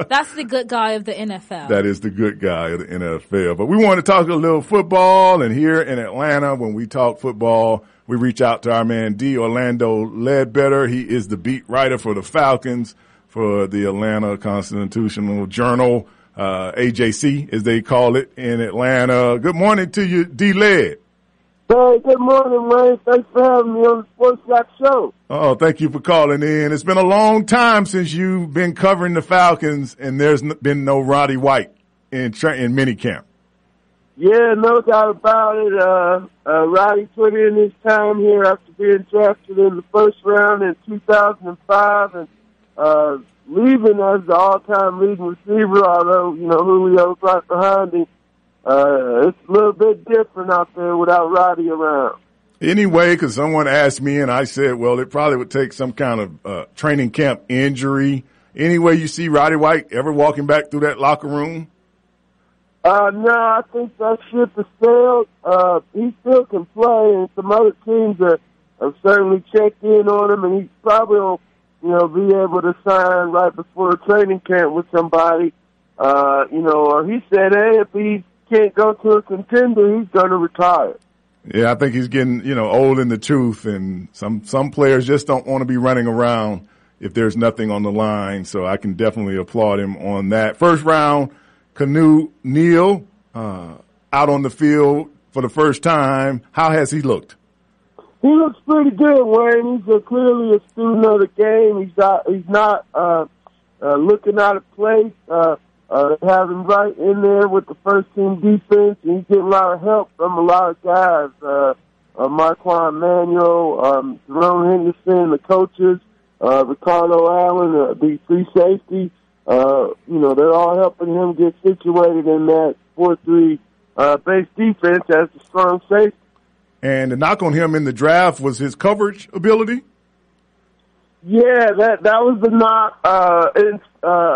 That's the good guy of the NFL. That is the good guy of the NFL. But we want to talk a little football, and here in Atlanta, when we talk football, we reach out to our man D. Orlando Ledbetter. He is the beat writer for the Falcons for the Atlanta Constitutional Journal, AJC, as they call it in Atlanta. Good morning to you, D. Led. Hey, good morning, Wayne. Thanks for having me on the Sports Jack Show. Oh, thank you for calling in. It's been a long time since you've been covering the Falcons, and there's been no Roddy White in minicamp. Yeah, no doubt about it. Roddy put in his time here after being drafted in the first round in 2005 and leaving as the all-time leading receiver, although, Julio's right behind him. It's a little bit different out there without Roddy around. Anyway, because someone asked me, and I said, well, it probably would take some kind of training camp injury. Anyway, you see Roddy White ever walking back through that locker room? No, I think that ship has sailed. He still can play, and some other teams have certainly checked in on him, and he probably will, be able to sign right before training camp with somebody. Or he said, hey, if he can't go to a contender, he's going to retire. Yeah, I think he's getting, old in the tooth, and some players just don't want to be running around if there's nothing on the line, so I can definitely applaud him on that. First round, Canu Neal, out on the field for the first time. How has he looked? He looks pretty good, Wayne. He's clearly a student of the game. He's not looking out of place. Have him right in there with the first team defense, and he's getting a lot of help from a lot of guys. Marquand Manuel, Jerome Henderson, the coaches, Ricardo Allen, the free safety. They're all helping him get situated in that 4-3 base defense as a strong safety. And the knock on him in the draft was his coverage ability? Yeah, that was the knock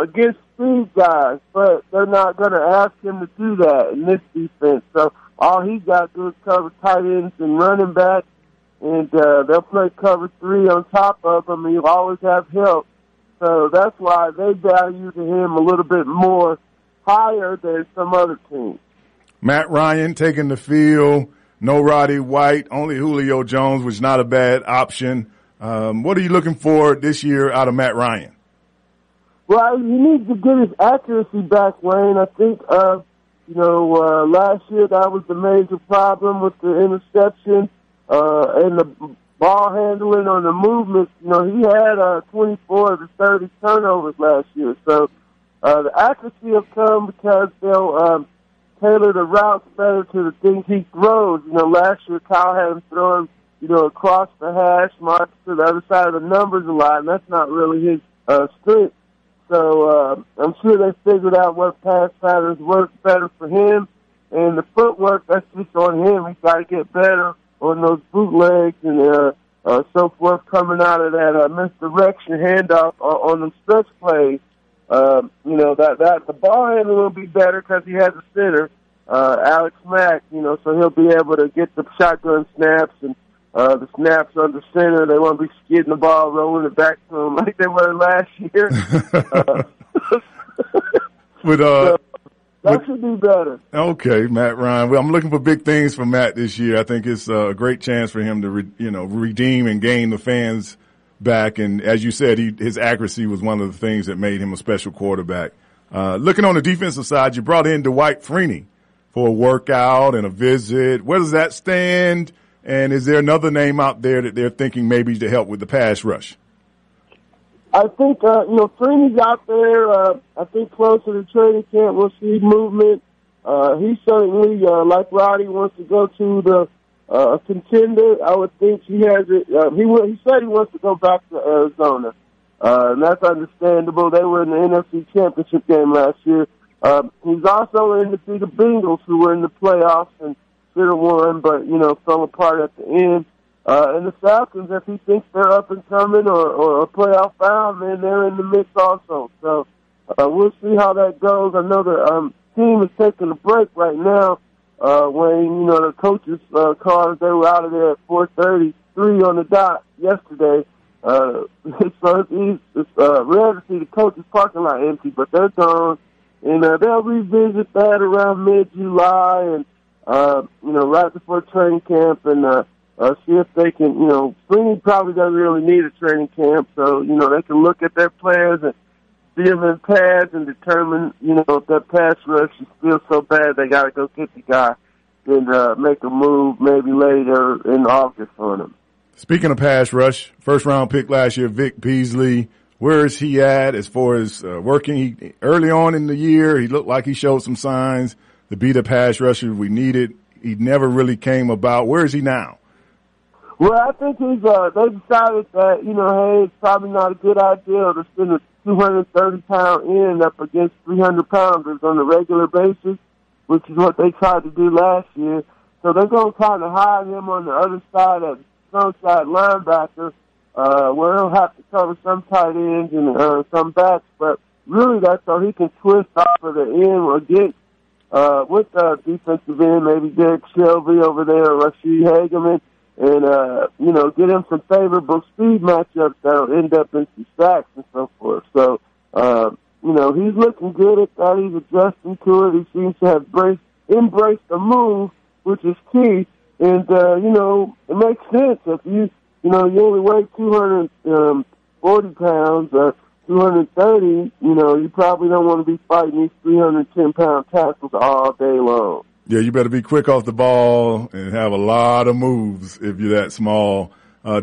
against these guys, but they're not going to ask him to do that in this defense. So all he's got to do is cover tight ends and running backs, and they'll play cover 3 on top of him, and he'll always have help. So that's why they value him a little bit more higher than some other teams. Matt Ryan taking the field, no Roddy White, only Julio Jones, which is not a bad option. What are you looking for this year out of Matt Ryan? Well, he needs to get his accuracy back, Wayne. I think, last year that was the major problem with the interception and the ball handling on the movement. He had 24 to 30 turnovers last year. So the accuracy will come because they'll tailor the routes better to the things he throws. Last year Kyle had him throwing, across the hash marks to the other side of the numbers a lot, and that's not really his strength. So I'm sure they figured out what pass patterns work better for him. And the footwork, that's just on him. He's got to get better on those bootlegs and so forth coming out of that misdirection handoff on the stretch plays. That the ball handler will be better because he has a center, Alex Mack, so he'll be able to get the shotgun snaps and the snaps under center. They won't be skidding the ball, rolling it back to him like they were last year. That should be better. Okay, Matt Ryan. Well, I'm looking for big things from Matt this year. I think it's a great chance for him to, redeem and gain the fans back. And as you said, his accuracy was one of the things that made him a special quarterback. Looking on the defensive side, you brought in Dwight Freeney for a workout and a visit. Where does that stand? And is there another name out there that they're thinking maybe to help with the pass rush? I think, Freeney's out there. I think closer to training camp, we'll see movement. He certainly, like Roddy, wants to go to the contender. I would think he has it. He said he wants to go back to Arizona, and that's understandable. They were in the NFC Championship game last year. He's also in to see the Bengals, who were in the playoffs and should have won, but, fell apart at the end. And the Falcons, if he thinks they're up and coming or a playoff bound, man, they're in the mix also. So we'll see how that goes. I know the team is taking a break right now. When, the coaches called, they were out of there at 4:33 on the dot yesterday. So it's rare to see the coaches' parking lot empty, but they're gone. And they'll revisit that around mid-July and, right before training camp and see if they can, Sweeney probably doesn't really need a training camp, so, they can look at their players and see them in pads and determine, if that pass rush is still so bad they got to go get the guy. can make a move maybe later in August on him. Speaking of pass rush, first round pick last year, Vic Beasley. Where is he at as far as working? Early on in the year, he looked like he showed some signs to be the pass rusher we needed. He never really came about. Where is he now? Well, I think they decided that, hey, it's probably not a good idea to send a 230-pound end up against 300-pounders on a regular basis, which is what they tried to do last year. So they're going to kind of hide him on the other side of the strong side linebacker, where he'll have to cover some tight ends and some backs. But really, that's so he can twist off of the end or get with the defensive end, maybe Derek Shelby over there or Rashid Hageman, and, get him some favorable speed matchups that'll end up in some sacks and so forth. So, he's looking good at that. He's adjusting to it. He seems to have embraced the move, which is key. And, it makes sense. If you only weigh 240 pounds, 230, you probably don't want to be fighting these 310-pound tackles all day long. Yeah, you better be quick off the ball and have a lot of moves if you're that small.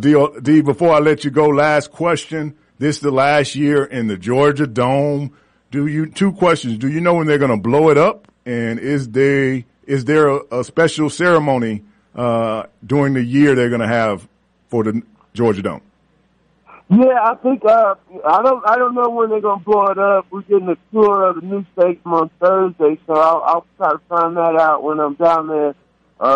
D, before I let you go, last question. This is the last year in the Georgia Dome. Two questions. Do you know when they're going to blow it up? And is there a special ceremony during the year they're going to have for the Georgia Dome? Yeah, I think I don't know when they're gonna blow it up. We're getting a tour of the new stadium on Thursday, so I'll try to find that out when I'm down there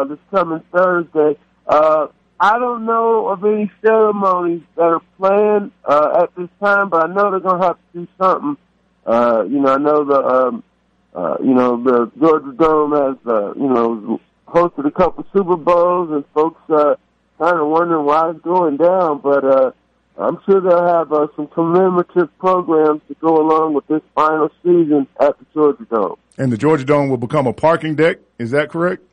this coming Thursday. I don't know of any ceremonies that are planned at this time, but I know they're gonna have to do something. I know the Georgia Dome has hosted a couple Super Bowls, and folks kind of wondering why it's going down, but I'm sure they'll have some commemorative programs to go along with this final season at the Georgia Dome. And the Georgia Dome will become a parking deck. Is that correct?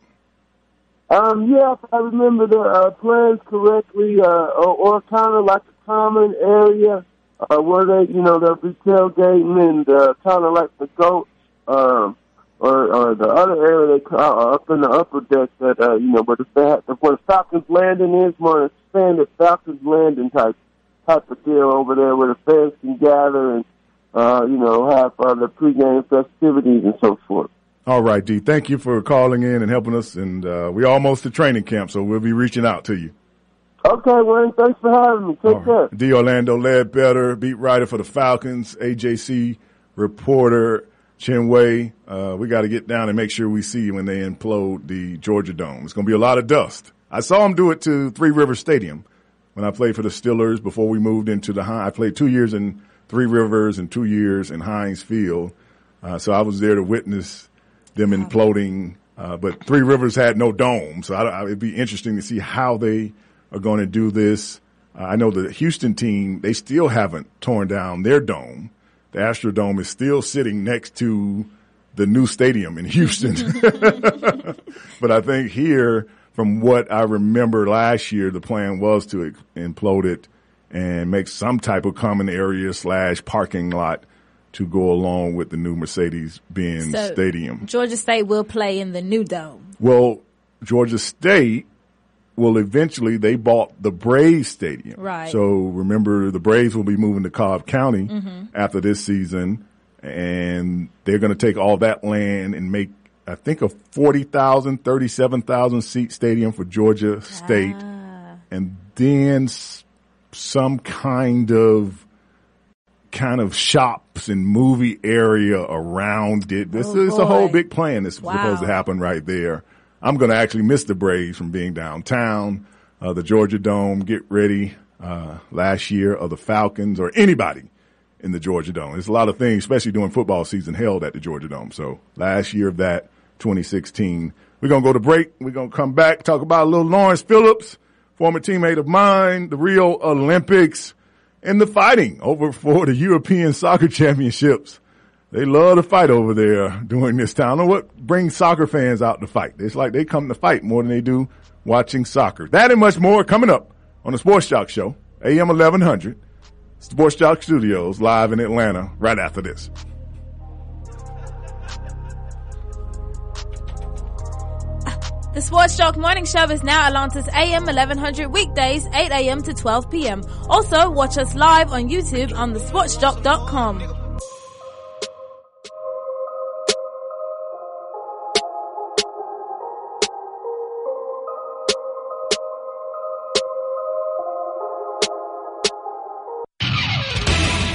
Yeah, if I remember the plans correctly, or kind of like a common area where they'll be tailgating and kind of like the goats, or the other area they call up in the upper deck that where the Falcons Landing is, more expanded Falcons Landing type of deal over there where the fans can gather and, have the pregame festivities and so forth. All right, D. Thank you for calling in and helping us. And we're almost to training camp, so we'll be reaching out to you. Okay, Wayne. Thanks for having me. Take care. D. Orlando Ledbetter, beat writer for the Falcons, AJC reporter, Chinway. We got to get down and make sure we see when they implode the Georgia Dome. It's going to be a lot of dust. I saw them do it to Three Rivers Stadium when I played for the Steelers before we moved into I played 2 years in Three Rivers and 2 years in Heinz Field. So I was there to witness them imploding. But Three Rivers had no dome. So it'd be interesting to see how they are going to do this. I know the Houston team, they still haven't torn down their dome. The Astrodome is still sitting next to the new stadium in Houston. But I think here, from what I remember last year, the plan was to implode it and make some type of common area / parking lot to go along with the new Mercedes-Benz stadium. Georgia State will play in the new dome. Well, Georgia State will eventually, they bought the Braves stadium. Right. So remember, the Braves will be moving to Cobb County after this season, and they're going to take all that land and make, I think, a 37,000 seat stadium for Georgia State, and then some kind of shops and movie area around it. This is a whole big plan that's supposed to happen right there. I'm going to actually miss the Braves from being downtown. The Georgia Dome, get ready. Last year of the Falcons or anybody in the Georgia Dome. There's a lot of things, especially during football season, held at the Georgia Dome. So last year of that, 2016. We're going to go to break. We're going to come back, talk about a little Lawrence Phillips, former teammate of mine, the Rio Olympics, and the fighting over for the European Soccer Championships. They love to fight over there during this time. I don't know what brings soccer fans out to fight. It's like they come to fight more than they do watching soccer. That and much more coming up on the Sports Jock Show, AM 1100, Sports Jock Studios, live in Atlanta, right after this. The Sports Jock Morning Show is now Atlanta's AM 1100 weekdays, 8 a.m. to 12 p.m. Also, watch us live on YouTube on thesportsjock.com.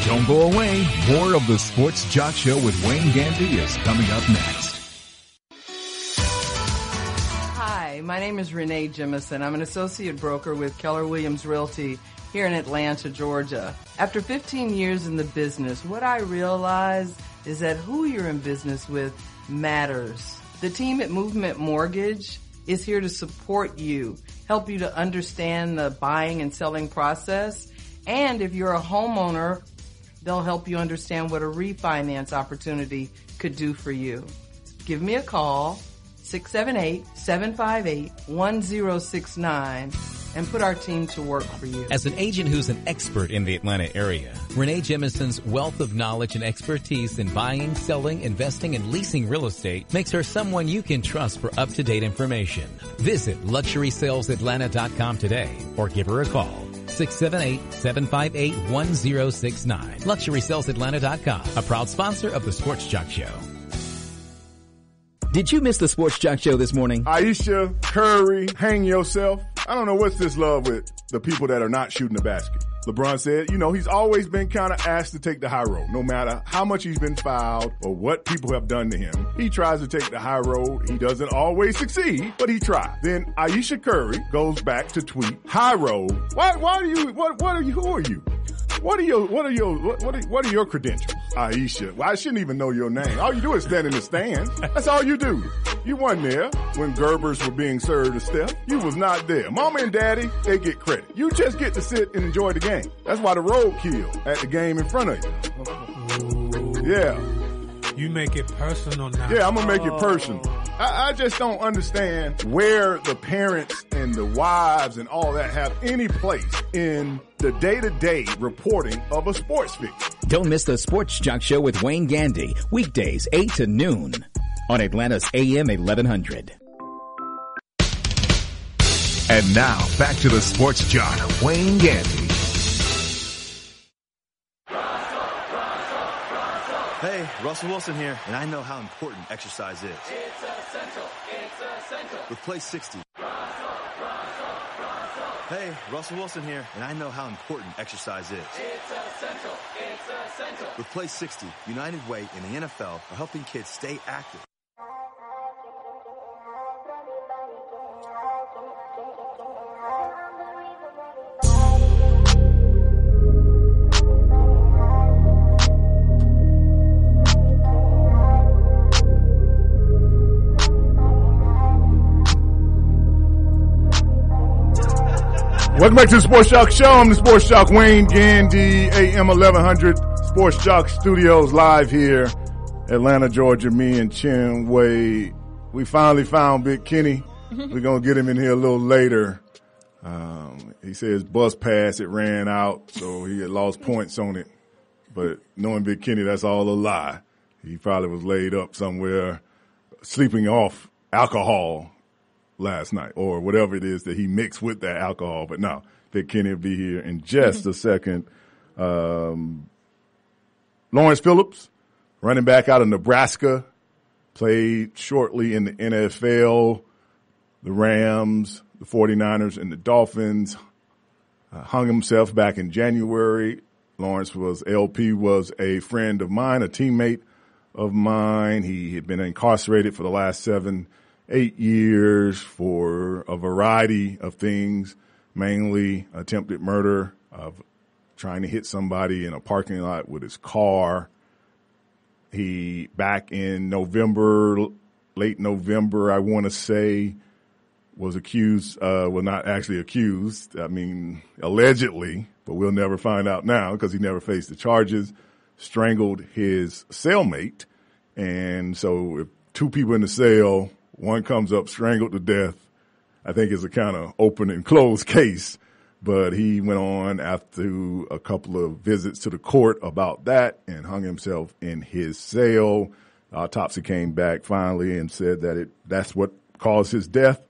Don't go away. More of the Sports Jock Show with Wayne Gandy is coming up next. Hi, my name is Renee Jemison. I'm an associate broker with Keller Williams Realty here in Atlanta, Georgia. After 15 years in the business, what I realized is that who you're in business with matters. The team at Movement Mortgage is here to support you, help you to understand the buying and selling process. And if you're a homeowner, they'll help you understand what a refinance opportunity could do for you. Give me a call, 678-758-1069, and put our team to work for you. As an agent who's an expert in the Atlanta area, Renee Jemison's wealth of knowledge and expertise in buying, selling, investing, and leasing real estate makes her someone you can trust for up-to-date information. Visit LuxurySalesAtlanta.com today or give her a call. 678-758-1069. LuxurySalesAtlanta.com, a proud sponsor of the Sports Jock Show. Did you miss the Sports Jock Show this morning? Aisha, Curry, hang yourself. I don't know what's this love with the people that are not shooting the basket. LeBron said, he's always been kind of asked to take the high road. No matter how much he's been fouled or what people have done to him, he tries to take the high road. He doesn't always succeed, but he tries. Then Aisha Curry goes back to tweet, high road. Who are you? What are your credentials, Aisha? Well, I shouldn't even know your name. All you do is stand in the stands. That's all you do. You weren't there when Gerbers were being served to Steph. You was not there. Mama and Daddy, they get credit. You just get to sit and enjoy the game. That's why the roadkill at the game in front of you. Yeah. You make it personal now. Yeah, I'm going to make it personal. I just don't understand where the parents and the wives and all that have any place in the day-to-day reporting of a sports figure. Don't miss the Sports Jock Show with Wayne Gandy, weekdays 8 to noon on Atlanta's AM 1100. And now, back to the Sports Jock, Wayne Gandy. Hey, Russell Wilson here, and I know how important exercise is. It's essential. It's essential. With Play 60. Hey, Russell Wilson here, and I know how important exercise is. It's essential. It's essential. With Play 60, United Way and the NFL are helping kids stay active. Welcome back to the Sports Jock Show. I'm the Sports Jock Wayne Gandy, AM 1100 Sports Jock Studios live here, Atlanta, Georgia. Me and Chin Wei. We finally found Big Kenny. We're going to get him in here a little later. He said his bus pass, it ran out, so he had lost points on it. But knowing Big Kenny, that's all a lie. He probably was laid up somewhere, sleeping off alcohol last night or whatever it is that he mixed with that alcohol. But no, Big Kenny will be here in just a second. Lawrence Phillips, running back out of Nebraska, played shortly in the NFL, the Rams, the 49ers, and the Dolphins. Hung himself back in January. LP was a friend of mine, a teammate of mine. He had been incarcerated for the last 7-8 years for a variety of things, mainly attempted murder, of trying to hit somebody in a parking lot with his car. He, back in November, late November, I want to say, was accused, well, not actually accused, allegedly, but we'll never find out now because he never faced the charges, strangled his cellmate. And so if two people in the cell, one comes up strangled to death, I think it's a kind of open and closed case. But he went on after a couple of visits to the court about that and hung himself in his cell. Autopsy came back finally and said that that's what caused his death.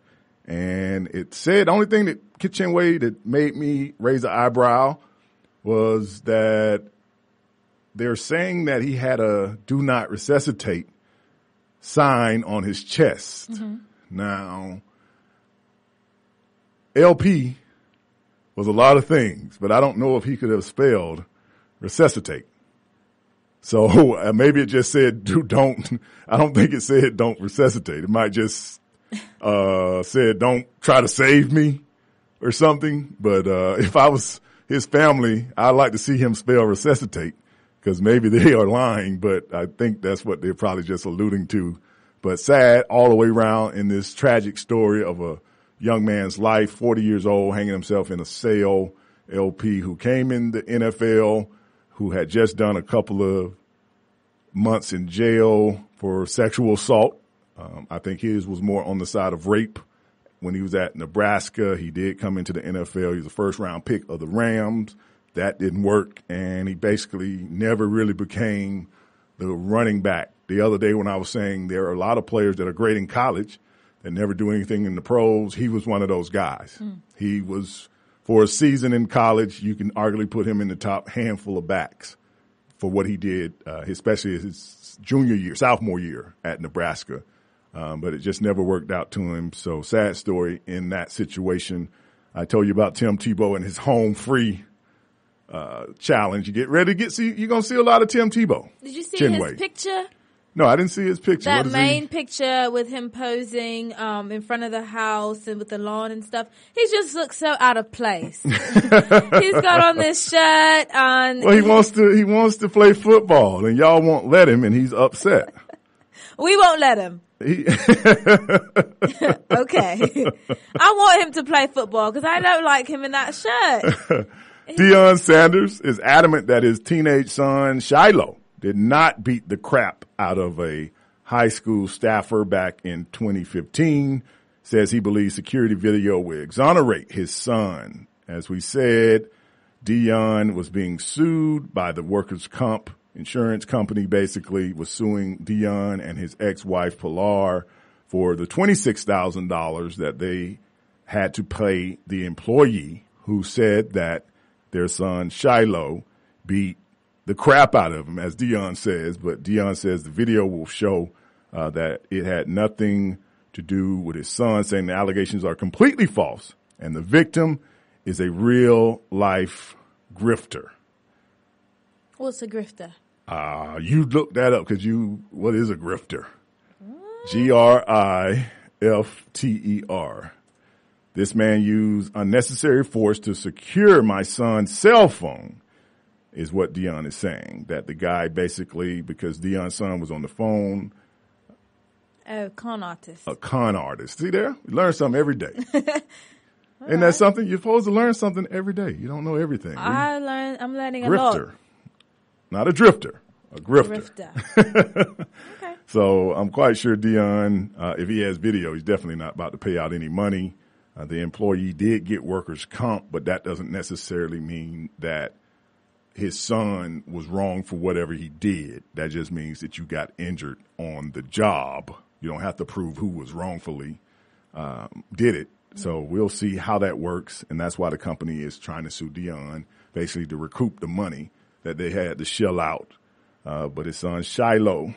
And it said the only thing that Kitchenway that made me raise an eyebrow was that they're saying that he had a do not resuscitate sign on his chest. Mm-hmm. Now, LP was a lot of things, but I don't know if he could have spelled resuscitate. So maybe it just said don't. I don't think it said don't resuscitate. It might just said don't try to save me or something. But if I was his family, I'd like to see him spell resuscitate because maybe they are lying. But I think that's what they're probably just alluding to. But sad all the way around in this tragic story of a young man's life, 40 years old, hanging himself in a cell. LP who came in the NFL, who had just done a couple of months in jail for sexual assault. I think his was more on the side of rape. When he was at Nebraska, he did come into the NFL. He was a first-round pick of the Rams. That didn't work, and he basically never really became the running back. The other day when I was saying there are a lot of players that are great in college that never do anything in the pros, he was one of those guys. He was, for a season in college, you can arguably put him in the top handful of backs for what he did, especially his sophomore year at Nebraska. But it just never worked out to him. So sad story in that situation. I told you about Tim Tebow and his home free challenge. You get ready to you're going to see a lot of Tim Tebow. Did you see his picture? No, I didn't see his picture. That main picture with him posing in front of the house and with the lawn and stuff. He just looks so out of place. He's got on this shirt and he wants to play football and y'all won't let him and he's upset. We won't let him. Okay. I want him to play football because I don't like him in that shirt. Deion Sanders is adamant that his teenage son, Shiloh, did not beat the crap out of a high school staffer back in 2015. Says he believes security video will exonerate his son. As we said, Deion was being sued by the workers' comp insurance company, basically was suing Deion and his ex-wife Pilar for the $26,000 that they had to pay the employee who said that their son Shiloh beat the crap out of him, as Deion says. But Deion says the video will show that it had nothing to do with his son, saying the allegations are completely false and the victim is a real life grifter. What's a grifter? You look that up because what is a grifter? Grifter. This man used unnecessary force to secure my son's cell phone, is what Deion is saying. That the guy basically, because Deion's son was on the phone. Oh, con artist. A con artist. See there? You learn something every day. Isn't that something? You're supposed to learn something every day. You don't know everything. I'm learning a lot. Grifter. Not a drifter. A grifter. Okay. So I'm quite sure Deion, if he has video, he's definitely not about to pay out any money. The employee did get workers' comp, but that doesn't necessarily mean that his son was wrong for whatever he did. That just means that you got injured on the job. You don't have to prove who was wrongfully did it. So we'll see how that works, and that's why the company is trying to sue Deion, basically to recoup the money that they had to shell out. But his son Shiloh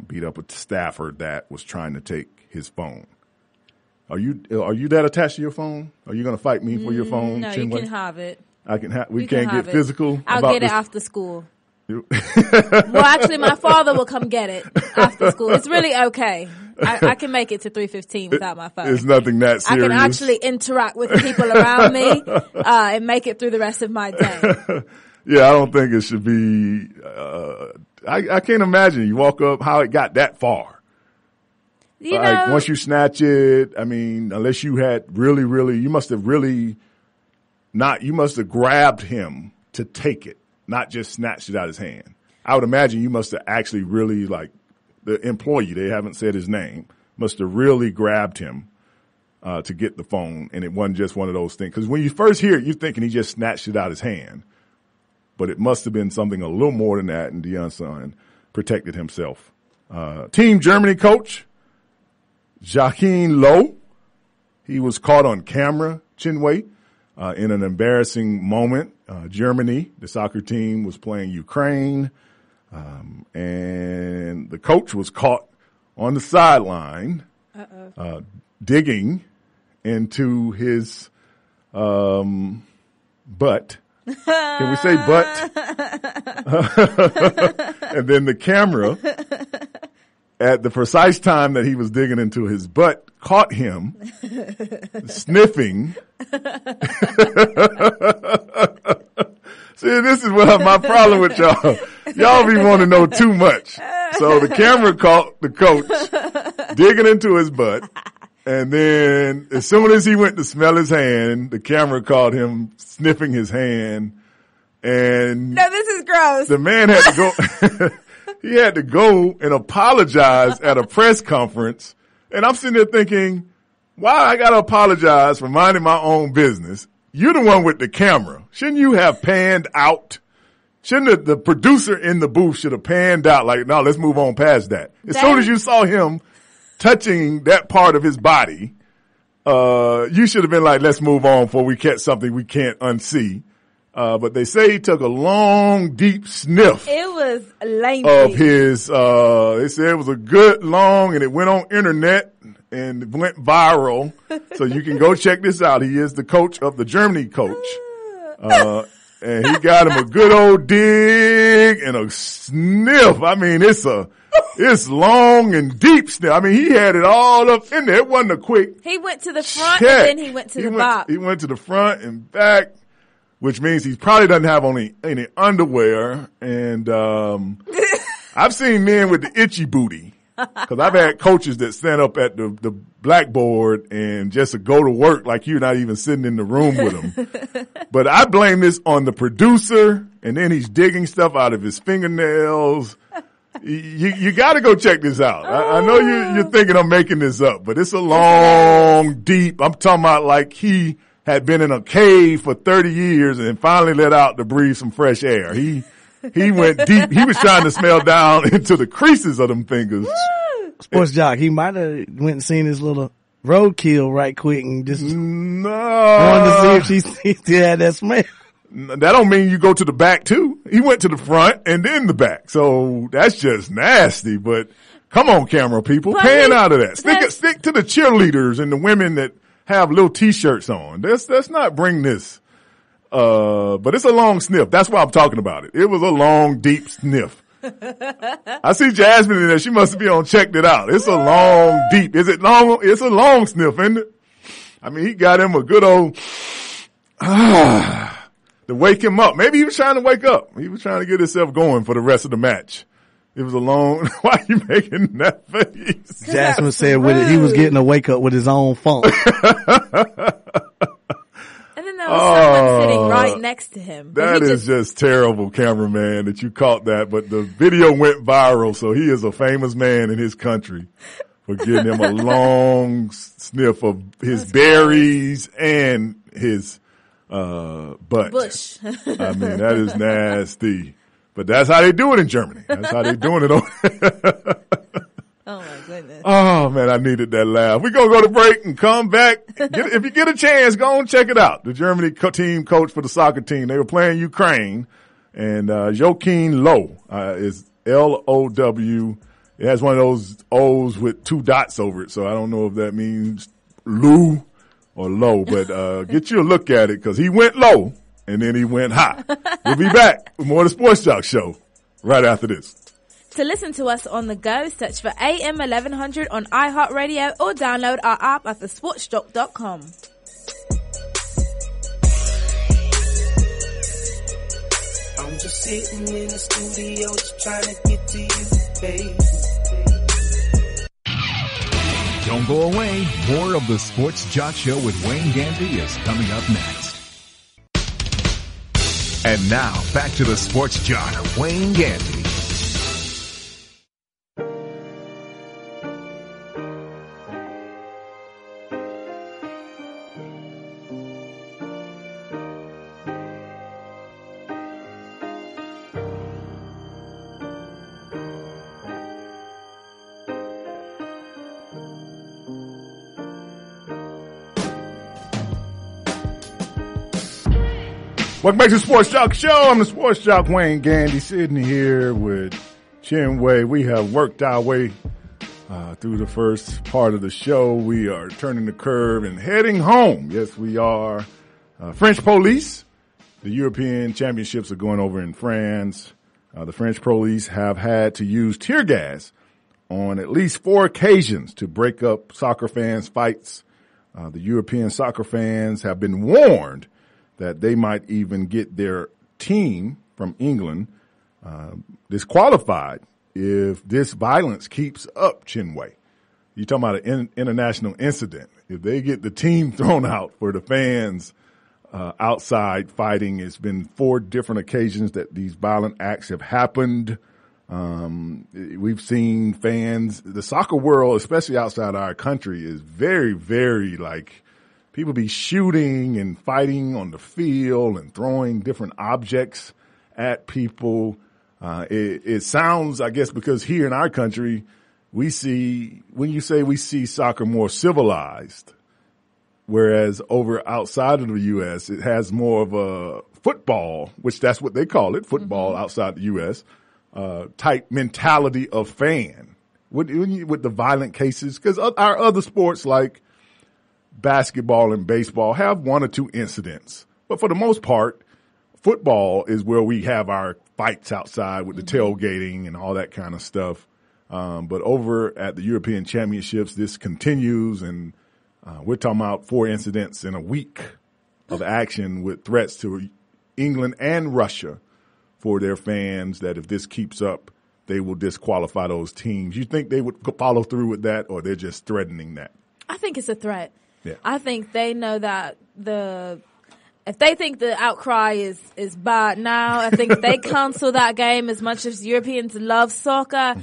beat up a staffer that was trying to take his phone. Are you that attached to your phone? Are you going to fight me for your phone? No, Chinway? You can have it. We can't get physical. I'll get it after school. Well, actually, my father will come get it after school. It's really okay. I can make it to 3:15 without my phone. It's nothing that serious. I can actually interact with the people around me and make it through the rest of my day. Yeah, I don't think it should be. I can't imagine you walk up how it got that far. You know, once you snatch it, I mean, unless you had really, you must have grabbed him to take it, not just snatched it out of his hand. I would imagine you must have actually really, like, the employee, they haven't said his name, must have really grabbed him to get the phone, and it wasn't just one of those things. Because when you first hear it, you're thinking he just snatched it out of his hand. But it must have been something a little more than that, and Deion's son protected himself. Team Germany coach Joachim Low He was caught on camera, Chinwei, in an embarrassing moment. Germany, the soccer team, was playing Ukraine, and the coach was caught on the sideline digging into his butt. Can we say butt? And then the camera, at the precise time that he was digging into his butt, caught him sniffing. See, this is what my problem with y'all. Y'all be want to know too much. So the camera caught the coach digging into his butt. And then as soon as he went to smell his hand, the camera caught him sniffing his hand. And no, this is gross. The man had to go, he had to go and apologize at a press conference. And I'm sitting there thinking, why I got to apologize for minding my own business? You're the one with the camera. Shouldn't you have panned out? Shouldn't the producer in the booth should have panned out like, no, let's move on past that. As soon as you saw him touching that part of his body, you should have been like, let's move on before we catch something we can't unsee. But they say he took a long, deep sniff. It was lengthy. Of his, they said it was a good long, and it went on internet and went viral. So you can go check this out. He is the coach of the Germany coach. And he got him a good old dig and a sniff. I mean, it's long and deep sniff. I mean, he had it all up in there. It wasn't a quick He went to the front check. and then he went to the back. He went to the front and back, which means he probably doesn't have any underwear. And, I've seen men with the itchy booty. Cause I've had coaches that stand up at the blackboard and just go to work like you're not even sitting in the room with them. But I blame this on the producer, and then he's digging stuff out of his fingernails. You gotta go check this out. I know you're thinking I'm making this up, but it's a long, deep, I'm talking about like he had been in a cave for 30 years and finally let out to breathe some fresh air. He went deep. He was trying to smell down into the creases of them fingers. Sports Jock, he might have went and seen his little roadkill right quick and just wanted to see if she still had that smell. That don't mean you go to the back too. He went to the front and then the back. So that's just nasty. But come on, camera people, pan out of that. Stick to the cheerleaders and the women that have little t-shirts on. Let's not bring this. But it's a long sniff. That's why I'm talking about it. It was a long, deep sniff. I see Jasmine in there. She must be on checked it out. It's a long, deep. Is it long? It's a long sniff, isn't it? I mean, he got him a good old, to wake him up. Maybe he was trying to wake up. He was trying to get himself going for the rest of the match. It was a long, why are you making that face? Jasmine said he was getting a wake up with his own phone. There was someone sitting right next to him. That is just terrible, cameraman, that you caught that. But the video went viral, so he is a famous man in his country for getting him a long sniff of his berries and his butt. Bush. I mean, that is nasty. But that's how they do it in Germany. That's how they doing it over Oh my goodness. Oh man, I needed that laugh. We're going to go to break and come back. If you get a chance, go and check it out. The Germany team coach for the soccer team, they were playing Ukraine, and Joachim Low is L-O-W. It has one of those O's with two dots over it, so I don't know if that means Lou or low, but get you a look at it because he went low and then he went high. We'll be back with more of the Sports Jock Show right after this. To listen to us on the go, search for AM 1100 on iHeartRadio or download our app at thesportsjock.com. I'm just sitting in the studio just trying to get to you, baby. Don't go away. More of the Sports Jock Show with Wayne Gandy is coming up next. And now, back to the Sports Jock, Wayne Gandy. Welcome back to the Sports Jock Show. I'm the Sports Jock Wayne Gandy, sitting here with Chinwei. We have worked our way through the first part of the show. We are turning the curve and heading home. Yes, we are. French police. The European Championships are going over in France. The French police have had to use tear gas on at least 4 occasions to break up soccer fans' fights. The European soccer fans have been warned that they might even get their team from England disqualified if this violence keeps up, Chinwei. You're talking about an international incident. If they get the team thrown out for the fans outside fighting, it's been 4 different occasions that these violent acts have happened. We've seen fans, the soccer world, especially outside our country, is very, very people be shooting and fighting on the field and throwing different objects at people. It sounds, I guess, because here in our country, when you say we see soccer more civilized, whereas over outside of the U.S., it has more of a football, which that's what they call it, football outside the U.S., type mentality of fan. With the violent cases, because our other sports like basketball and baseball have 1 or 2 incidents. But for the most part, football is where we have our fights outside with the tailgating and all that kind of stuff. But over at the European Championships, this continues, and we're talking about 4 incidents in a week of action with threats to England and Russia for their fans that if this keeps up, they will disqualify those teams. You think they would follow through with that, or they're just threatening that? I think it's a threat. Yeah. I think they know that if they think the outcry is bad now, I think if they cancel that game, as much as Europeans love soccer,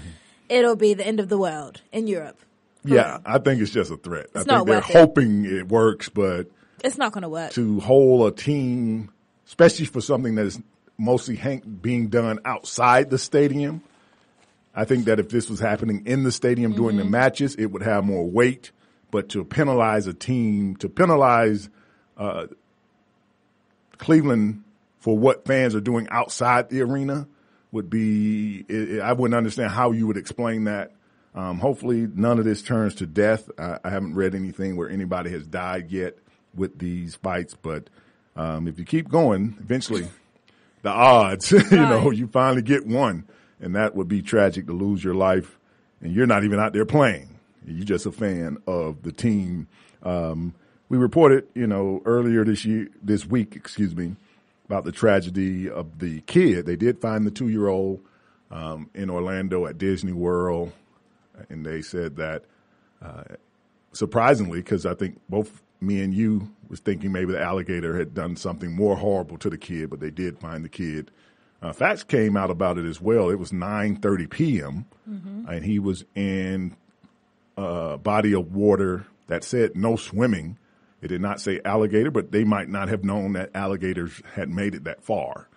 it'll be the end of the world in Europe. Yeah, I think it's just a threat. It's I think they're hoping it works, but it's not going to work. To hold a team, especially for something that is mostly being done outside the stadium, I think that if this was happening in the stadium during the matches, it would have more weight. But to penalize a team, to penalize Cleveland for what fans are doing outside the arena would be, I wouldn't understand how you would explain that. Hopefully none of this turns to death. I haven't read anything where anybody has died yet with these fights, but if you keep going, eventually the odds, you finally get one, and that would be tragic to lose your life, and you're not even out there playing. You're just a fan of the team. We reported, earlier this week, about the tragedy of the kid. They did find the 2-year-old in Orlando at Disney World, and they said that surprisingly, because I think both me and you was thinking maybe the alligator had done something more horrible to the kid, but they did find the kid. Facts came out about it as well. It was 9:30 p.m., and he was in a body of water that said no swimming. It did not say alligator, but they might not have known that alligators had made it that far.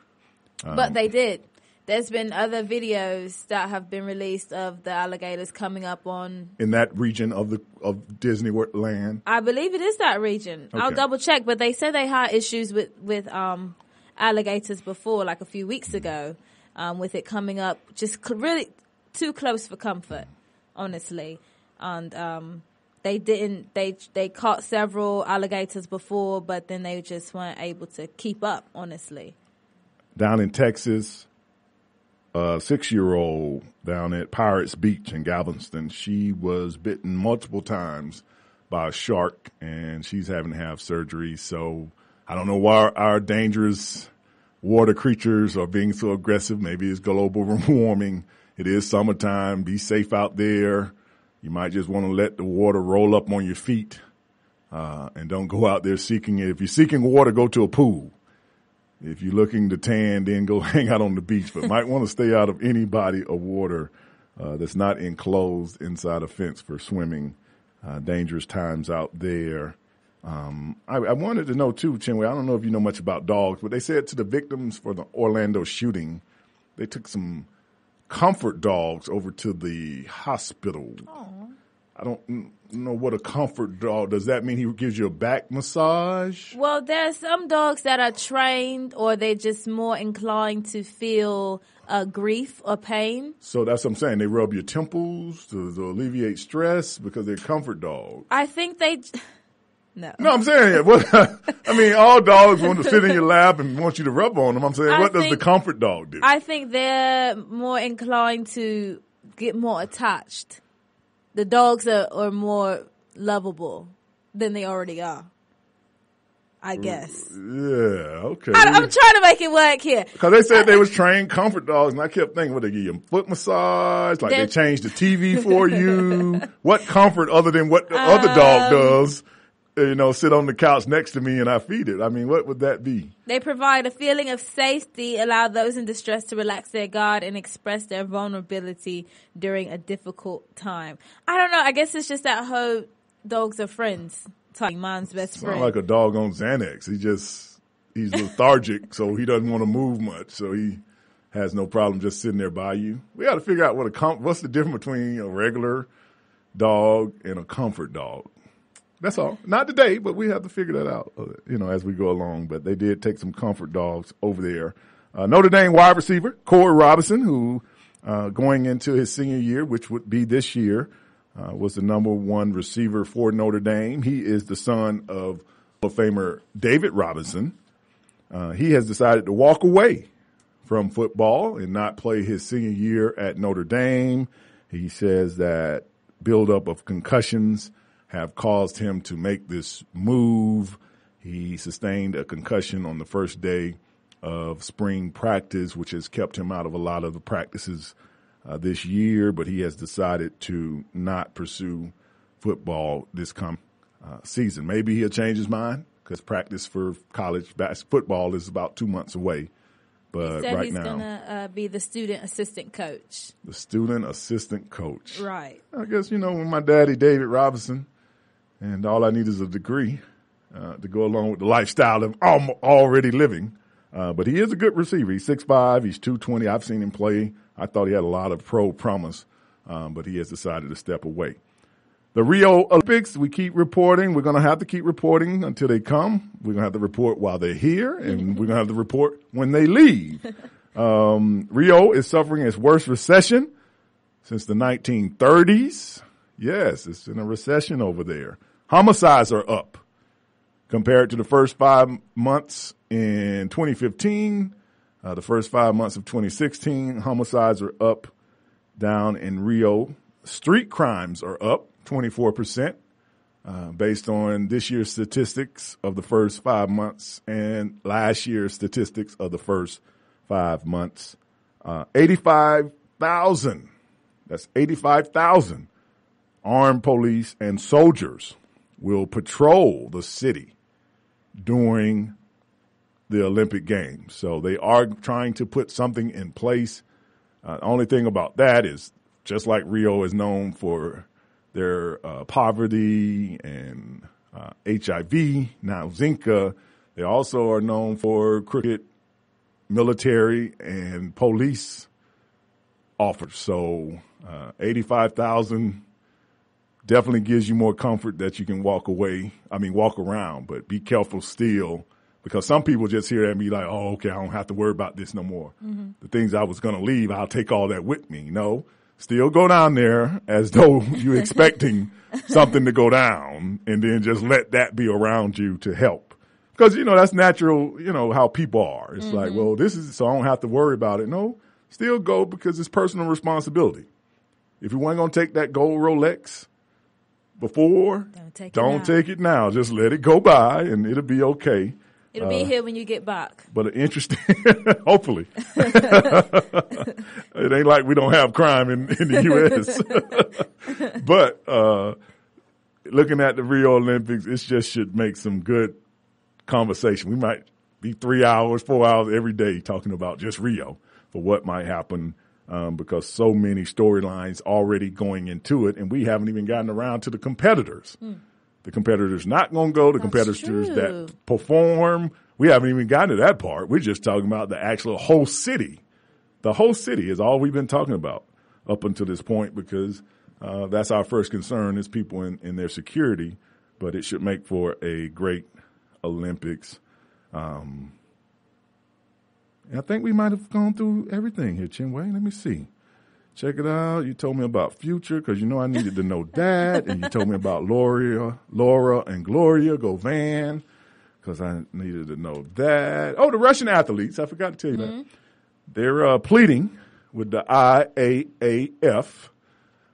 But they did. There's been other videos that have been released of the alligators coming up in that region of Disneyland. I believe it is that region. Okay. I'll double check, but they said they had issues with alligators before, like a few weeks ago, with it coming up just really too close for comfort, honestly. And they caught several alligators before, but then they just weren't able to keep up, honestly. Down in Texas, a 6-year-old down at Pirates Beach in Galveston, she was bitten multiple times by a shark, and she's having to have surgery. So I don't know why our dangerous water creatures are being so aggressive. Maybe it's global warming. It is summertime. Be safe out there. You might just want to let the water roll up on your feet, and don't go out there seeking it. If you're seeking water, go to a pool. If you're looking to tan, then go hang out on the beach, but might want to stay out of any body of water that's not enclosed inside a fence for swimming. Dangerous times out there. I wanted to know, too, Chinwei, I don't know if you know much about dogs, but they said to the victims for the Orlando shooting, they took some comfort dogs over to the hospital. Aww. know what a comfort dog, does that mean he gives you a back massage? Well, there's some dogs that are trained or they're just more inclined to feel grief or pain. So that's what I'm saying. They rub your temples to alleviate stress because they're comfort dogs. I think they... No. No, I'm saying, I mean, all dogs want to sit in your lap and want you to rub on them. I'm saying, what does the comfort dog do? I think they're more inclined to get more attached. The dogs are more lovable than they already are, I guess. Yeah, okay. I'm trying to make it work here. Because they said they was trained comfort dogs, and I kept thinking, what, they give you a foot massage? Like they changed the TV for you? What comfort other than what the other dog does? Sit on the couch next to me and I feed it. I mean, what would that be? They provide a feeling of safety, allow those in distress to relax their guard and express their vulnerability during a difficult time. I don't know. I guess it's just that whole dogs are friends type. Mine's best friend. Sound like a dog on Xanax. He's lethargic, so he doesn't want to move much. So he has no problem just sitting there by you. We got to figure out what's the difference between a regular dog and a comfort dog. That's all. Not today, but we have to figure that out, as we go along. But they did take some comfort dogs over there. Notre Dame wide receiver, Corey Robinson, who going into his senior year, which would be this year, was the number one receiver for Notre Dame. He is the son of Hall of Famer David Robinson. He has decided to walk away from football and not play his senior year at Notre Dame. He says that buildup of concussions have caused him to make this move. He sustained a concussion on the first day of spring practice, which has kept him out of a lot of the practices this year, but he has decided to not pursue football this season. Maybe he'll change his mind because practice for college football is about 2 months away. But right he's now, going to be the student assistant coach. The student assistant coach. Right. I guess, when my daddy, David Robinson, and all I need is a degree to go along with the lifestyle that I'm already living. But he is a good receiver. He's 6'5", he's 220. I've seen him play. I thought he had a lot of pro promise, but he has decided to step away. The Rio Olympics, we keep reporting. We're going to have to keep reporting until they come. We're going to have to report while they're here, and we're going to have to report when they leave. Rio is suffering its worst recession since the 1930s. Yes, it's in a recession over there. Homicides are up compared to the first 5 months in 2015. The first 5 months of 2016, homicides are up down in Rio. Street crimes are up 24% based on this year's statistics of the first 5 months and last year's statistics of the first 5 months. 85,000. That's 85,000 armed police and soldiers will patrol the city during the Olympic Games. So they are trying to put something in place. The only thing about that is, just like Rio is known for their poverty and HIV, now Zika, they also are known for crooked military and police officers. So 85,000 definitely gives you more comfort that you can walk around, but be careful still, because some people just hear that and be like, oh, okay, I don't have to worry about this no more. Mm-hmm. The things I was going to leave, I'll take all that with me. No, still go down there as though you're expecting something to go down, and then just let that be around you to help. Because, that's natural, how people are. It's like, well, so I don't have to worry about it. No, still go, because it's personal responsibility. If you weren't going to take that gold Rolex before, don't take it now. Just let it go by, and it'll be okay. It'll be here when you get back. But an interesting, hopefully. It ain't like we don't have crime in the U.S. But looking at the Rio Olympics, it just should make some good conversation. We might be 3 hours, 4 hours every day talking about just Rio for what might happen. Because so many storylines already going into it, and we haven't even gotten around to the competitors. The competitors not going to go, the competitors that perform. We haven't even gotten to that part. We're just talking about the actual whole city. The whole city is all we've been talking about up until this point, because That's our first concern is people in their security, but it should make for a great Olympics. And I think we might have gone through everything here, Chinwei. Let me see. Check it out. You told me about Future because you know I needed to know that. And you told me about Laura and Gloria Govan because I needed to know that. Oh, the Russian athletes. I forgot to tell you that. They're pleading with the IAAF.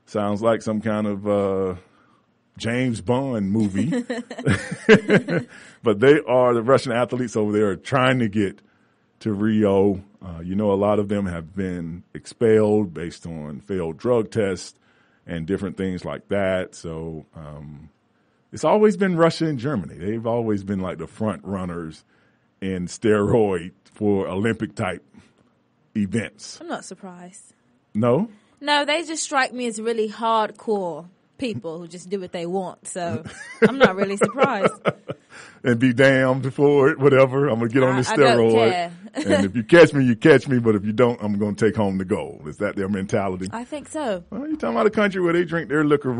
Sounds like some kind of James Bond movie. But they are the Russian athletes over there are trying to get to Rio. You know, a lot of them have been expelled based on failed drug tests and different things like that. So it's always been Russia and Germany. They've always been like the front runners in steroid for Olympic type events. I'm not surprised. No? No, they just strike me as really hardcore people who just do what they want. So I'm not really surprised. And be damned for it, whatever. I'm going to get on this steroid. I don't care. And if you catch me, you catch me. But if you don't, I'm going to take home the gold. Is that their mentality? I think so. Well, you're talking about a country where they drink their liquor